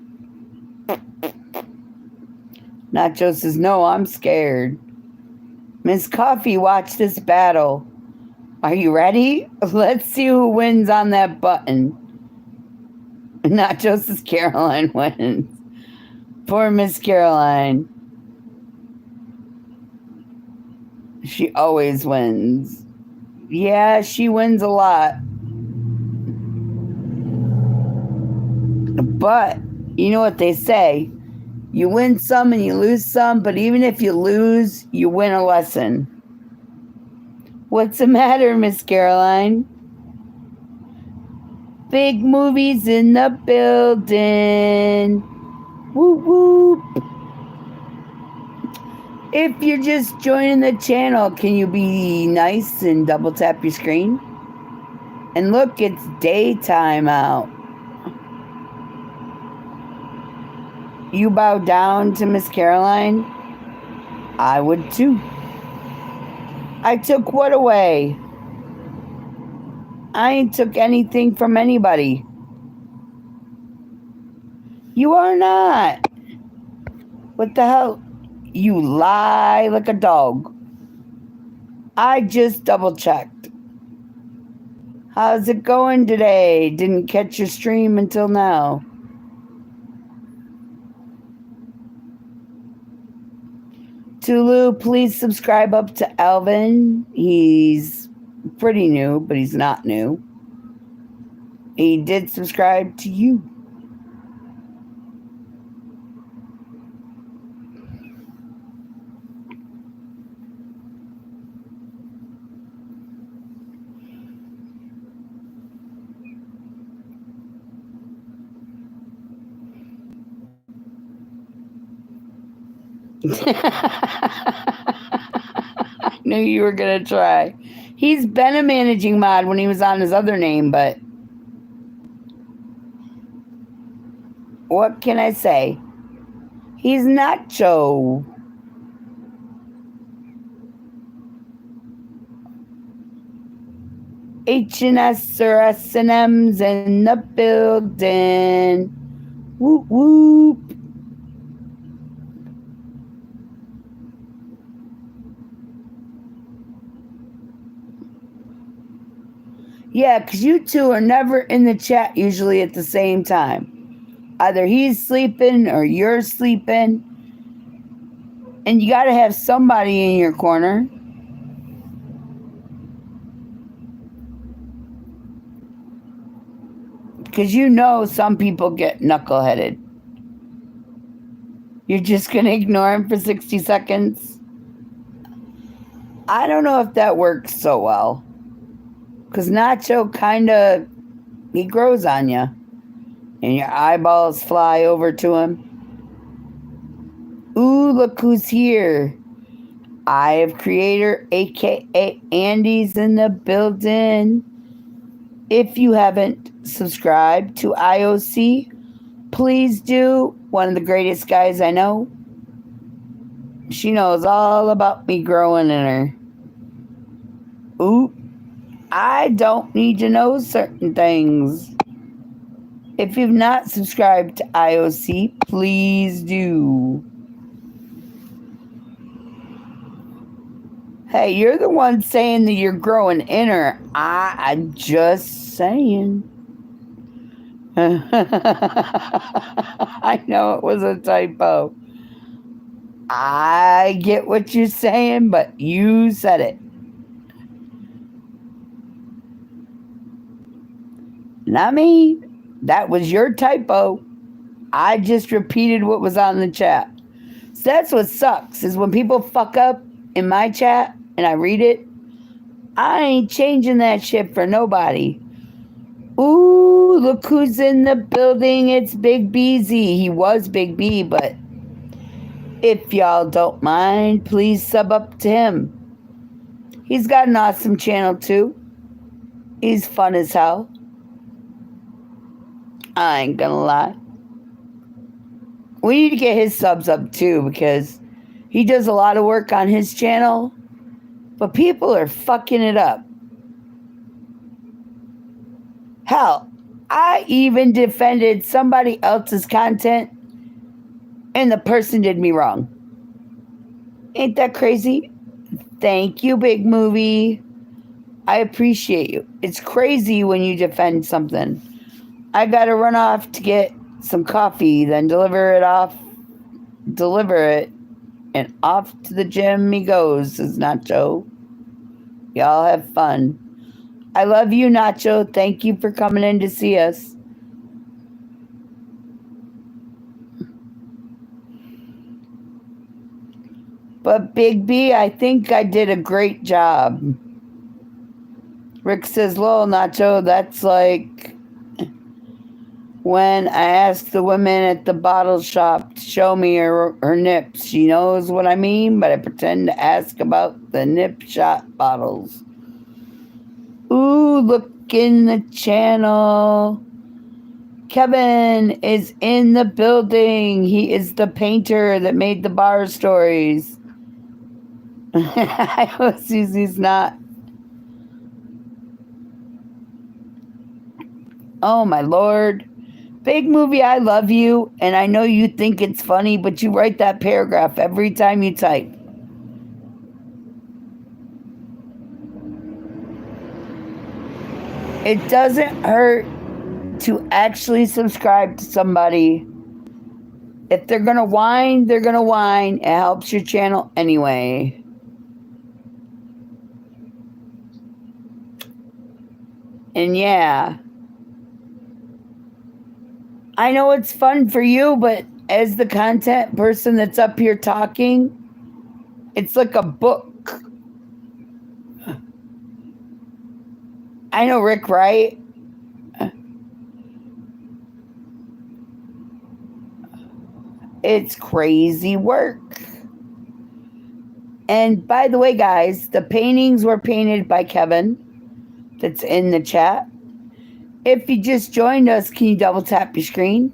Nacho says, no, I'm scared. Miss Coffee, watch this battle. Are you ready? Let's see who wins on that button. Nacho says Caroline wins. Poor Miss Caroline. She always wins. Yeah, she wins a lot. But you know what they say? You win some and you lose some, but even if you lose, you win a lesson. What's the matter, Miss Caroline? Big movies in the building. Whoop whoop. If you're just joining the channel, can you be nice and double tap your screen? And look, it's daytime out. You bow down to Miss Caroline? I would too. I took what away? I ain't took anything from anybody. You are not. What the hell? You lie like a dog. I just double checked. How's it going today? Didn't catch your stream until now. Tulu, please subscribe up to Alvin. He's pretty new, but he's not new. He did subscribe to you. I knew you were going to try. He's been a managing mod when he was on his other name, but what can I say? He's Nacho. H&S or S&M's in the building. Whoop, whoop. Yeah, because you two are never in the chat usually at the same time. Either he's sleeping or you're sleeping. And you got to have somebody in your corner. Because you know some people get knuckleheaded. You're just going to ignore him for 60 seconds? I don't know if that works so well. Because Nacho kind of, he grows on you. And your eyeballs fly over to him. Ooh, look who's here. Eye of Creator, aka Andy's in the building. If you haven't subscribed to IOC, please do. One of the greatest guys I know. She knows all about me growing in her. Ooh, I don't need to know certain things. If you've not subscribed to IOC, please do. Hey, you're the one saying that you're growing in her. I'm just saying. I know it was a typo. I get what you're saying, but you said it. Not me. That was your typo. I just repeated what was on the chat. So that's what sucks, is when people fuck up in my chat and I read it, I ain't changing that shit for nobody. Ooh, look who's in the building. It's Big Beezy. He was Big B, but if y'all don't mind, please sub up to him. He's got an awesome channel too. He's fun as hell. I ain't gonna lie. We need to get his subs up too, because he does a lot of work on his channel, but people are fucking it up. Hell, I even defended somebody else's content and the person did me wrong. Ain't that crazy? Thank you, Big Movie. I appreciate you. It's crazy when you defend something. I gotta run off to get some coffee, then deliver it, and off to the gym he goes, says Nacho. Y'all have fun. I love you, Nacho. Thank you for coming in to see us. But Big B, I think I did a great job. Rick says, lol, Nacho, that's like when I asked the woman at the bottle shop to show me her nips. She knows what I mean, but I pretend to ask about the nip shot bottles. Ooh, look in the channel. Kevin is in the building. He is the painter that made the bar stories. I hope Susie's not. Oh my Lord. Big Movie, I love you, and I know you think it's funny, but you write that paragraph every time you type. It doesn't hurt to actually subscribe to somebody. If they're gonna whine, they're gonna whine. It helps your channel anyway. And yeah, I know it's fun for you, but as the content person that's up here talking, it's like a book. I know, Rick, right? It's crazy work. And by the way, guys, the paintings were painted by Kevin that's in the chat. If you just joined us, can you double tap your screen?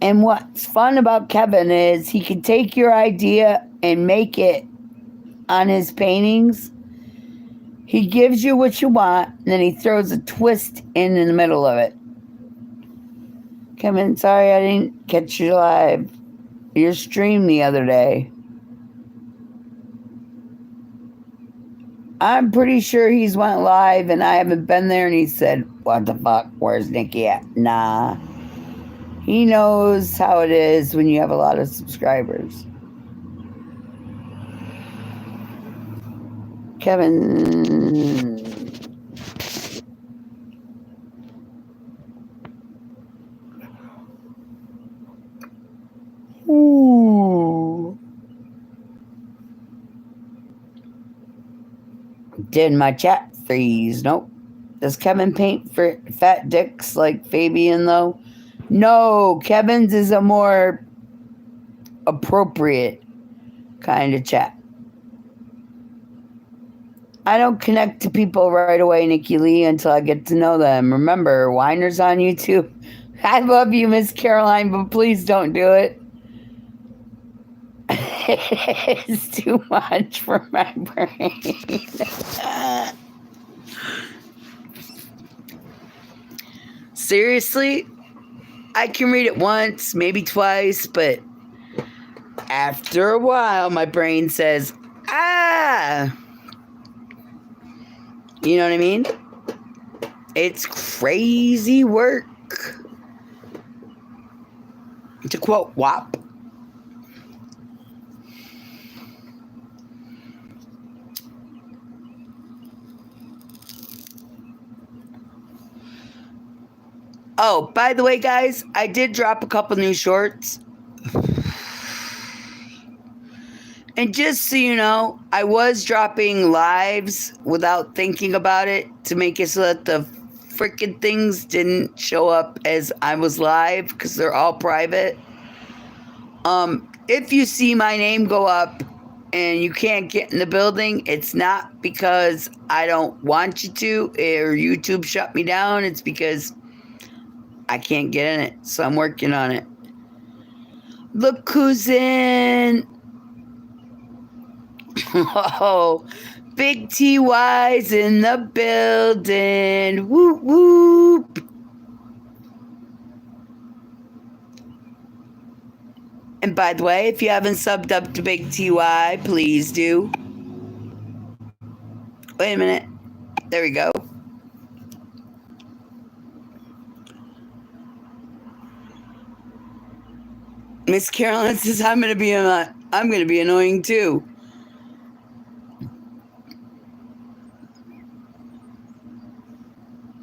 And what's fun about Kevin is he can take your idea and make it on his paintings. He gives you what you want, and then he throws a twist in the middle of it. Kevin, sorry I didn't catch you live. Your stream the other day. I'm pretty sure he's went live and I haven't been there, and he said, "What the fuck? Where's Nicci at?" Nah. He knows how it is when you have a lot of subscribers. Kevin. Ooh. Did my chat freeze? Nope. Does Kevin paint for fat dicks like Fabian, though? No, Kevin's is a more appropriate kind of chat. I don't connect to people right away, Nicci Lee, until I get to know them. Remember, Whiners on YouTube. I love you, Miss Caroline, but please don't do it. It's too much for my brain. Seriously, I can read it once, maybe twice, but after a while, my brain says, ah! You know what I mean? It's crazy work. To quote WAP. Oh, by the way, guys, I did drop a couple new shorts. And just so you know, I was dropping lives without thinking about it to make it so that the freaking things didn't show up as I was live because they're all private. If you see my name go up and you can't get in the building, it's not because I don't want you to or YouTube shut me down. It's because I can't get in it. So I'm working on it. Look who's in. Oh, Big TY's in the building. Whoop, whoop. And by the way, if you haven't subbed up to Big TY, please do. Wait a minute. There we go. Miss Carolyn says I'm gonna be annoying too.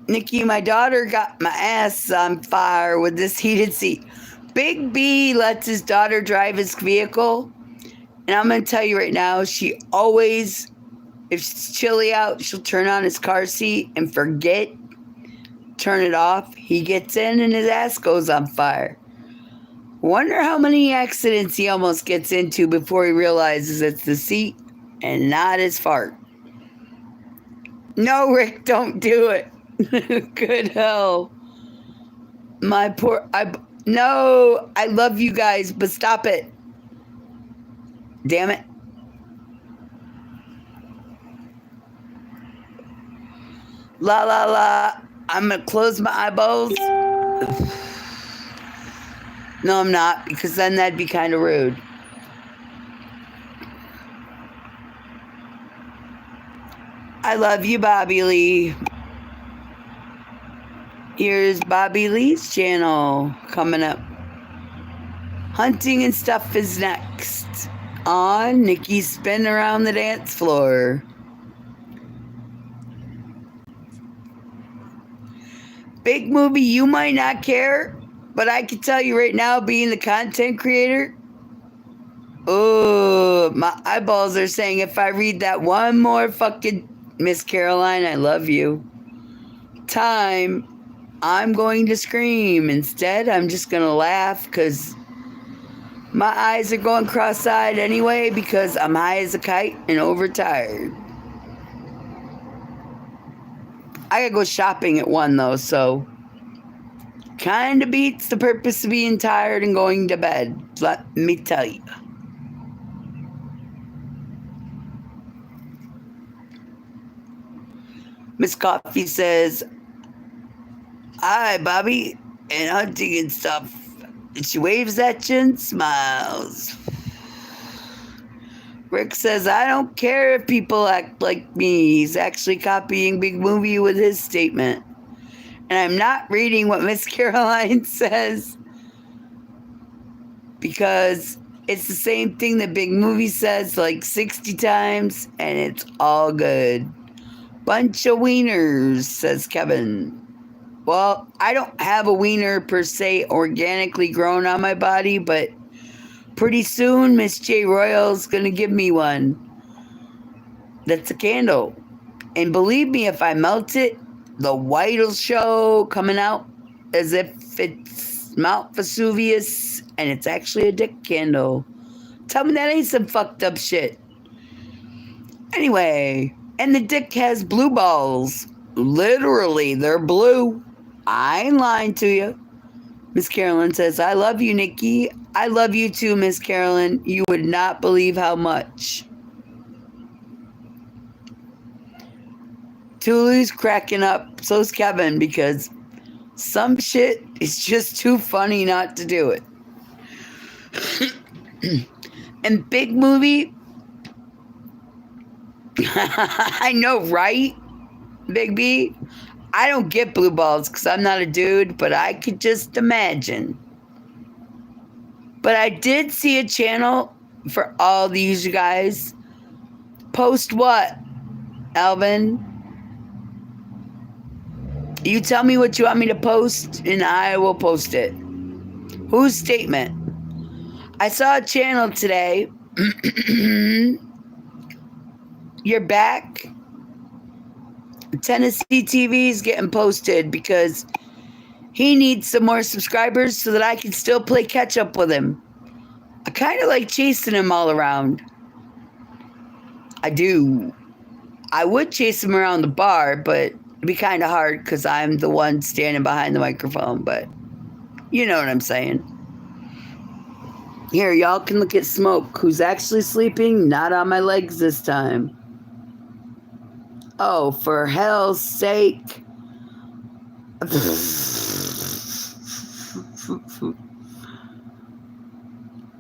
Nicci, my daughter got my ass on fire with this heated seat. Big B lets his daughter drive his vehicle. And I'm going to tell you right now, she always, if it's chilly out, she'll turn on his car seat and turn it off. He gets in and his ass goes on fire. Wonder how many accidents he almost gets into before he realizes it's the seat and not his fart. No, Rick, don't do it. Good hell. No, I love you guys, but stop it. Damn it. La la la. I'm gonna close my eyeballs. No, I'm not, because then that'd be kind of rude. I love you, Bobby Lee. Here's Bobby Lee's channel coming up. Hunting and Stuff is next on Nicci's Spin Around the Dance Floor. Big movie you might not care, but I can tell you right now, being the content creator, oh, my eyeballs are saying if I read that one more fucking Miss Caroline, I love you time, I'm going to scream. Instead, I'm just going to laugh because my eyes are going cross-eyed anyway because I'm high as a kite and overtired. I gotta go shopping at 1 though, so kind of beats the purpose of being tired and going to bed, let me tell you. Miss Coffee says, hi, Bobby, and Hunting and Stuff. And she waves at you and smiles. Rick says, I don't care if people act like me. He's actually copying Big Movie with his statement. And I'm not reading what Miss Caroline says because it's the same thing that Big Movie says like 60 times, and it's all good. Bunch of wieners, says Kevin. Well, I don't have a wiener per se organically grown on my body, but pretty soon Miss J. Royal's going to give me one. That's a candle. And believe me, if I melt it, the white'll show coming out as if it's Mount Vesuvius and it's actually a dick candle. Tell me that ain't some fucked up shit. Anyway, and the dick has blue balls. Literally, they're blue. I ain't lying to you. Miss Carolyn says, I love you, Nicci. I love you too, Miss Carolyn. You would not believe how much. Tulu's cracking up. So's Kevin, because some shit is just too funny not to do it. And Big Movie, I know, right? Big B? I don't get blue balls because I'm not a dude, but I could just imagine. But I did see a channel for all these guys. Post what, Alvin? You tell me what you want me to post, and I will post it. Whose statement? I saw a channel today. You're back. Tennessee TV is getting posted because he needs some more subscribers so that I can still play catch up with him. I kind of like chasing him all around. I do. I would chase him around the bar, but it'd be kind of hard because I'm the one standing behind the microphone, but you know what I'm saying. Here, y'all can look at Smoke, who's actually sleeping, not on my legs this time. Oh, for hell's sake.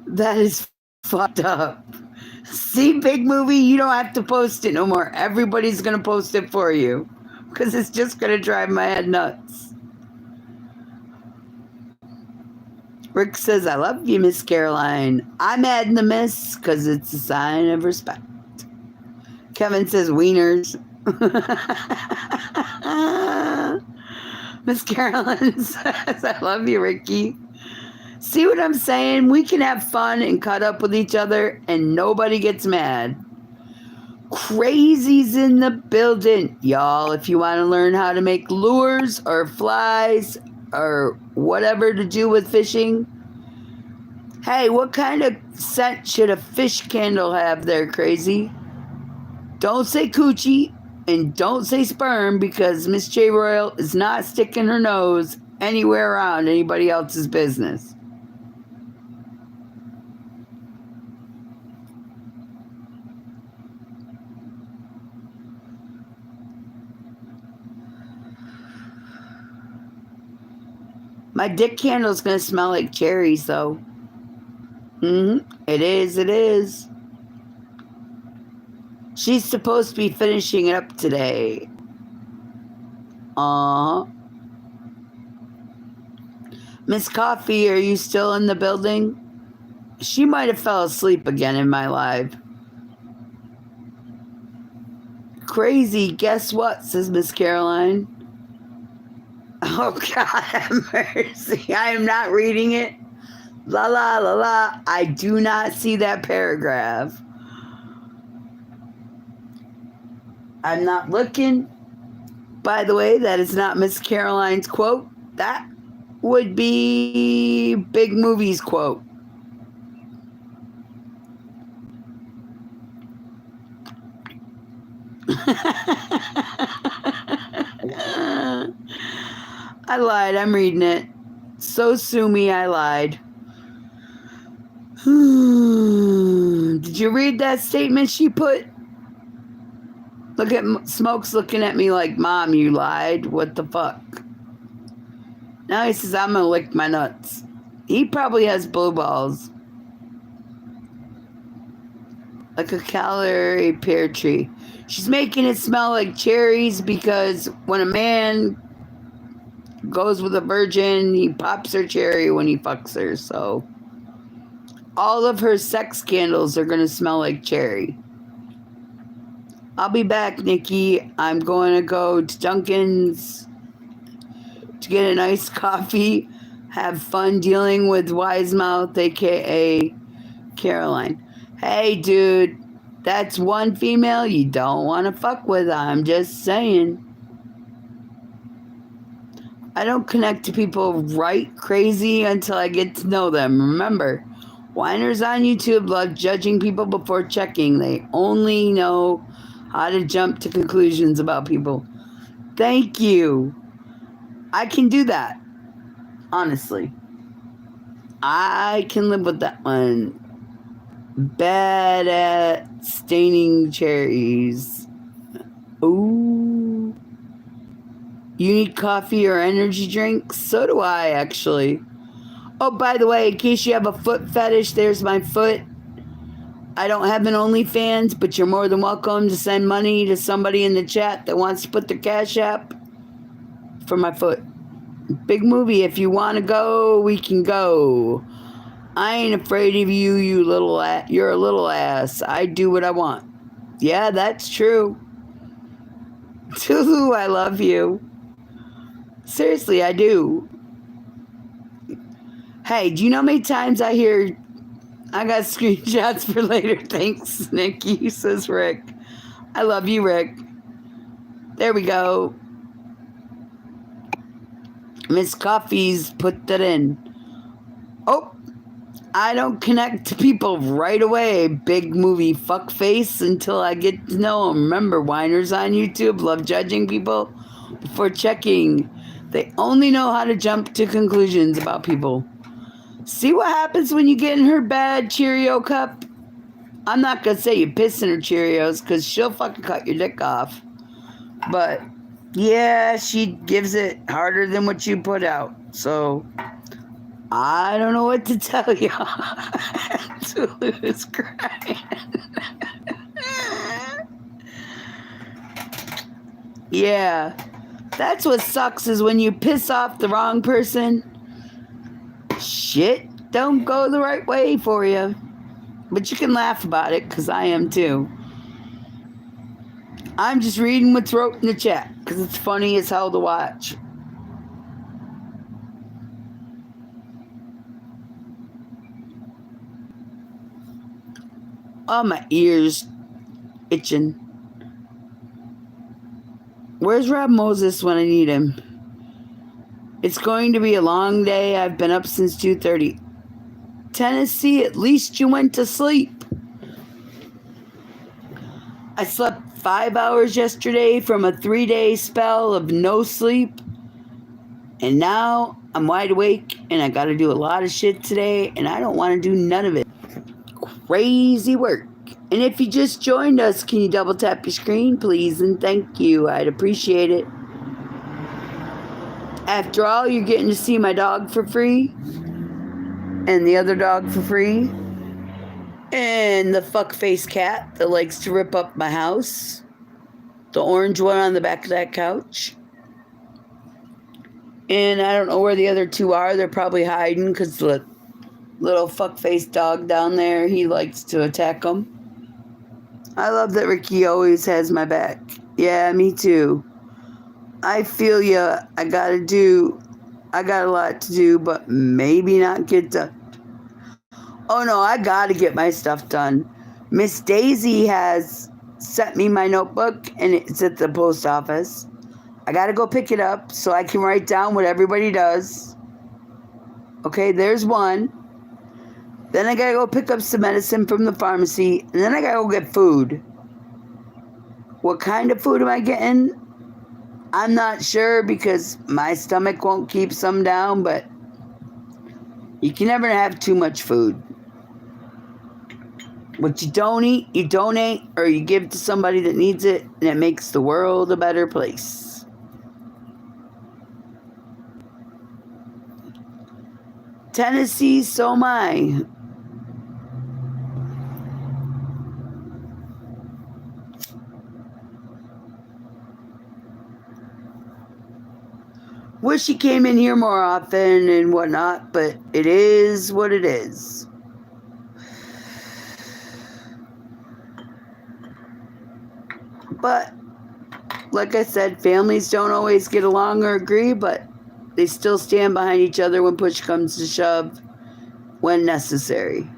That is fucked up. See, Big Movie, you don't have to post it no more. Everybody's going to post it for you because it's just going to drive my head nuts. Rick says, I love you, Miss Caroline. I'm adding the miss because it's a sign of respect. Kevin says, wieners. Miss Caroline says, I love you, Ricky. See what I'm saying? We can have fun and cut up with each other and nobody gets mad. Crazies in the building. Y'all, if you want to learn how to make lures or flies or whatever to do with fishing. Hey, what kind of scent should a fish candle have there, Crazy? Don't say coochie and don't say sperm because Miss J. Royal is not sticking her nose anywhere around anybody else's business. My dick candle's gonna smell like cherries, though. It is. She's supposed to be finishing it up today. Miss Coffee, are you still in the building? She might have fell asleep again in my live. Crazy, guess what, says Miss Caroline. Oh, God have mercy. I am not reading it. La la la la. I do not see that paragraph. I'm not looking. By the way, that is not Miss Caroline's quote. That would be Big Movie's quote. I lied. I'm reading it. So sue me, I lied. Did you read that statement she put? Look at Smoke's looking at me like, Mom, you lied. What the fuck? Now he says, I'm going to lick my nuts. He probably has blue balls. like a calorie pear tree. She's making it smell like cherries because when a man goes with a virgin, he pops her cherry when he fucks her. So all of her sex candles are going to smell like cherry. I'll be back, Nikki. I'm going to go to Dunkin's to get a nice coffee, have fun dealing with Wisemouth, aka Caroline. Hey, dude, that's one female you don't want to fuck with. I'm just saying. I don't connect to people right crazy until I get to know them. Remember, whiners on YouTube love judging people before checking. They only know how to jump to conclusions about people. Thank you. I can do that, honestly. I can live with that one. Bad at staining cherries. Ooh. You need coffee or energy drinks? So do I, actually. Oh, by the way, in case you have a foot fetish, there's my foot. I don't have an OnlyFans, but you're more than welcome to send money to somebody in the chat that wants to put their Cash App for my foot. Big movie. If you want to go, we can go. I ain't afraid of you, you little ass. You're a little ass. I do what I want. Yeah, that's true. Tulu, I love you. Seriously, I do. Hey, do you know how many times I hear I got screenshots for later? Thanks, Nikki, says Rick. I love you, Rick. There we go. Miss Coffee's put that in. Oh, I don't connect to people right away. Big movie fuckface until I get to know them. Remember, whiners on YouTube love judging people before checking. They only know how to jump to conclusions about people. See what happens when you get in her bad Cheerio cup? I'm not going to say you piss in her Cheerios because she'll fucking cut your dick off. But, yeah, she gives it harder than what you put out. So, I don't know what to tell you. Tulu's crying. Yeah, that's what sucks is when you piss off the wrong person, shit don't go the right way for you. But you can laugh about it because I am too. I'm just reading what's wrote in the chat because it's funny as hell to watch. Oh, my ears itching. Where's Rob Moses when I need him? It's going to be a long day. I've been up since 2:30. Tennessee, at least you went to sleep. I slept 5 hours yesterday from a 3-day spell of no sleep. And now I'm wide awake and I got to do a lot of shit today and I don't want to do none of it. Crazy work. And if you just joined us, can you double tap your screen, please? And thank you. I'd appreciate it. After all, you're getting to see my dog for free. And the other dog for free. And the fuckface cat that likes to rip up my house. The orange one on the back of that couch. And I don't know where the other two are. They're probably hiding because the little fuckface dog down there, he likes to attack them. I love that Ricky always has my back. Yeah, me too. I feel ya. I got a lot to do, but maybe not get done. Oh no, I gotta get my stuff done. Miss Daisy has sent me my notebook and it's at the post office. I gotta go pick it up so I can write down what everybody does. Okay, there's one. Then I gotta go pick up some medicine from the pharmacy, and then I gotta go get food. What kind of food am I getting? I'm not sure because my stomach won't keep some down, but you can never have too much food. What you don't eat, you donate, or you give to somebody that needs it, and it makes the world a better place. Tennessee, so am I. wish he came in here more often and whatnot, but it is what it is. But, like I said, families don't always get along or agree, but they still stand behind each other when push comes to shove, when necessary.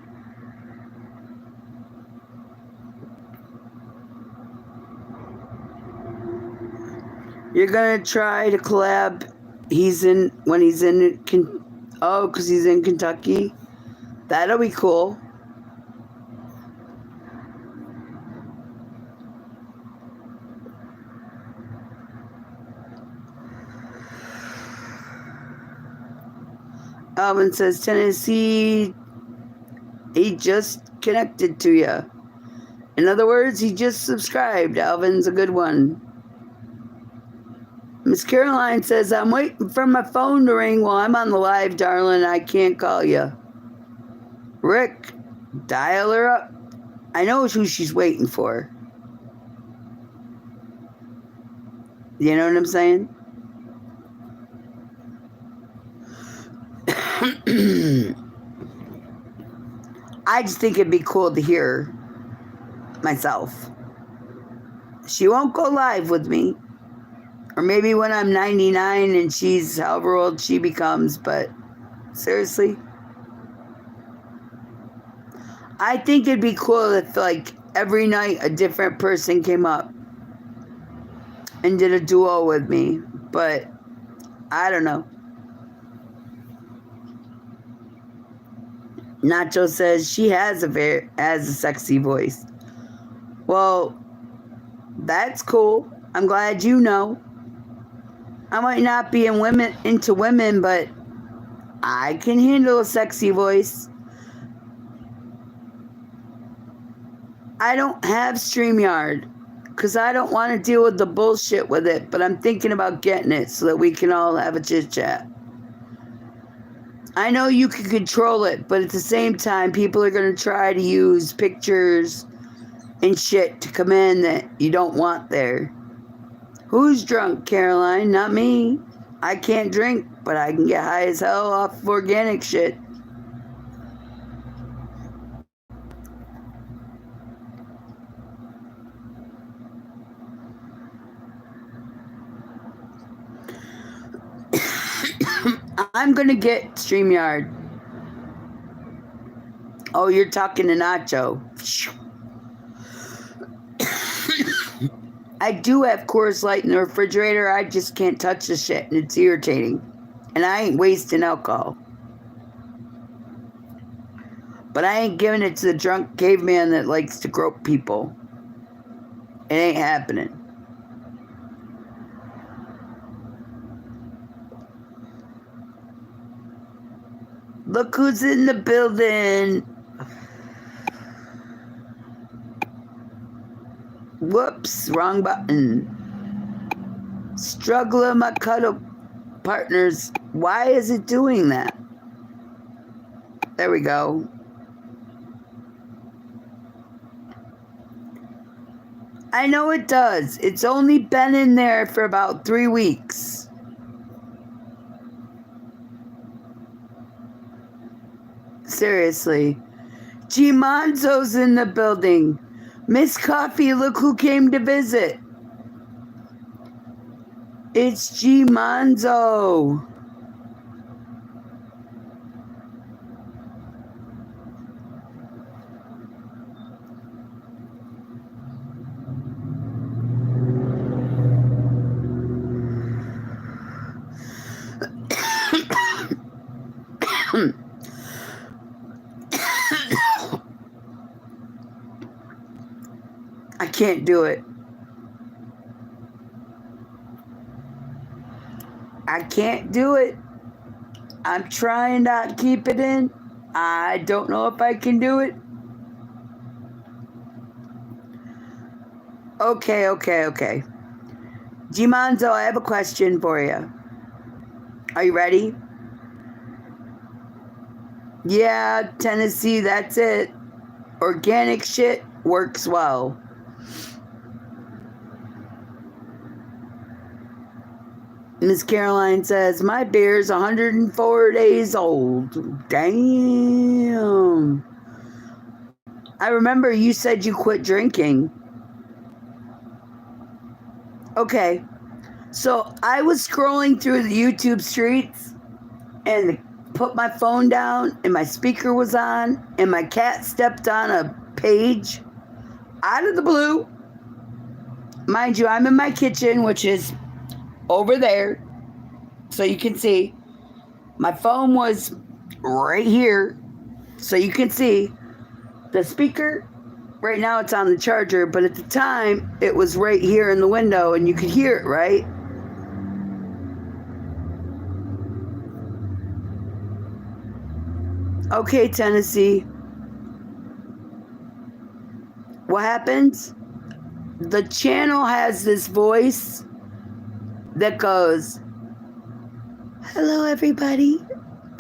You're gonna try to collab. Because he's in Kentucky. That'll be cool. Alvin says Tennessee. He just connected to you. In other words, he just subscribed. Alvin's a good one. Miss Caroline says, I'm waiting for my phone to ring while I'm on the live, darling. I can't call you. Rick, dial her up. I know who she's waiting for. You know what I'm saying? I just think it'd be cool to hear myself. She won't go live with me. Or maybe when I'm 99 and she's however old she becomes, but seriously. I think it'd be cool if like every night a different person came up and did a duo with me, but I don't know. Nacho says she has a sexy voice. Well, that's cool. I'm glad you know. I might not be into women, but I can handle a sexy voice. I don't have StreamYard because I don't want to deal with the bullshit with it, but I'm thinking about getting it so that we can all have a chit chat. I know you can control it, but at the same time, people are going to try to use pictures and shit to come in that you don't want there. Who's drunk, Caroline? Not me. I can't drink, but I can get high as hell off of organic shit. I'm going to get StreamYard. Oh, you're talking to Nacho. I do have Coors Light in the refrigerator. I just can't touch the shit, and it's irritating. And I ain't wasting alcohol. But I ain't giving it to the drunk caveman that likes to grope people. It ain't happening. Look who's in the building. Whoops, wrong button. Struggling my cuddle partners. Why is it doing that? There we go. I know it does. It's only been in there for about 3 weeks. Seriously. G Monzo's in the building. Miss Coffee, look who came to visit. It's G Monzo. I can't do it. I can't do it. I'm trying to keep it in. I don't know if I can do it. Okay. Gimonzo, I have a question for you. Are you ready? Yeah, Tennessee, that's it. Organic shit works well. Miss Caroline says, my beer's 104 days old. Damn. I remember you said you quit drinking. Okay. So I was scrolling through the YouTube streets and put my phone down and my speaker was on and my cat stepped on a page out of the blue. Mind you, I'm in my kitchen, which is over there, so you can see. My phone was right here, so you can see. The speaker, right now it's on the charger, but at the time, it was right here in the window, and you could hear it, right? Okay, Tennessee. What happens? The channel has this voice that goes, hello, everybody.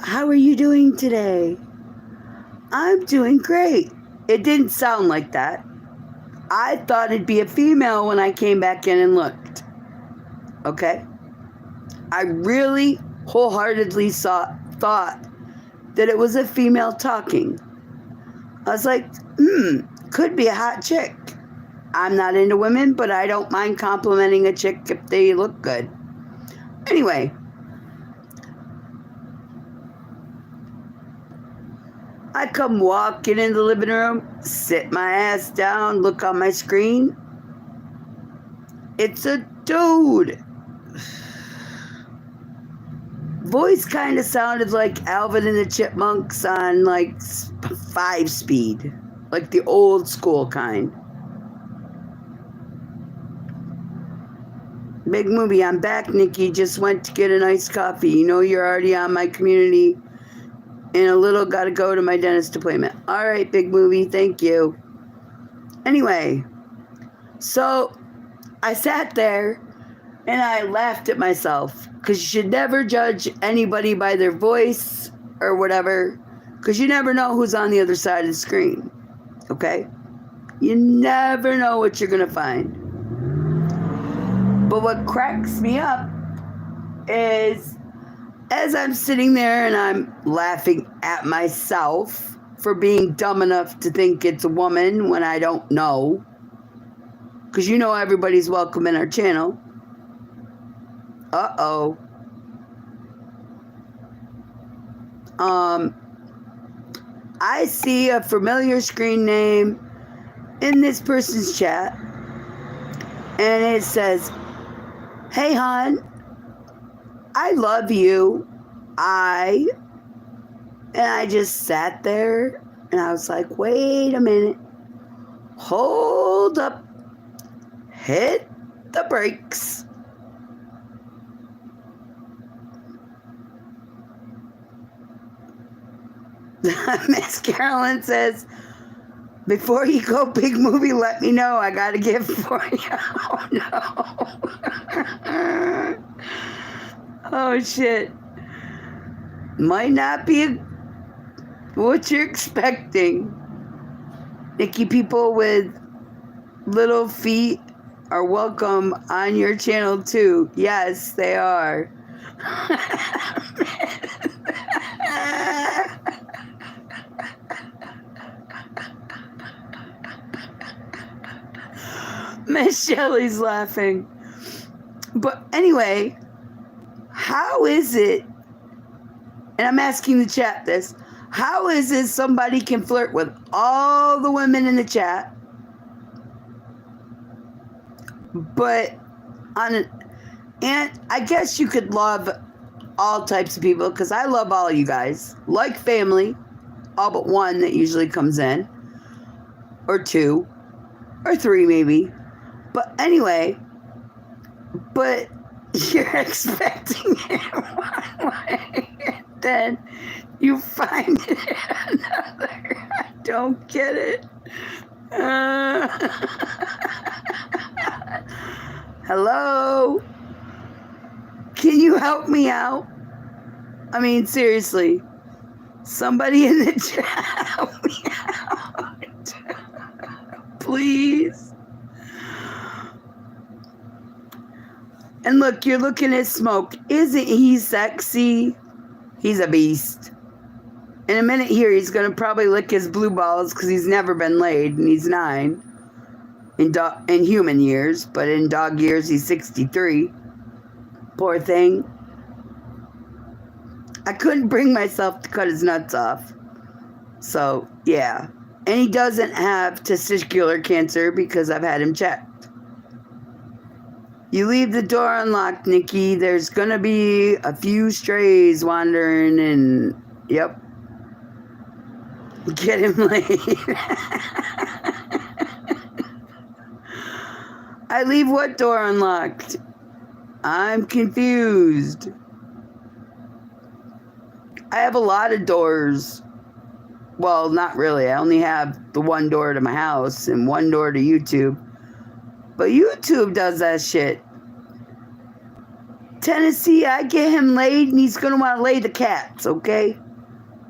How are you doing today? I'm doing great. It didn't sound like that. I thought it'd be a female when I came back in and looked. Okay? I really wholeheartedly thought that it was a female talking. I was like, could be a hot chick. I'm not into women, but I don't mind complimenting a chick if they look good. Anyway. I come walking in the living room, sit my ass down, look on my screen. It's a dude. Voice kind of sounded like Alvin and the Chipmunks on like 5-speed, like the old school kind. Big movie, I'm back, Nikki. Just went to get an iced coffee. You know you're already on my community. In a little, gotta go to my dentist appointment. All right, big movie, thank you. Anyway, so I sat there and I laughed at myself because you should never judge anybody by their voice or whatever because you never know who's on the other side of the screen, okay? You never know what you're gonna find. But what cracks me up is as I'm sitting there and I'm laughing at myself for being dumb enough to think it's a woman when I don't know, because you know everybody's welcome in our channel. Uh-oh. I see a familiar screen name in this person's chat, and it says, hey, hon, I love you. And I just sat there and I was like, wait a minute. Hold up. Hit the brakes. Miss Carolyn says, before you go big movie, let me know. I got a gift for you. Oh, no. Oh, shit. Might not be what you're expecting. Nikki, people with little feet are welcome on your channel, too. Yes, they are. Miss Shelley's laughing. But anyway, how is it, and I'm asking the chat this, how is it somebody can flirt with all the women in the chat, but and I guess you could love all types of people, because I love all you guys, like family, all but one that usually comes in, or two, or three maybe. But anyway, but you're expecting it one way, and then you find it another. I don't get it. Hello? Can you help me out? I mean, seriously. Somebody in the chat, help me out. Please. And look, you're looking at Smoke. Isn't he sexy? He's a beast. In a minute here, he's going to probably lick his blue balls because he's never been laid, and he's 9 in human years, but in dog years, he's 63. Poor thing. I couldn't bring myself to cut his nuts off. So, yeah. And he doesn't have testicular cancer because I've had him checked. You leave the door unlocked, Nicci. There's going to be a few strays wandering and, yep. Get him laid. I leave what door unlocked? I'm confused. I have a lot of doors. Well, not really. I only have the one door to my house and one door to YouTube. But YouTube does that shit. Tennessee, I get him laid and he's going to want to lay the cats, okay?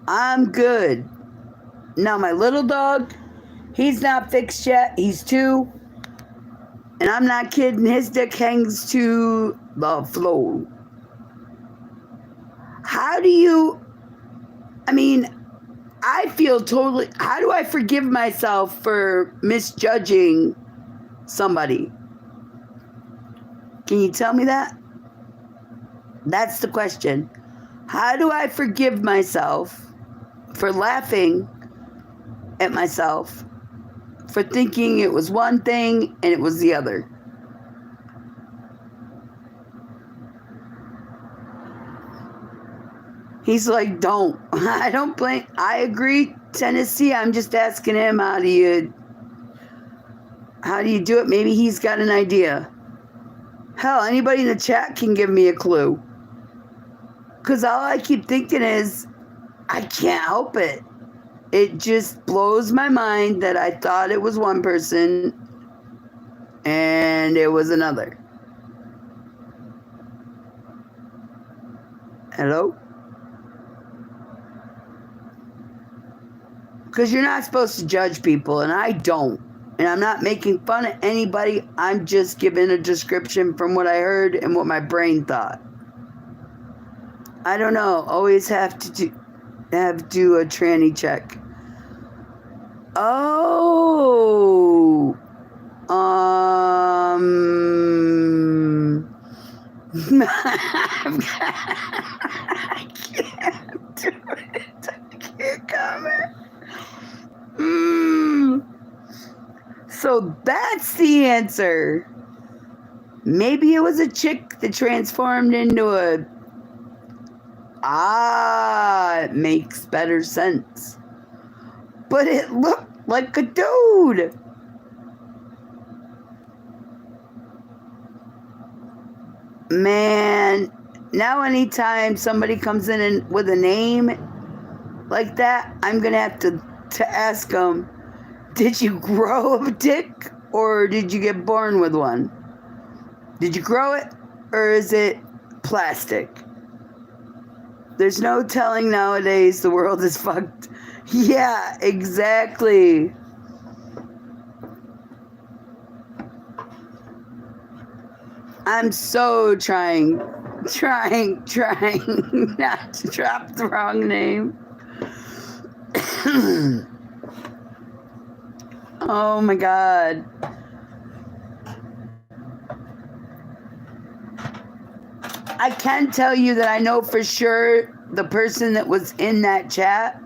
I'm good. Now, my little dog, he's not fixed yet. He's 2. And I'm not kidding. His dick hangs to the floor. How do you... I mean, I feel totally... How do I forgive myself for misjudging somebody? Can you tell me that? That's the question. How do I forgive myself for laughing at myself for thinking it was one thing and it was the other? He's like, don't. I don't blame. I agree, Tennessee. I'm just asking him, how do you do it? Maybe he's got an idea. Hell, anybody in the chat can give me a clue. Because all I keep thinking is, I can't help it. It just blows my mind that I thought it was one person and it was another. Hello? Because you're not supposed to judge people, and I don't. And I'm not making fun of anybody. I'm just giving a description from what I heard and what my brain thought. I don't know. Always have to do a tranny check. Oh. I can't do it. I can't comment. So that's the answer. Maybe it was a chick that transformed into a... it makes better sense. But it looked like a dude. Man, now anytime somebody comes in and with a name like that, I'm going to have to ask them, did you grow a dick or did you get born with one? Did you grow it or is it plastic? There's no telling nowadays, the world is fucked. Yeah, exactly. I'm so trying not to drop the wrong name. Oh my God. I can tell you that I know for sure the person that was in that chat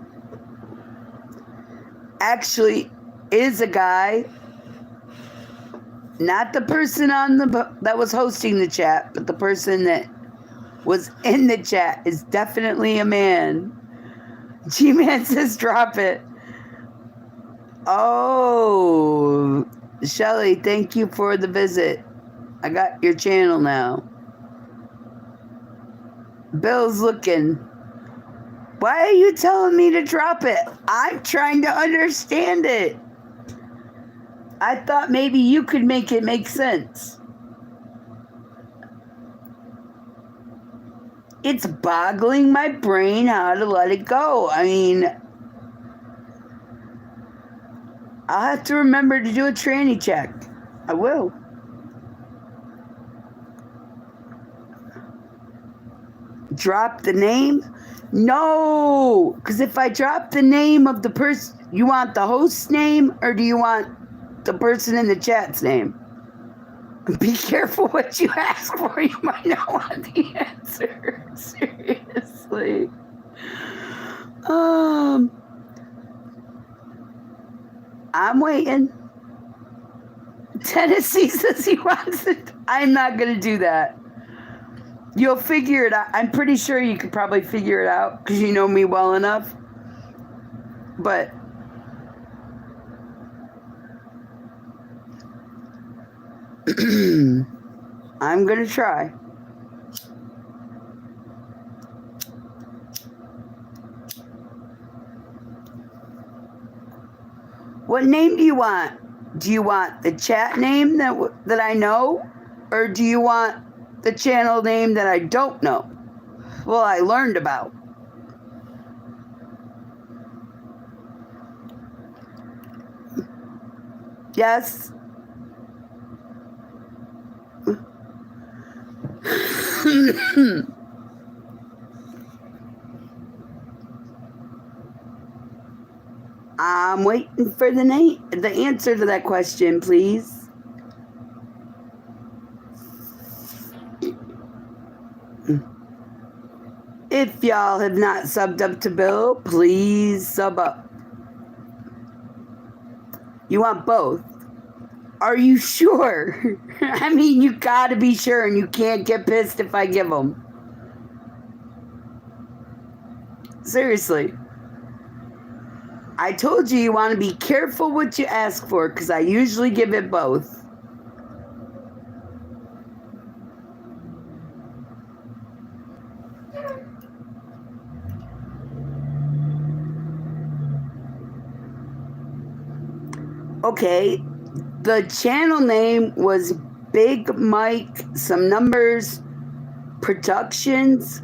actually is a guy. Not the person that was hosting the chat, but the person that was in the chat is definitely a man. G-Man says drop it. Oh, Shelly, thank you for the visit. I got your channel now. Bill's looking. Why are you telling me to drop it? I'm trying to understand it. I thought maybe you could make it make sense. It's boggling my brain how to let it go. I mean, I'll have to remember to do a tranny check. I will. Drop the name? No, because if I drop the name of the person, you want the host's name or do you want the person in the chat's name? Be careful what you ask for. You might not want the answer. Seriously. I'm waiting. Tennessee says he wants it. I'm not going to do that. You'll figure it out. I'm pretty sure you could probably figure it out because you know me well enough. But I'm going to try. What name do you want? Do you want the chat name that I know? Or do you want the channel name that I don't know? Well, I learned about. Yes? I'm waiting for the answer to that question, please. If y'all have not subbed up to Bill, please sub up. You want both? Are you sure? I mean, you gotta be sure, and you can't get pissed if I give them. Seriously. I told you want to be careful what you ask for, because I usually give it both. Okay, the channel name was Big Mike, some numbers, Productions,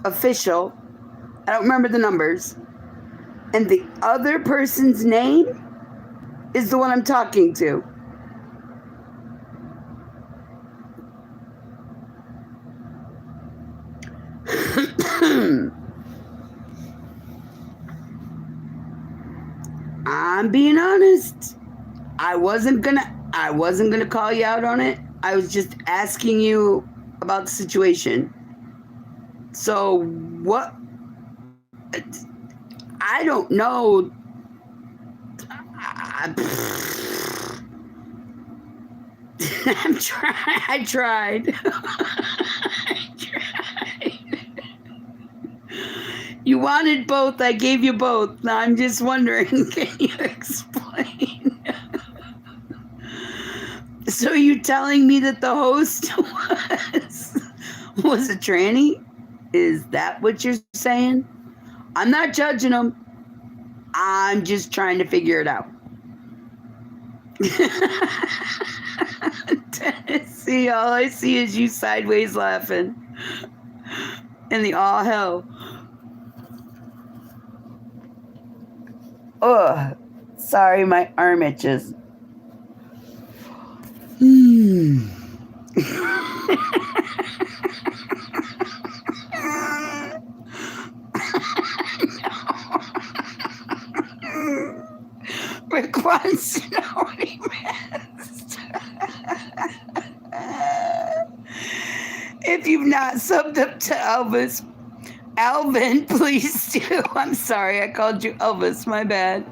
official. I don't remember the numbers. And the other person's name is the one I'm talking to. I'm being honest. I wasn't gonna call you out on it. I was just asking you about the situation. So what? I don't know. I'm trying. I tried. I tried. You wanted both. I gave you both. Now I'm just wondering, can you explain? So you telling me that the host was a tranny? Is that what you're saying? I'm not judging them. I'm just trying to figure it out. Tennessee, all I see is you sideways laughing. And the all hell. Ugh. Sorry, my arm itches. Rick wants to know what he missed. If you've not subbed up to Alvin, please do. I'm sorry, I called you Elvis, my bad.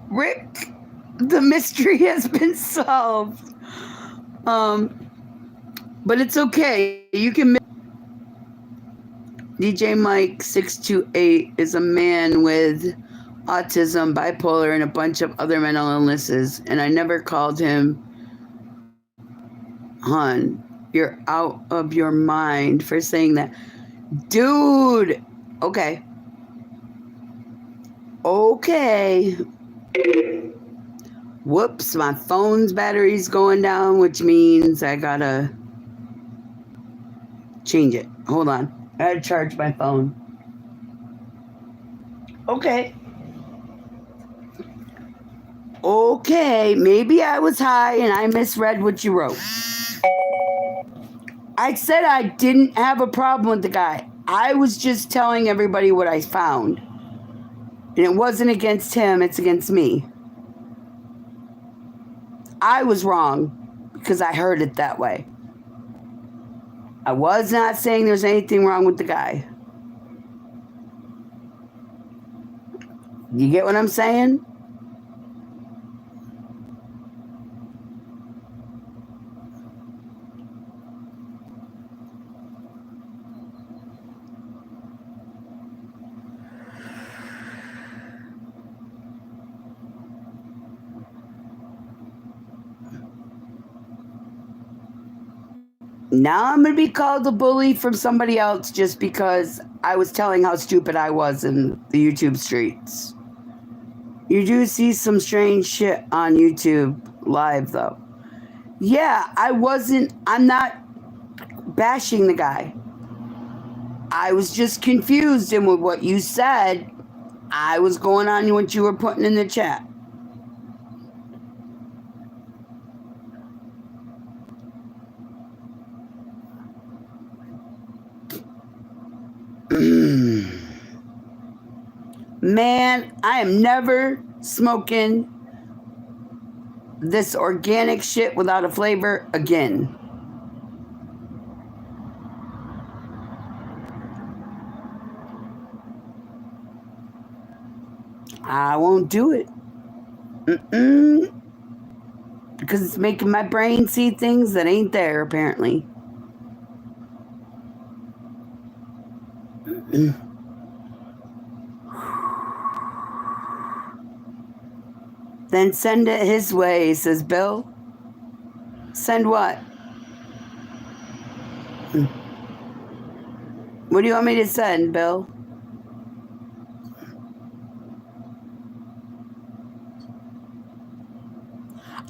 Rick, the mystery has been solved. But it's okay. You can. DJ Mike 628 is a man with autism, bipolar, and a bunch of other mental illnesses, and I never called him hun. You're out of your mind for saying that. Dude! Okay. Whoops, my phone's battery's going down, which means I gotta change it. Hold on. I gotta charge my phone. Okay, maybe I was high and I misread what you wrote. I said I didn't have a problem with the guy. I was just telling everybody what I found. And it wasn't against him, it's against me. I was wrong because I heard it that way. I was not saying there's anything wrong with the guy. You get what I'm saying? Now I'm going to be called a bully from somebody else just because I was telling how stupid I was in the YouTube streets. You do see some strange shit on YouTube live, though. Yeah, I'm not bashing the guy. I was just confused, and with what you said, I was going on what you were putting in the chat. Man, I am never smoking this organic shit without a flavor again. I won't do it. Because it's making my brain see things that ain't there, apparently. Then send it his way, says Bill. Send what? What do you want me to send, Bill?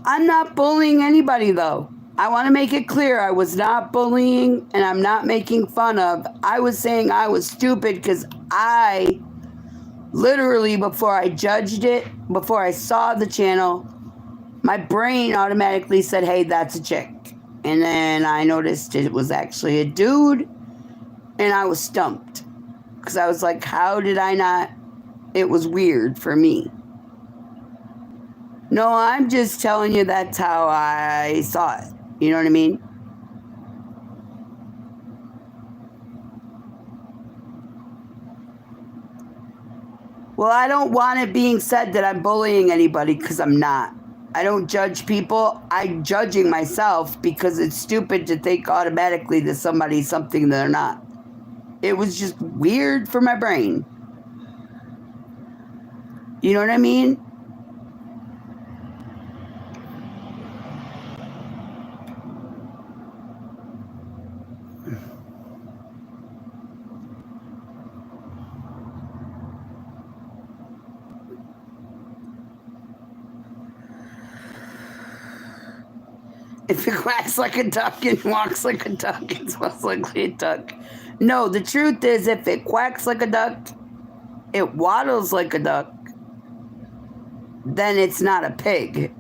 I'm not bullying anybody, though. I want to make it clear I was not bullying and I'm not making fun of. I was saying I was stupid because I literally, before I judged it, before I saw the channel, my brain automatically said, hey, that's a chick. And then I noticed it was actually a dude, and I was stumped. Because I was like, how did I not? It was weird for me. No, I'm just telling you that's how I saw it. You know what I mean? Well, I don't want it being said that I'm bullying anybody because I'm not. I don't judge people. I'm judging myself because it's stupid to think automatically that somebody's something they're not. It was just weird for my brain. You know what I mean? If it quacks like a duck and walks like a duck and smells like a duck. No, the truth is if it quacks like a duck, it waddles like a duck, then it's not a pig.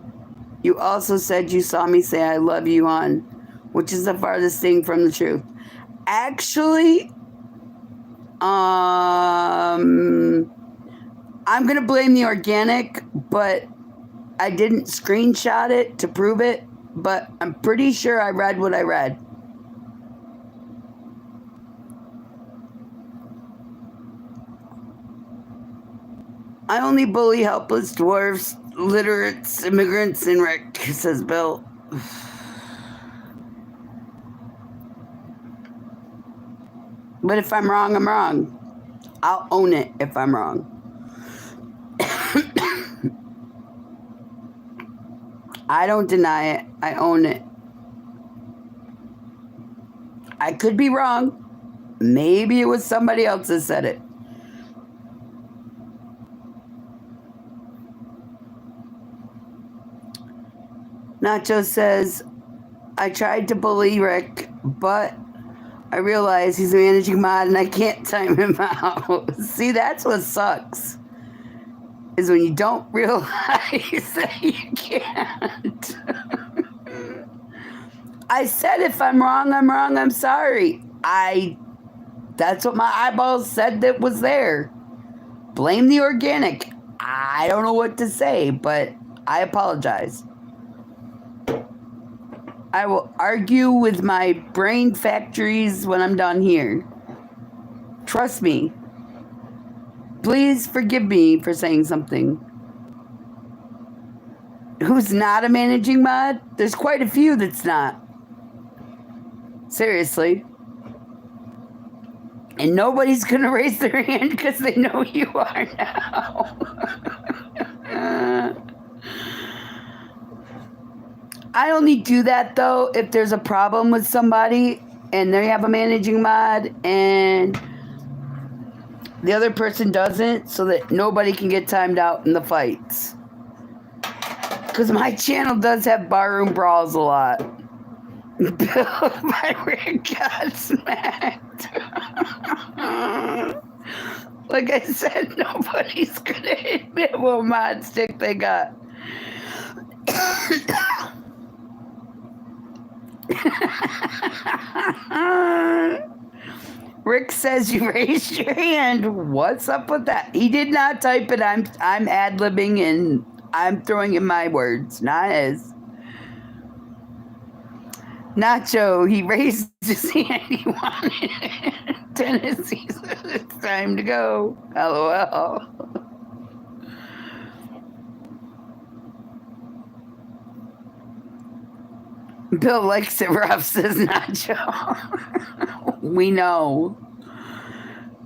You also said you saw me say I love you on, which is the farthest thing from the truth. Actually, I'm going to blame the organic, but I didn't screenshot it to prove it, but I'm pretty sure I read what I read. I only bully helpless dwarfs, literates, immigrants, and wreck, says Bill. But if I'm wrong, I'm wrong. I'll own it if I'm wrong. I don't deny it. I own it. I could be wrong. Maybe it was somebody else that said it. Nacho says, I tried to bully Rick, but I realized he's a managing mod and I can't time him out. See, that's what sucks. Is when you don't realize that you can't. I said if I'm wrong, I'm wrong. I'm sorry. That's what my eyeballs said that was there. Blame the organic. I don't know what to say, but I apologize. I will argue with my brain factories when I'm done here. Trust me. Please forgive me for saying something. Who's not a managing mod? There's quite a few that's not. Seriously. And nobody's going to raise their hand because they know you are now. I only do that, though, if there's a problem with somebody and they have a managing mod and the other person doesn't, so that nobody can get timed out in the fights. Because my channel does have barroom brawls a lot. My rig got smacked. Like I said, nobody's gonna hit me with a mod stick they got. Rick says you raised your hand. What's up with that? He did not type it. I'm ad-libbing and I'm throwing in my words, not his. Nacho, he raised his hand. He wanted it. Tennessee says it's time to go. LOL. Bill likes it rough, says Nacho. We know.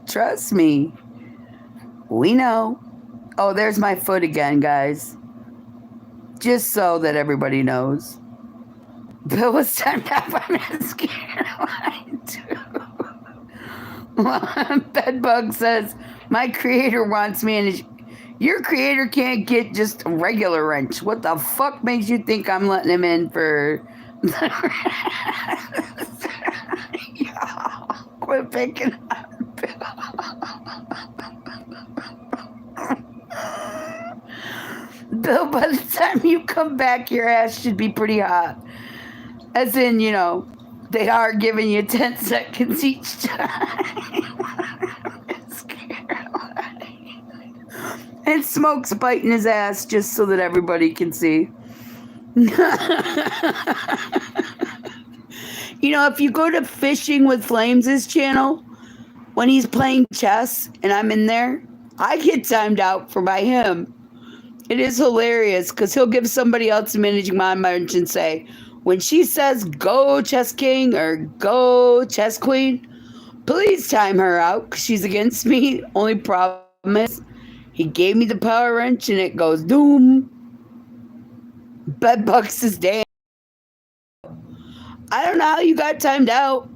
Trust me. We know. Oh, there's my foot again, guys. Just so that everybody knows. Bill was timed out by Miss Caroline, too. Bedbug says, my creator wants me, your creator can't get just a regular wrench. What the fuck makes you think I'm letting him in for the rest? Yo, quit picking up, Bill. Bill, by the time you come back, your ass should be pretty hot. As in, you know, they are giving you 10 seconds each time. And Smoke's biting his ass just so that everybody can see. You know, if you go to Fishing with Flames' channel, when he's playing chess and I'm in there, I get timed out by him. It is hilarious because he'll give somebody else a managing mod match and say, when she says go chess king or go chess queen, please time her out because she's against me. Only problem is he gave me the power wrench and it goes doom. Bedbugs is damn. I don't know how you got timed out.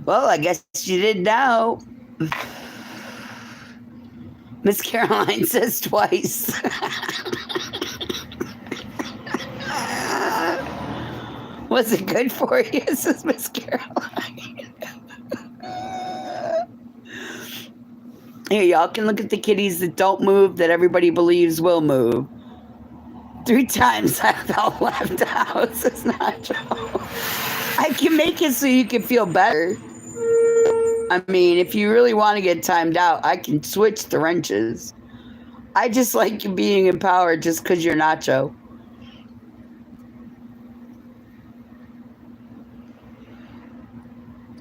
Well, I guess you did now. Miss Caroline says twice. Was it good for you, says Miss Caroline? Here, y'all can look at the kitties that don't move that everybody believes will move. 3 times I felt left out, says Nacho. I can make it so you can feel better. I mean, if you really want to get timed out, I can switch the wrenches. I just like you being empowered just because you're Nacho.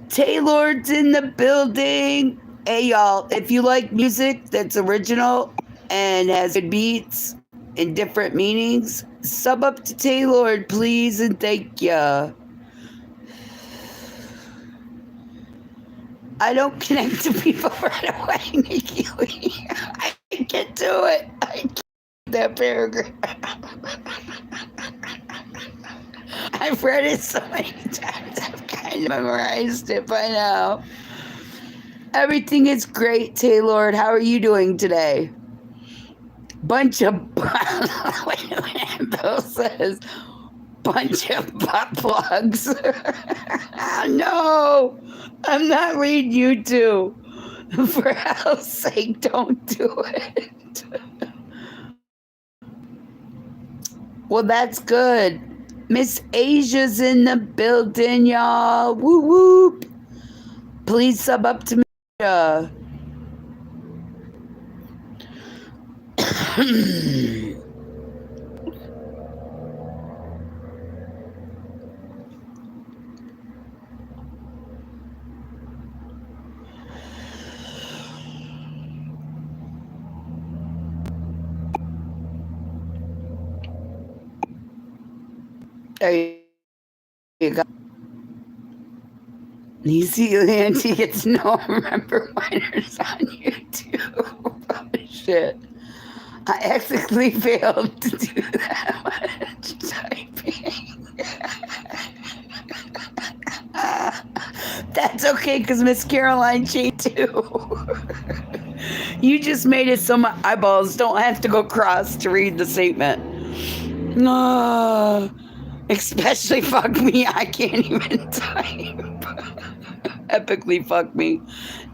Taylor's in the building. Hey, y'all, if you like music that's original and has good beats and different meanings, sub up to Taylor, please, and thank ya. I don't connect to people right away, Nicci Lee. I can't do it. I can't do that paragraph. I've read it so many times. I've kind of memorized it by now. Everything is great, Taylor. How are you doing today? Bunch of wait a minute, Bill says bunch of butt plugs. No, I'm not reading you two. For hell's sake, don't do it. Well, that's good. Miss Asia's in the building, y'all. Woo whoop. Please sub up to Asia. There you go. Nicci Lee gets no remember minors on YouTube. Oh, shit. I ethically failed to do that much typing. That's okay, because Miss Caroline changed too. You just made it so my eyeballs don't have to go cross to read the statement. Especially fuck me, I can't even type. Epically fuck me.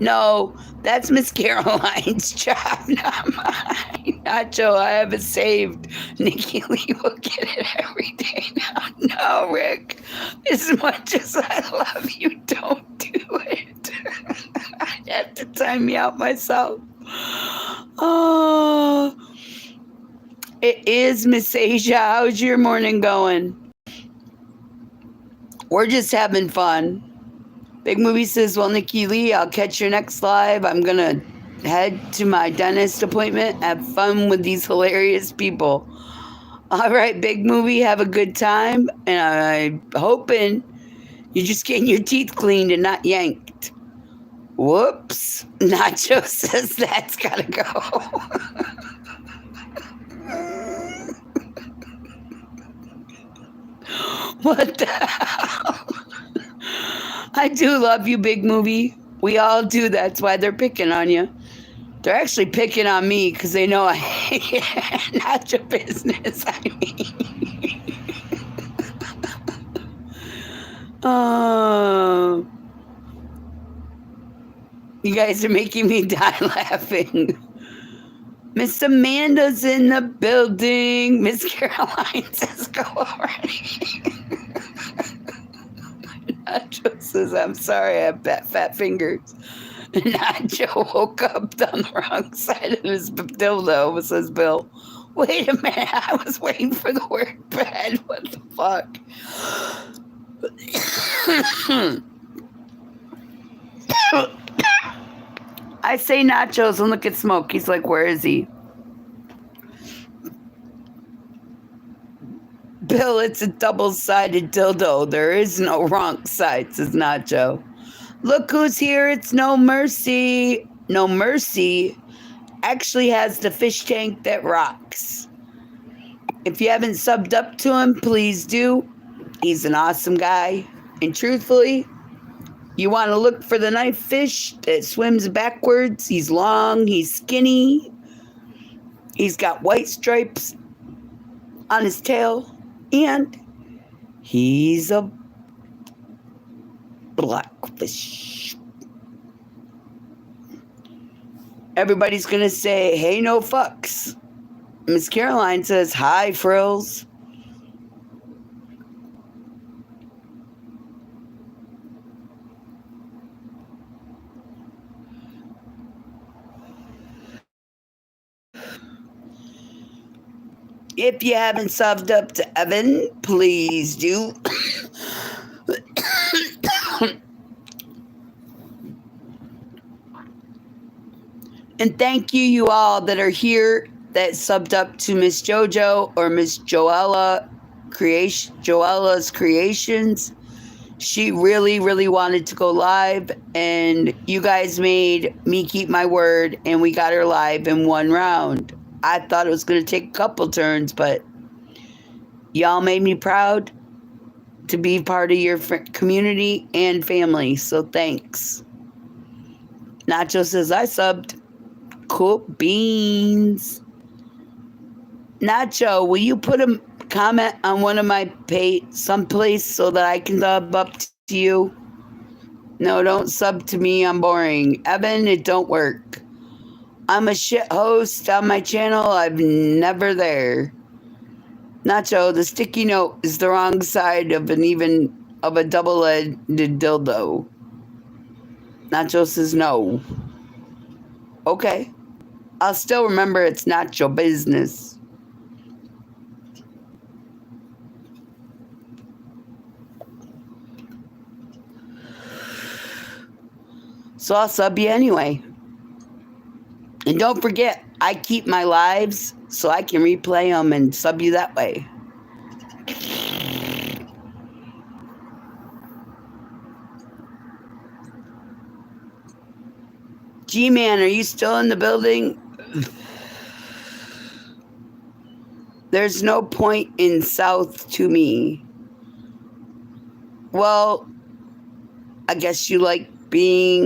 No, that's Miss Caroline's job, not mine. Nacho, I have it saved. Nicci Lee will get it every day now. No, Rick. As much as I love you, don't do it. I have to time me out myself. Oh, it is Miss Asia. How's your morning going? We're just having fun. Big Movie says, well, Nicci Lee, I'll catch your next live. I'm going to head to my dentist appointment. Have fun with these hilarious people. All right, Big Movie, have a good time. And I'm hoping you're just getting your teeth cleaned and not yanked. Whoops. Nacho says that's got to go. What the hell? I do love you, Big Movie. We all do. That's why they're picking on you. They're actually picking on me because they know I hate it. Not your business, I mean. Oh. You guys are making me die laughing. Miss Amanda's in the building. Miss Caroline says go already. Nacho says, I'm sorry, I have fat fingers. Nacho woke up on the wrong side of his dildo, says Bill. Wait a minute, I was waiting for the word bed. What the fuck? I say nachos and look at Smoke. He's like, where is he? Bill, it's a double-sided dildo. There is no wrong side, says Nacho. Look who's here. It's No Mercy. No Mercy actually has the fish tank that rocks. If you haven't subbed up to him, please do. He's an awesome guy. And truthfully, you want to look for the knife fish that swims backwards. He's long. He's skinny. He's got white stripes on his tail. And he's a blackfish. Everybody's going to say, hey, no fucks. Miss Caroline says, hi, Frills. If you haven't subbed up to Evan, please do. And thank you all that are here that subbed up to Miss JoJo or Miss Joella's Creations. She really, really wanted to go live, and you guys made me keep my word, and we got her live in one round. I thought it was going to take a couple turns, but y'all made me proud to be part of your community and family, so thanks. Nacho says, I subbed. Cool beans. Nacho, will you put a comment on one of my page someplace so that I can sub up to you? No, don't sub to me. I'm boring. Evan, it don't work. I'm a shit host on my channel. I'm never there. Nacho, the sticky note is the wrong side of a double-edged dildo. Nacho says no. Okay. I'll still remember it's not your business. So I'll sub you anyway. And don't forget, I keep my lives so I can replay them and sub you that way. G-Man, are you still in the building? There's no point in south to me. Well, I guess you like being...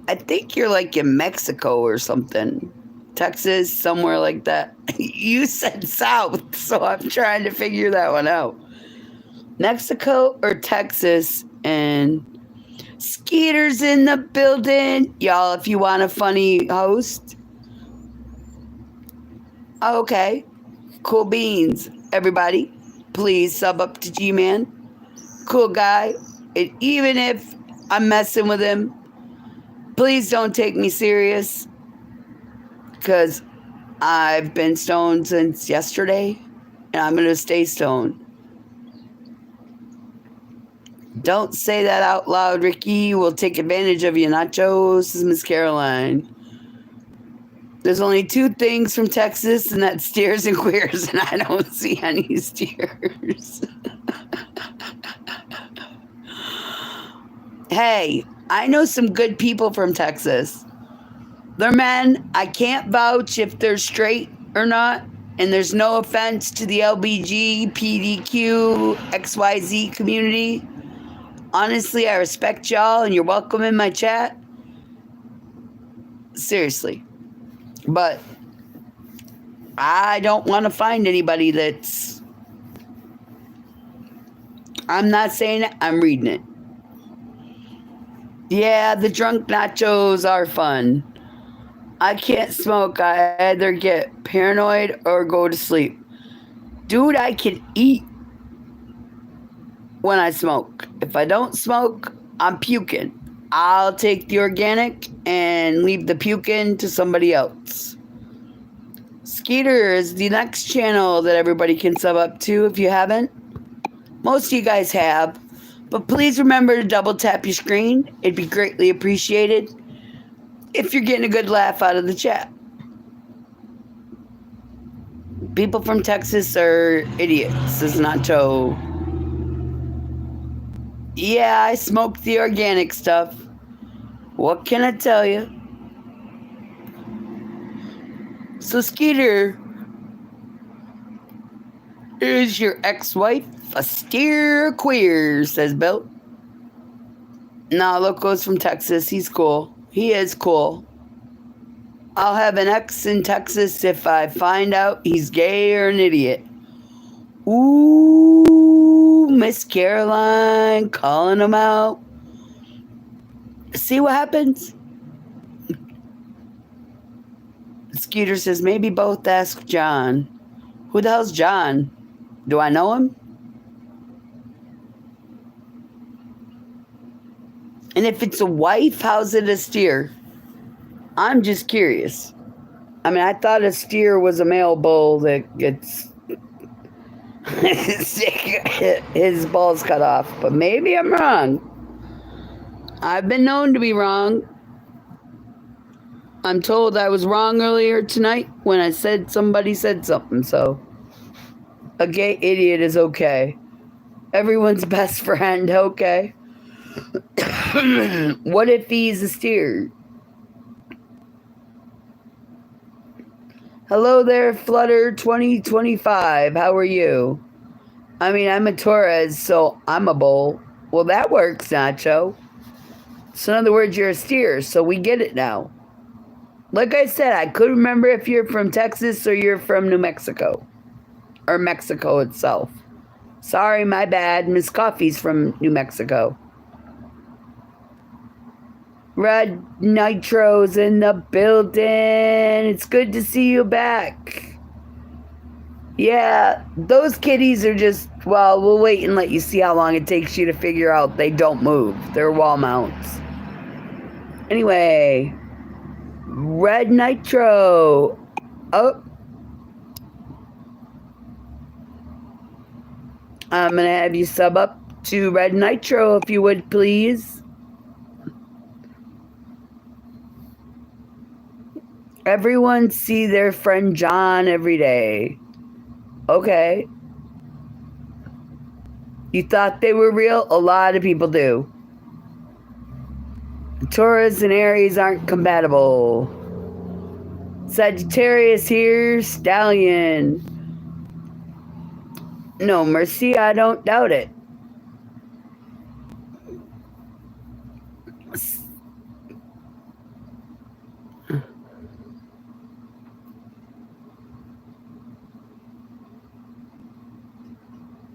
I think you're like in Mexico or something. Texas, somewhere like that. You said south, so I'm trying to figure that one out. Mexico or Texas, and Skeeter's in the building. Y'all, if you want a funny host. Okay. Cool beans. Everybody, please sub up to G-Man. Cool guy. And even if I'm messing with him, please don't take me serious. Because I've been stoned since yesterday. And I'm going to stay stoned. Don't say that out loud, Ricky. We'll take advantage of you, Nachos. This is Miss Caroline. There's only two things from Texas, and that's steers and queers, and I don't see any steers. Hey, I know some good people from Texas. They're men. I can't vouch if they're straight or not, and there's no offense to the LBG, PDQ, XYZ community. Honestly, I respect y'all, and you're welcome in my chat. Seriously. But I don't want to find anybody that's... I'm not saying it, I'm reading it. Yeah, the drunk nachos are fun. I can't smoke. I either get paranoid or go to sleep. Dude, I can eat when I smoke. If I don't smoke, I'm puking. I'll take the organic and leave the puking to somebody else. Skeeter is the next channel that everybody can sub up to if you haven't. Most of you guys have. But please remember to double tap your screen. It'd be greatly appreciated if you're getting a good laugh out of the chat. People from Texas are idiots, is Nacho. Yeah, I smoked the organic stuff. What can I tell you? So, Skeeter, is your ex-wife a steer queer, says Bill. No, Loco's from Texas. He's cool. He is cool. I'll have an ex in Texas if I find out he's gay or an idiot. Ooh, Miss Caroline calling him out. See what happens? Skeeter says, maybe both ask John. Who the hell's John? Do I know him? And if it's a wife, how's it a steer? I'm just curious. I mean, I thought a steer was a male bull that gets his balls cut off, but maybe I'm wrong. I've been known to be wrong. I'm told I was wrong earlier tonight when I said somebody said something, so a gay idiot is okay. Everyone's best friend, okay. What if he's a steer? Hello there, Flutter 2025. How are you? I mean, I'm a Taurus, so I'm a bull. Well, that works, Nacho. So in other words, you're a steer, so we get it now. Like I said, I could remember if you're from Texas or you're from New Mexico. Or Mexico itself. Sorry, my bad. Miss Coffee's from New Mexico. Red Nitro's in the building. It's good to see you back. Yeah, those kitties are just, well, we'll wait and let you see how long it takes you to figure out they don't move. They're wall mounts. Anyway, Red Nitro. Oh. I'm going to have you sub up to Red Nitro if you would, please. Everyone see their friend John every day. Okay. You thought they were real? A lot of people do. Taurus and Aries aren't compatible. Sagittarius here, Stallion. No mercy, I don't doubt it.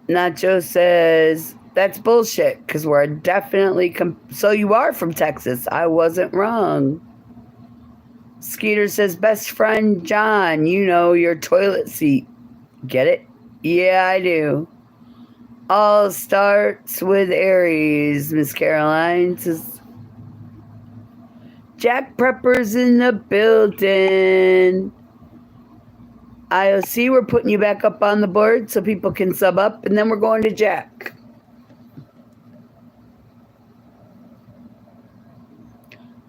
Nacho says, that's bullshit, because we're definitely... so you are from Texas. I wasn't wrong. Skeeter says, best friend John, you know, your toilet seat. Get it? Yeah, I do. All starts with Aries, Miss Caroline says. Jack Prepper's in the building. IOC, we're putting you back up on the board so people can sub up, and then we're going to Jack.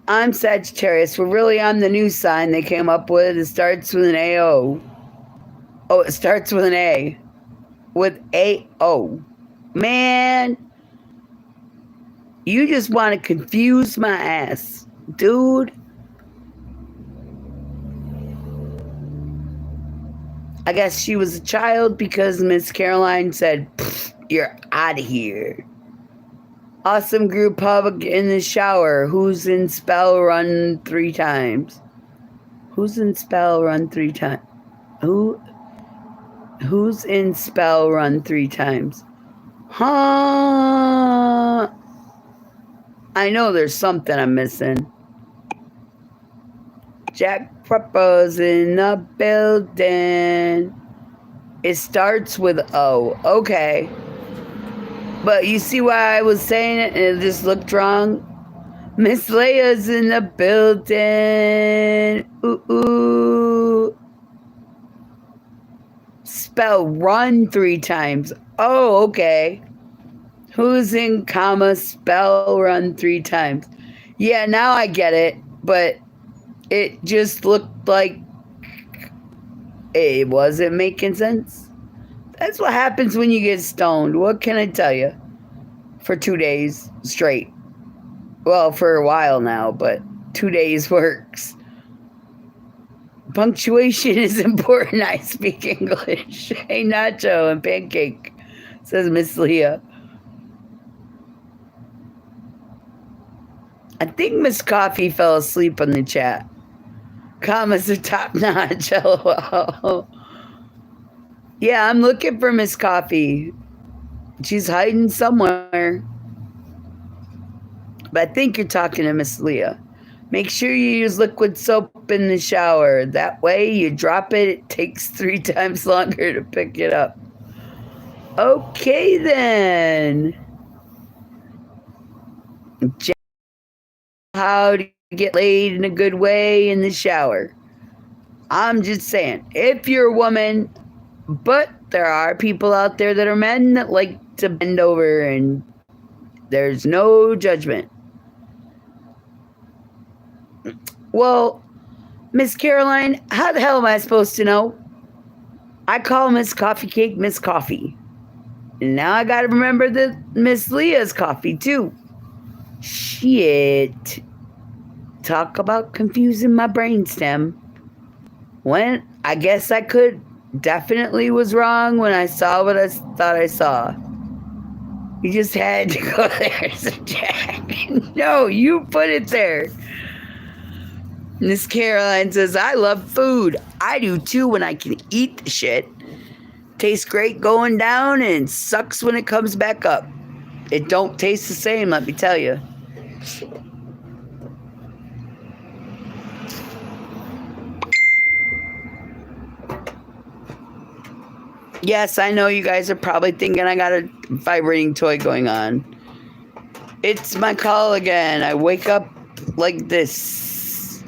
I'm Sagittarius. We're really on the new sign they came up with. It starts with an AO. Oh, it starts with an A. With AO. Man, you just want to confuse my ass. Dude. I guess she was a child because Miss Caroline said, you're out of here. Awesome group hug in the shower. Who's in spell run 3 times? Who's in spell run 3 times? Who's in spell run 3 times? Huh? I know there's something I'm missing. Jack Prepper's in the building. It starts with O. Okay. But you see why I was saying it and it just looked wrong? Miss Leia's in the building. Ooh. Spell run 3 times. Oh, okay. Who's in comma spell run 3 times? Yeah, now I get it. But it just looked like it wasn't making sense. That's what happens when you get stoned. What can I tell you? For 2 days straight. Well, for a while now, but 2 days works. Punctuation is important. I speak English. Hey, Nacho and Pancake, says Miss Leah. I think Miss Coffee fell asleep in the chat. Commas are top notch. LOL. Yeah, I'm looking for Miss Coffee. She's hiding somewhere. But I think you're talking to Miss Leah. Make sure you use liquid soap in the shower. That way you drop it, it takes 3 times longer to pick it up. Okay then. How to get laid in a good way in the shower. I'm just saying, if you're a woman, but there are people out there that are men that like to bend over and there's no judgment. Well, Miss Caroline, how the hell am I supposed to know? I call Miss Coffee Cake Miss Coffee. And now I gotta remember that Miss Leah's coffee too. Shit. Talk about confusing my brainstem. When I guess I could definitely was wrong when I saw what I thought I saw. You just had to go there, so Jack. No, you put it there. Miss Caroline says, I love food. I do too when I can eat the shit. Tastes great going down and sucks when it comes back up. It don't taste the same, let me tell you. Yes, I know you guys are probably thinking I got a vibrating toy going on. It's my call again. I wake up like this.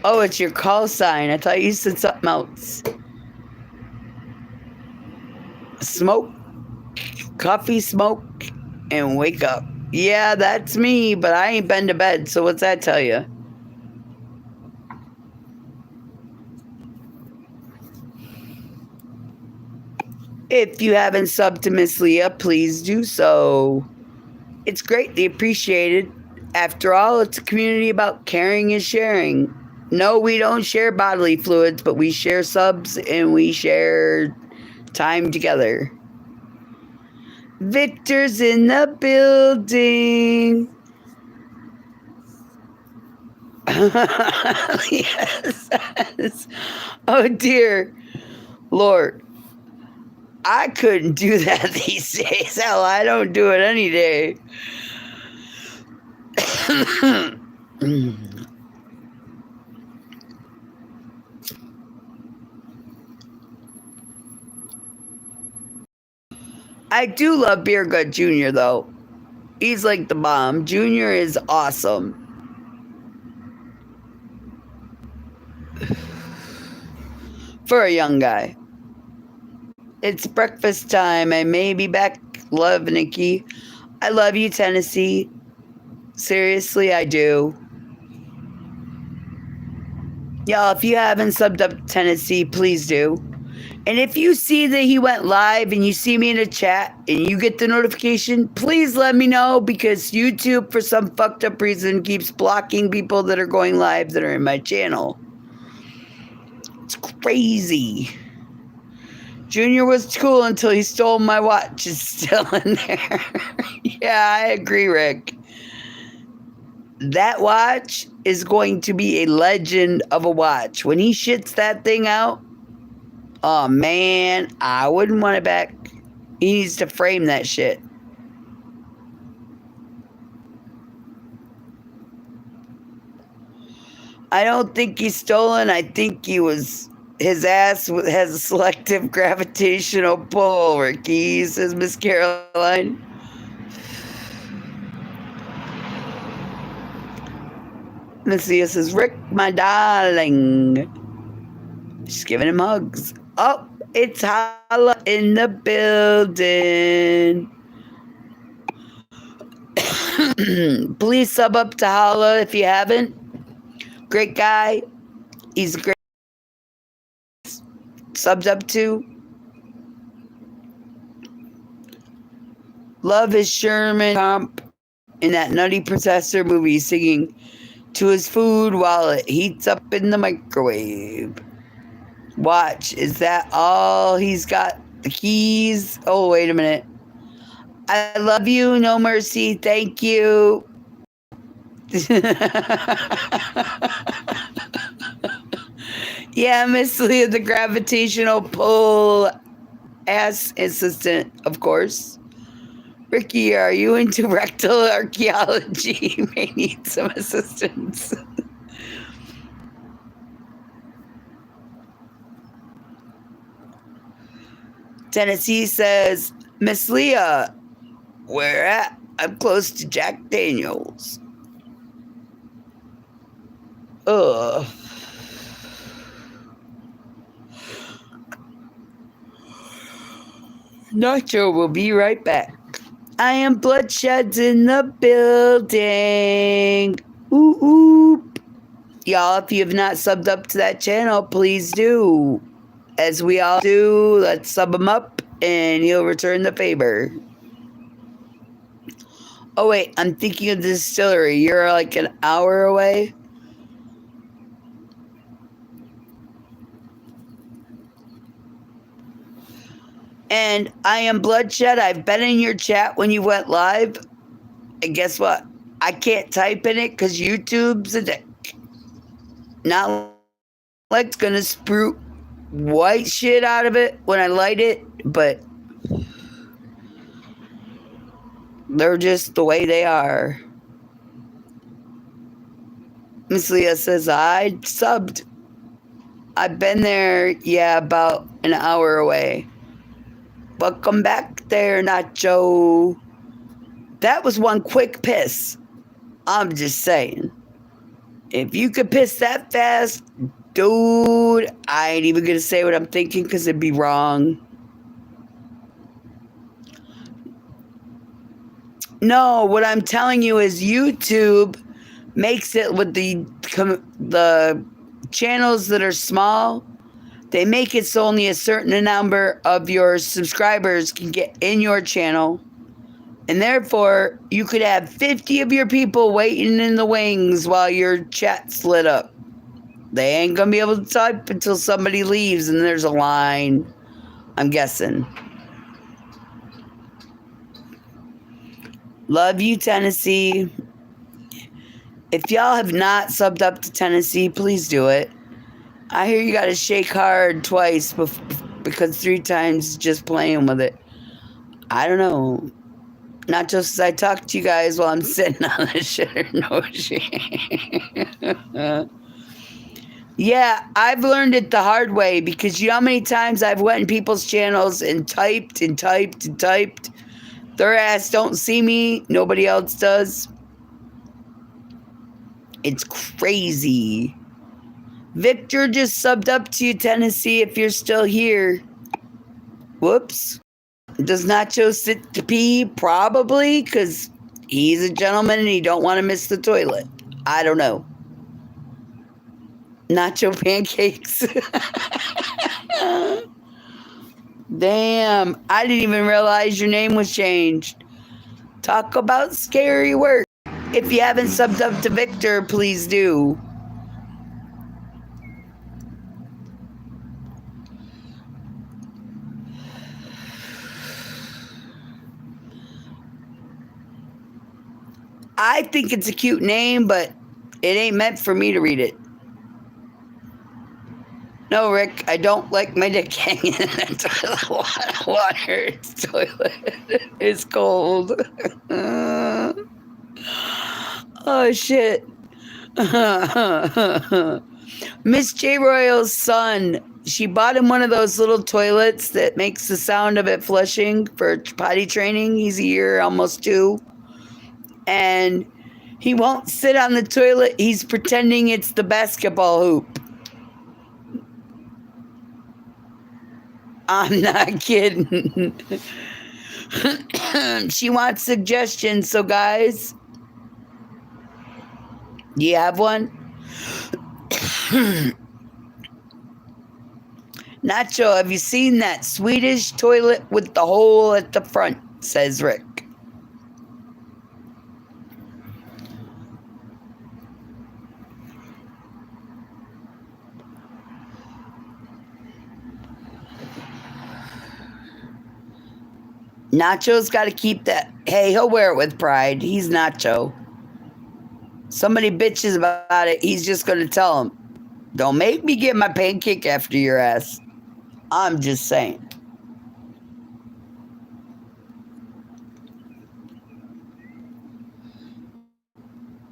Oh, it's your call sign. I thought you said something else. Smoke, coffee, smoke, and wake up. Yeah, that's me, but I ain't been to bed, so what's that tell you? If you haven't subbed to Miss Leah, please do so. It's greatly appreciated. After all, it's a community about caring and sharing. No, we don't share bodily fluids, but we share subs and we share time together. Victor's in the building. Yes. Oh dear Lord. I couldn't do that these days. Hell, I don't do it any day. I do love Beer Gut Jr. though. He's like the bomb. Junior is awesome. For a young guy. It's breakfast time. I may be back. Love, Nicci. I love you, Tennessee. Seriously, I do. Y'all, if you haven't subbed up to Tennessee, please do. And if you see that he went live and you see me in a chat and you get the notification, please let me know, because YouTube, for some fucked up reason, keeps blocking people that are going live that are in my channel. It's crazy. Junior was cool until he stole my watch. It's still in there. Yeah, I agree, Rick. That watch is going to be a legend of a watch. When he shits that thing out, oh man, I wouldn't want it back. He needs to frame that shit. I don't think he's stolen. I think his ass has a selective gravitational pull, Ricky, says Miss Caroline. Messiah says, Rick, my darling. She's giving him hugs. Oh, it's Holla in the building. Please sub up to Holla if you haven't. Great guy. He's great. Subs up to. Love his Sherman comp in that Nutty Professor movie, singing to his food while it heats up in the microwave. Watch, is that all he's got? The keys? Oh, wait a minute. I love you, no mercy, thank you. Yeah, Miss Leah, the gravitational pull ass assistant, of course. Ricky, are you into rectal archaeology? You may need some assistance. Tennessee says, Miss Leah, where at? I'm close to Jack Daniels. Ugh. Nacho will be right back. I am Bloodshed's in the building. Ooh, ooh. Y'all, if you have not subbed up to that channel, please do. As we all do, let's sub him up and he'll return the favor. Oh, wait, I'm thinking of the distillery. You're like an hour away? And I am Bloodshed. I've been in your chat when you went live. And guess what? I can't type in it because YouTube's a dick. Not like it's going to sprout white shit out of it when I light it, but they're just the way they are. Miss Leah says, I subbed. I've been there, yeah, about an hour away. Welcome back there, Nacho. That was one quick piss. I'm just saying. If you could piss that fast, dude, I ain't even gonna say what I'm thinking because it'd be wrong. No, what I'm telling you is YouTube makes it with the channels that are small. They make it so only a certain number of your subscribers can get in your channel. And therefore, you could have 50 of your people waiting in the wings while your chat's lit up. They ain't going to be able to type until somebody leaves and there's a line. I'm guessing. Love you, Tennessee. If y'all have not subbed up to Tennessee, please do it. I hear you got to shake hard twice because 3 times is just playing with it. I don't know. Not just as I talk to you guys while I'm sitting on the shitter no shit. Yeah, I've learned it the hard way because you know how many times I've went in people's channels and typed and typed and typed. Their ass don't see me. Nobody else does. It's crazy. Victor just subbed up to you, Tennessee, if you're still here. Whoops. Does Nacho sit to pee? Probably, because he's a gentleman and he don't want to miss the toilet. I don't know. Nacho pancakes. Damn, I didn't even realize your name was changed. Talk about scary work. If you haven't subbed up to Victor, please do. I think it's a cute name, but it ain't meant for me to read it. No, Rick, I don't like my dick hanging in the water. It's toilet. It's cold. Oh, shit. Miss J. Royal's son, she bought him one of those little toilets that makes the sound of it flushing for potty training. He's a year, almost 2. And he won't sit on the toilet. He's pretending it's the basketball hoop. I'm not kidding. She wants suggestions, so guys, do you have one? Nacho, have you seen that Swedish toilet with the hole at the front? Says Rick. Nacho's got to keep that. Hey, he'll wear it with pride. He's Nacho. Somebody bitches about it, he's just going to tell him, don't make me get my pancake after your ass. I'm just saying.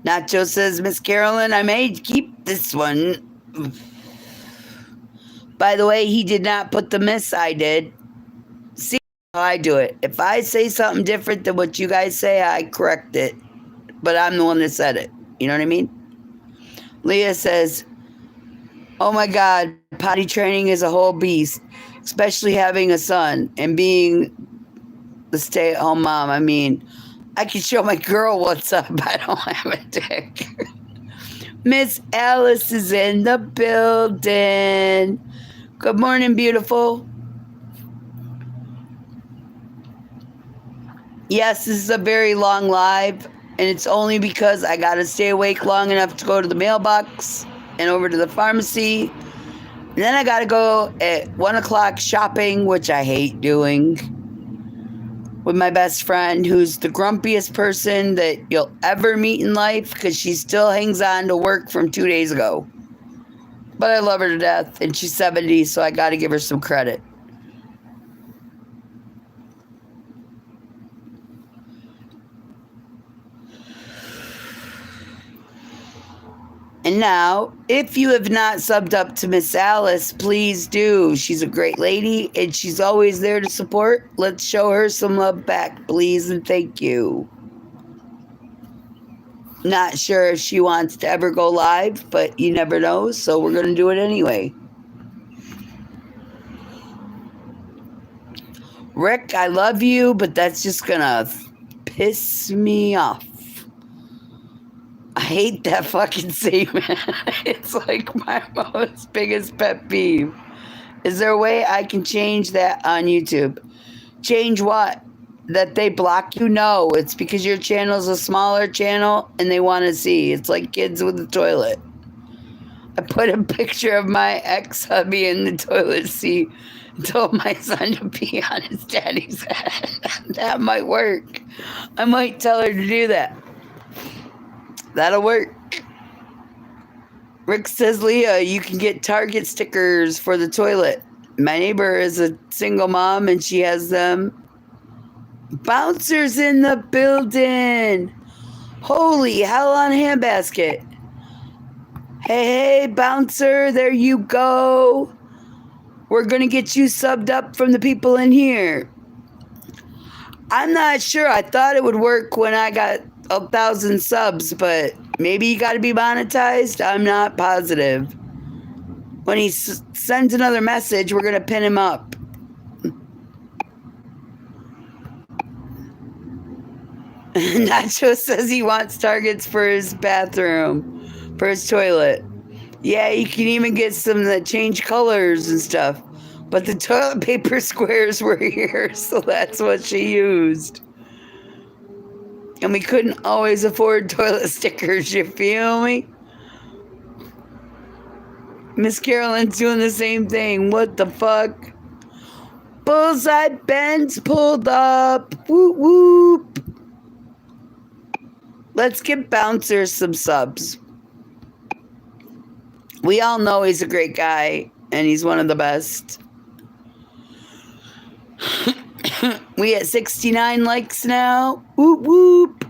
Nacho says, Miss Carolyn, I may keep this one. By the way, he did not put the miss, I did. See how I do it. If I say something different than what you guys say, I correct it. But I'm the one that said it. You know what I mean? Leah says, oh my God, potty training is a whole beast, especially having a son and being the stay-at-home mom. I mean, I can show my girl what's up. I don't have a dick. Miss Alice is in the building. Good morning, beautiful. Yes, this is a very long live, and it's only because I got to stay awake long enough to go to the mailbox and over to the pharmacy. And then I got to go at 1 o'clock shopping, which I hate doing, with my best friend, who's the grumpiest person that you'll ever meet in life because she still hangs on to work from 2 days ago. But I love her to death, and she's 70, so I got to give her some credit. And now, if you have not subbed up to Miss Alice, please do. She's a great lady, and she's always there to support. Let's show her some love back, please, and thank you. Not sure if she wants to ever go live, but you never know, so we're going to do it anyway. Rick, I love you, but that's just going to piss me off. I hate that fucking statement. It's like my most biggest pet peeve. Is there a way I can change that on YouTube? Change what? That they block you? No, it's because your channel's a smaller channel and they want to see. It's like kids with the toilet. I put a picture of my ex-hubby in the toilet seat and told my son to pee on his daddy's head. That might work. I might tell her to do that. That'll work. Rick says, Leah, you can get Target stickers for the toilet. My neighbor is a single mom and she has them. Bouncers in the building. Holy hell on a handbasket. Hey, bouncer, there you go. We're going to get you subbed up from the people in here. I'm not sure. I thought it would work when I got 1,000 subs, but maybe you got to be monetized. I'm not positive. When he sends another message, we're going to pin him up. Nacho says he wants targets for his bathroom, for his toilet. Yeah, you can even get some that change colors and stuff. But the toilet paper squares were here, so that's what she used. And we couldn't always afford toilet stickers, you feel me? Miss Carolyn's doing the same thing. What the fuck? Bullseye Ben's pulled up. Whoop whoop. Let's give Bouncer some subs. We all know he's a great guy, and he's one of the best. We at 69 likes now. Whoop whoop.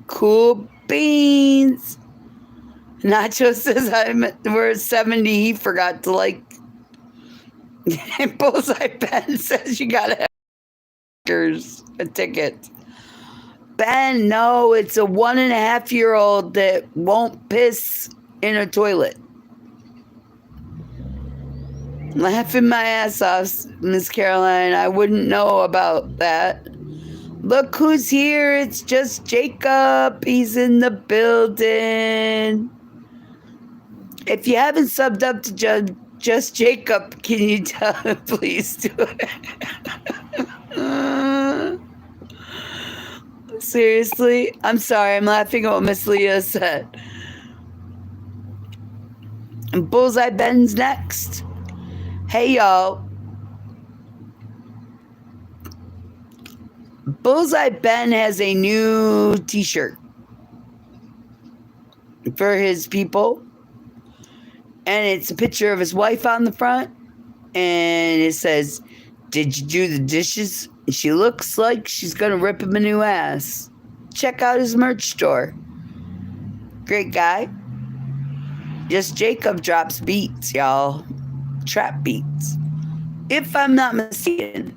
Cool beans. Nacho says we're at 70. He forgot to like. Bullseye Ben says you gotta have a ticket. Ben, no, it's a 1.5-year-old that won't piss in a toilet. Laughing my ass off, Miss Caroline. I wouldn't know about that. Look who's here. It's just Jacob. He's in the building. If you haven't subbed up to just Jacob, can you tell him please do it? Seriously? I'm sorry. I'm laughing at what Miss Leah said. And Bullseye Ben's next. Hey, y'all. Bullseye Ben has a new t-shirt for his people. And it's a picture of his wife on the front. And it says, did you do the dishes? She looks like she's going to rip him a new ass. Check out his merch store. Great guy. Just Jacob drops beats, y'all. Trap beats. If I'm not mistaken.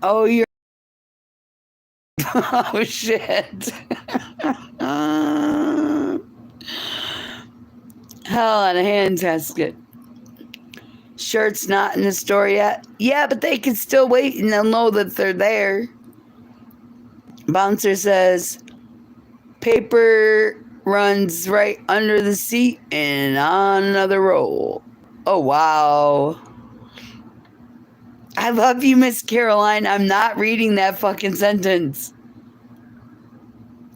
Oh, you're... Oh, shit. Hell on a hand gasket. Shirt's not in the store yet. Yeah, but they can still wait and they'll know that they're there. Bouncer says, paper runs right under the seat and on another roll. Oh, wow. I love you, Miss Caroline. I'm not reading that fucking sentence.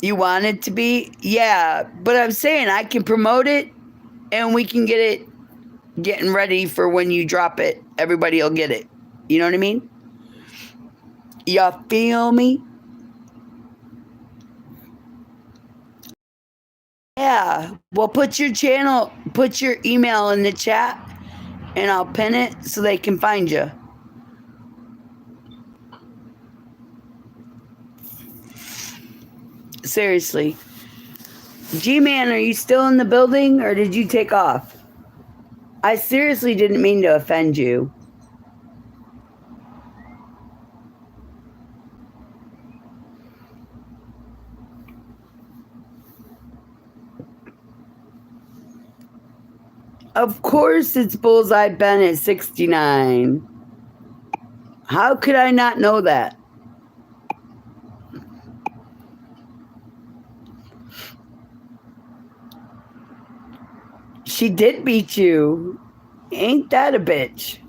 You want it to be? Yeah, but I'm saying I can promote it and we can get it getting ready for when you drop it. Everybody will get it. You know what I mean? Y'all feel me? Yeah. Well, put your email in the chat and I'll pin it so they can find you. Seriously. G-Man, are you still in the building or did you take off? I seriously didn't mean to offend you. Of course it's Bullseye Ben at 69. How could I not know that? She did beat you. Ain't that a bitch?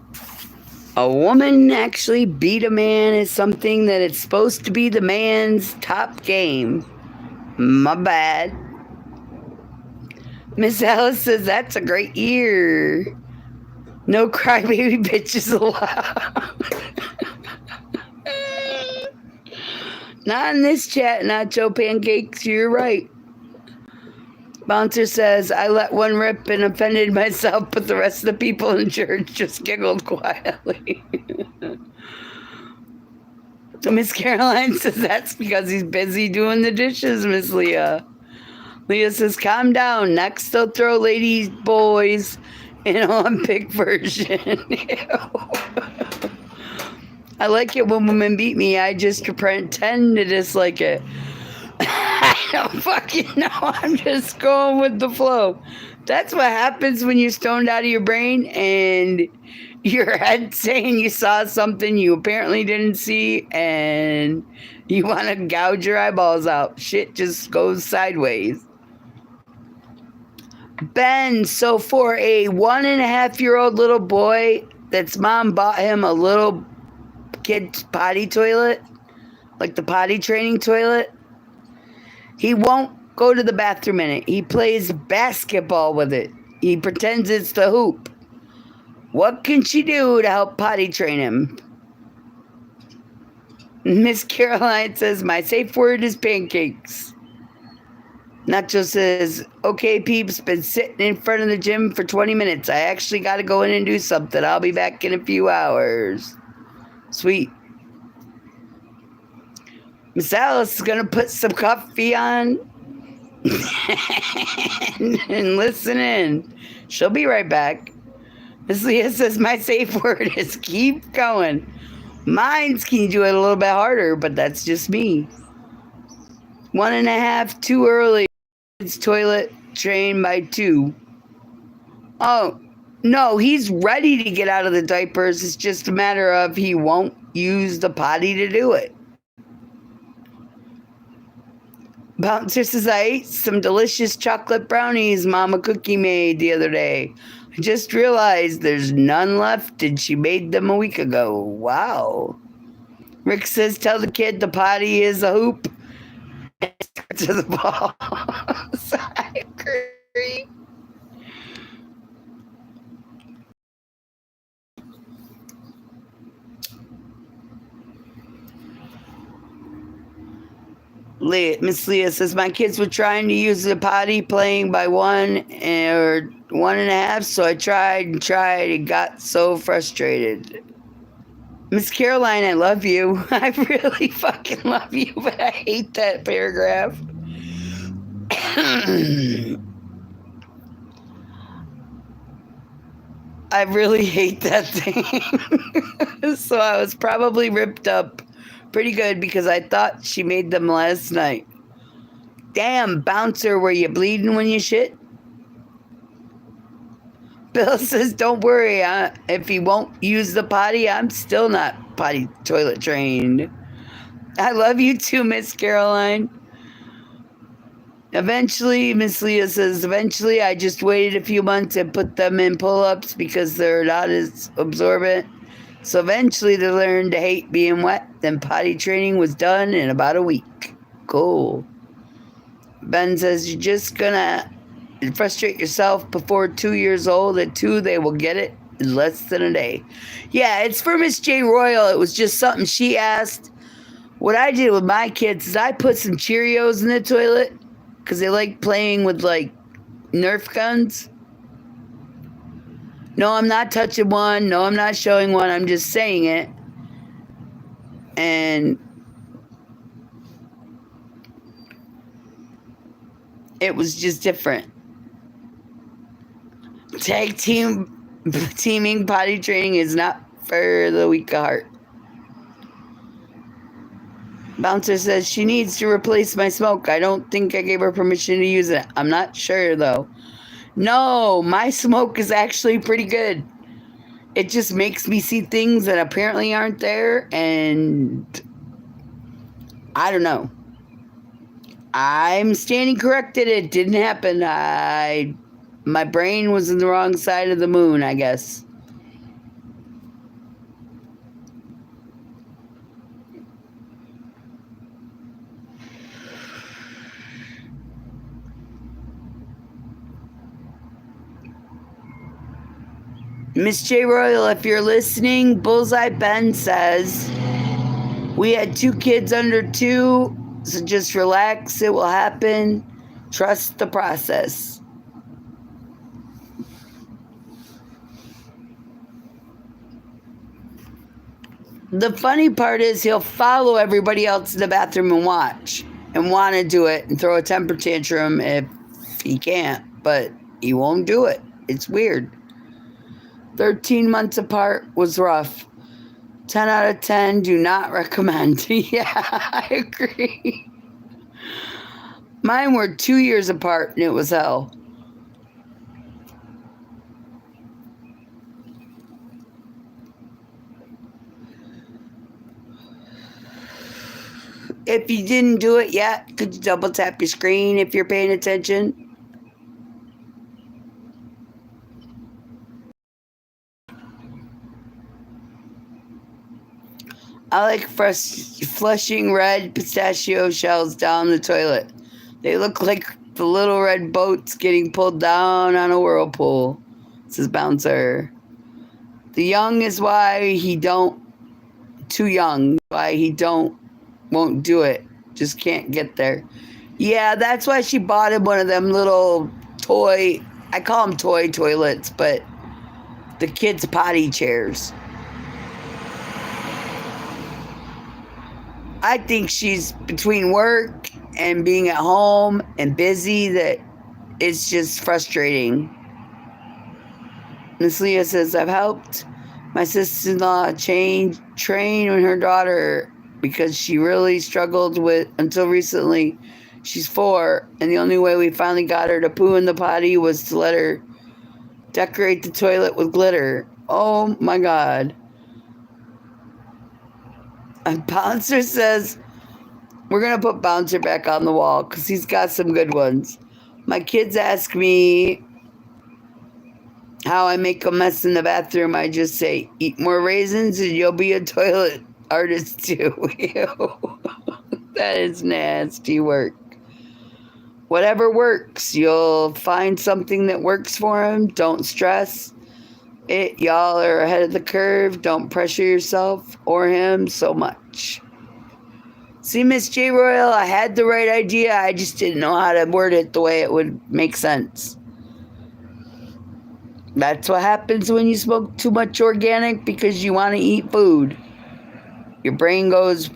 A woman actually beat a man is something that it's supposed to be the man's top game. My bad. Miss Alice says that's a great year. No crybaby bitches allowed. Not in this chat, Nacho Pancakes, you're right. Bouncer says, I let one rip and offended myself, but the rest of the people in church just giggled quietly. Miss Caroline says, that's because he's busy doing the dishes, Miss Leah. Leah says, calm down. Next, they'll throw ladies, boys in Olympic version. I like it when women beat me. I just pretend to dislike it. I don't fucking know. I'm just going with the flow. That's what happens when you're stoned out of your brain and your head saying you saw something you apparently didn't see and you want to gouge your eyeballs out. Shit just goes sideways. Ben, so for a 1.5-year-old little boy that's mom bought him a little kid potty toilet, like the potty training toilet, he won't go to the bathroom in it. He plays basketball with it. He pretends it's the hoop. What can she do to help potty train him? Miss Caroline says, my safe word is pancakes. Nacho says, okay, peeps, been sitting in front of the gym for 20 minutes. I actually got to go in and do something. I'll be back in a few hours. Sweet. Miss Alice is going to put some coffee on and listen in. She'll be right back. Miss Leah says, my safe word is keep going. Mine's can you do it a little bit harder, but that's just me. 1.5, too early. It's toilet trained by 2. Oh, no, he's ready to get out of the diapers. It's just a matter of he won't use the potty to do it. Bouncer says, I ate some delicious chocolate brownies Mama Cookie made the other day. I just realized there's none left and she made them a week ago. Wow. Rick says, tell the kid the potty is a hoop. To the ball. I agree. Miss Leah says, my kids were trying to use the potty playing by 1 or 1.5, so I tried and got so frustrated. Miss Caroline, I love you. I really fucking love you, but I hate that paragraph. I really hate that thing. So I was probably ripped up pretty good because I thought she made them last night. Damn, Bouncer, were you bleeding when you shit? Bill says, don't worry. If he won't use the potty, I'm still not potty toilet trained. I love you too, Miss Caroline. Eventually, Miss Leah says, eventually I just waited a few months and put them in pull-ups because they're not as absorbent. So eventually they learned to hate being wet. Then potty training was done in about a week. Cool. Ben says, you're just gonna frustrate yourself before 2 years old. At 2, they will get it in less than a day. Yeah, it's for Miss J. Royal. It was just something she asked. What I did with my kids is I put some Cheerios in the toilet because they like playing with, like, Nerf guns. No, I'm not touching one. No, I'm not showing one. I'm just saying it. And It was just different. Teaming potty training is not for the weak of heart. Bouncer says she needs to replace my smoke. I don't think I gave her permission to use it. I'm not sure though. No, my smoke is actually pretty good. It just makes me see things that apparently aren't there, and I don't know. I'm standing corrected. It didn't happen. My brain was in the wrong side of the moon, I guess. Miss J. Royal, if you're listening, Bullseye Ben says, we had 2 kids under 2, so just relax. It will happen. Trust the process. The funny part is he'll follow everybody else in the bathroom and watch and want to do it and throw a temper tantrum if he can't, but he won't do it. It's weird. 13 months apart was rough. 10 out of 10, do not recommend. Yeah, I agree. Mine were 2 years apart and it was hell. If you didn't do it yet, could you double tap your screen if you're paying attention? I like flushing red pistachio shells down the toilet. They look like the little red boats getting pulled down on a whirlpool, says Bouncer. The young is why he don't, too young, why he won't do it. Just can't get there. Yeah, that's why she bought him one of them little I call them toy toilets, but the kids' potty chairs. I think she's between work and being at home and busy that it's just frustrating. Miss Leah says, I've helped my sister-in-law train her daughter because she really struggled with until recently. She's 4, and the only way we finally got her to poo in the potty was to let her decorate the toilet with glitter. Oh my God. And Bouncer says, we're going to put Bouncer back on the wall because he's got some good ones. My kids ask me how I make a mess in the bathroom. I just say, eat more raisins and you'll be a toilet artist too. That is nasty work. Whatever works, you'll find something that works for him. Don't stress it. Y'all are ahead of the curve. Don't pressure yourself or him so much. See, Miss J. Royal, I had the right idea. I just didn't know how to word it the way it would make sense. That's what happens when you smoke too much organic because you want to eat food. Your brain goes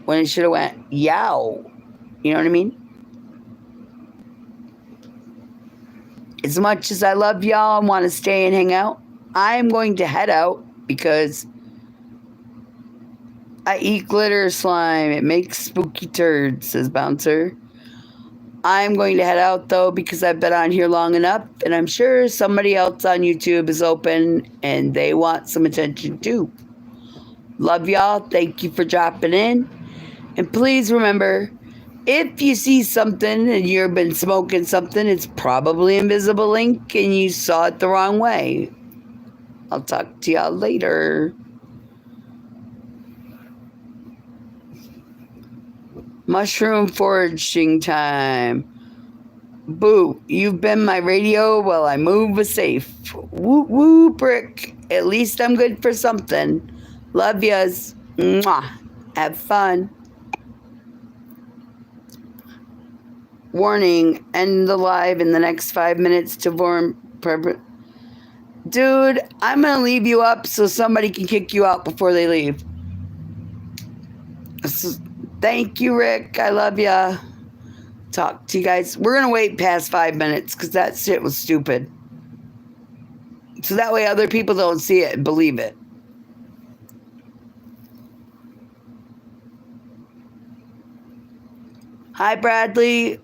when it should have went yow. You know what I mean? As much as I love y'all and want to stay and hang out, I'm going to head out because I eat glitter slime. It makes spooky turds, says Bouncer. I'm going to head out, though, because I've been on here long enough, and I'm sure somebody else on YouTube is open, and they want some attention, too. Love y'all. Thank you for dropping in. And please remember, if you see something and you've been smoking something, it's probably invisible ink, and you saw it the wrong way. I'll talk to y'all later. Mushroom foraging time. Boo, you've been my radio while I move with safe. Woo woo brick. At least I'm good for something. Love yas. Mwah. Have fun. Warning, end the live in the next 5 minutes to form. Dude, I'm going to leave you up so somebody can kick you out before they leave. Thank you, Rick. I love ya. talk to you guys. We're going to wait past 5 minutes because that shit was stupid. So that way other people don't see it and believe it. Hi, Bradley.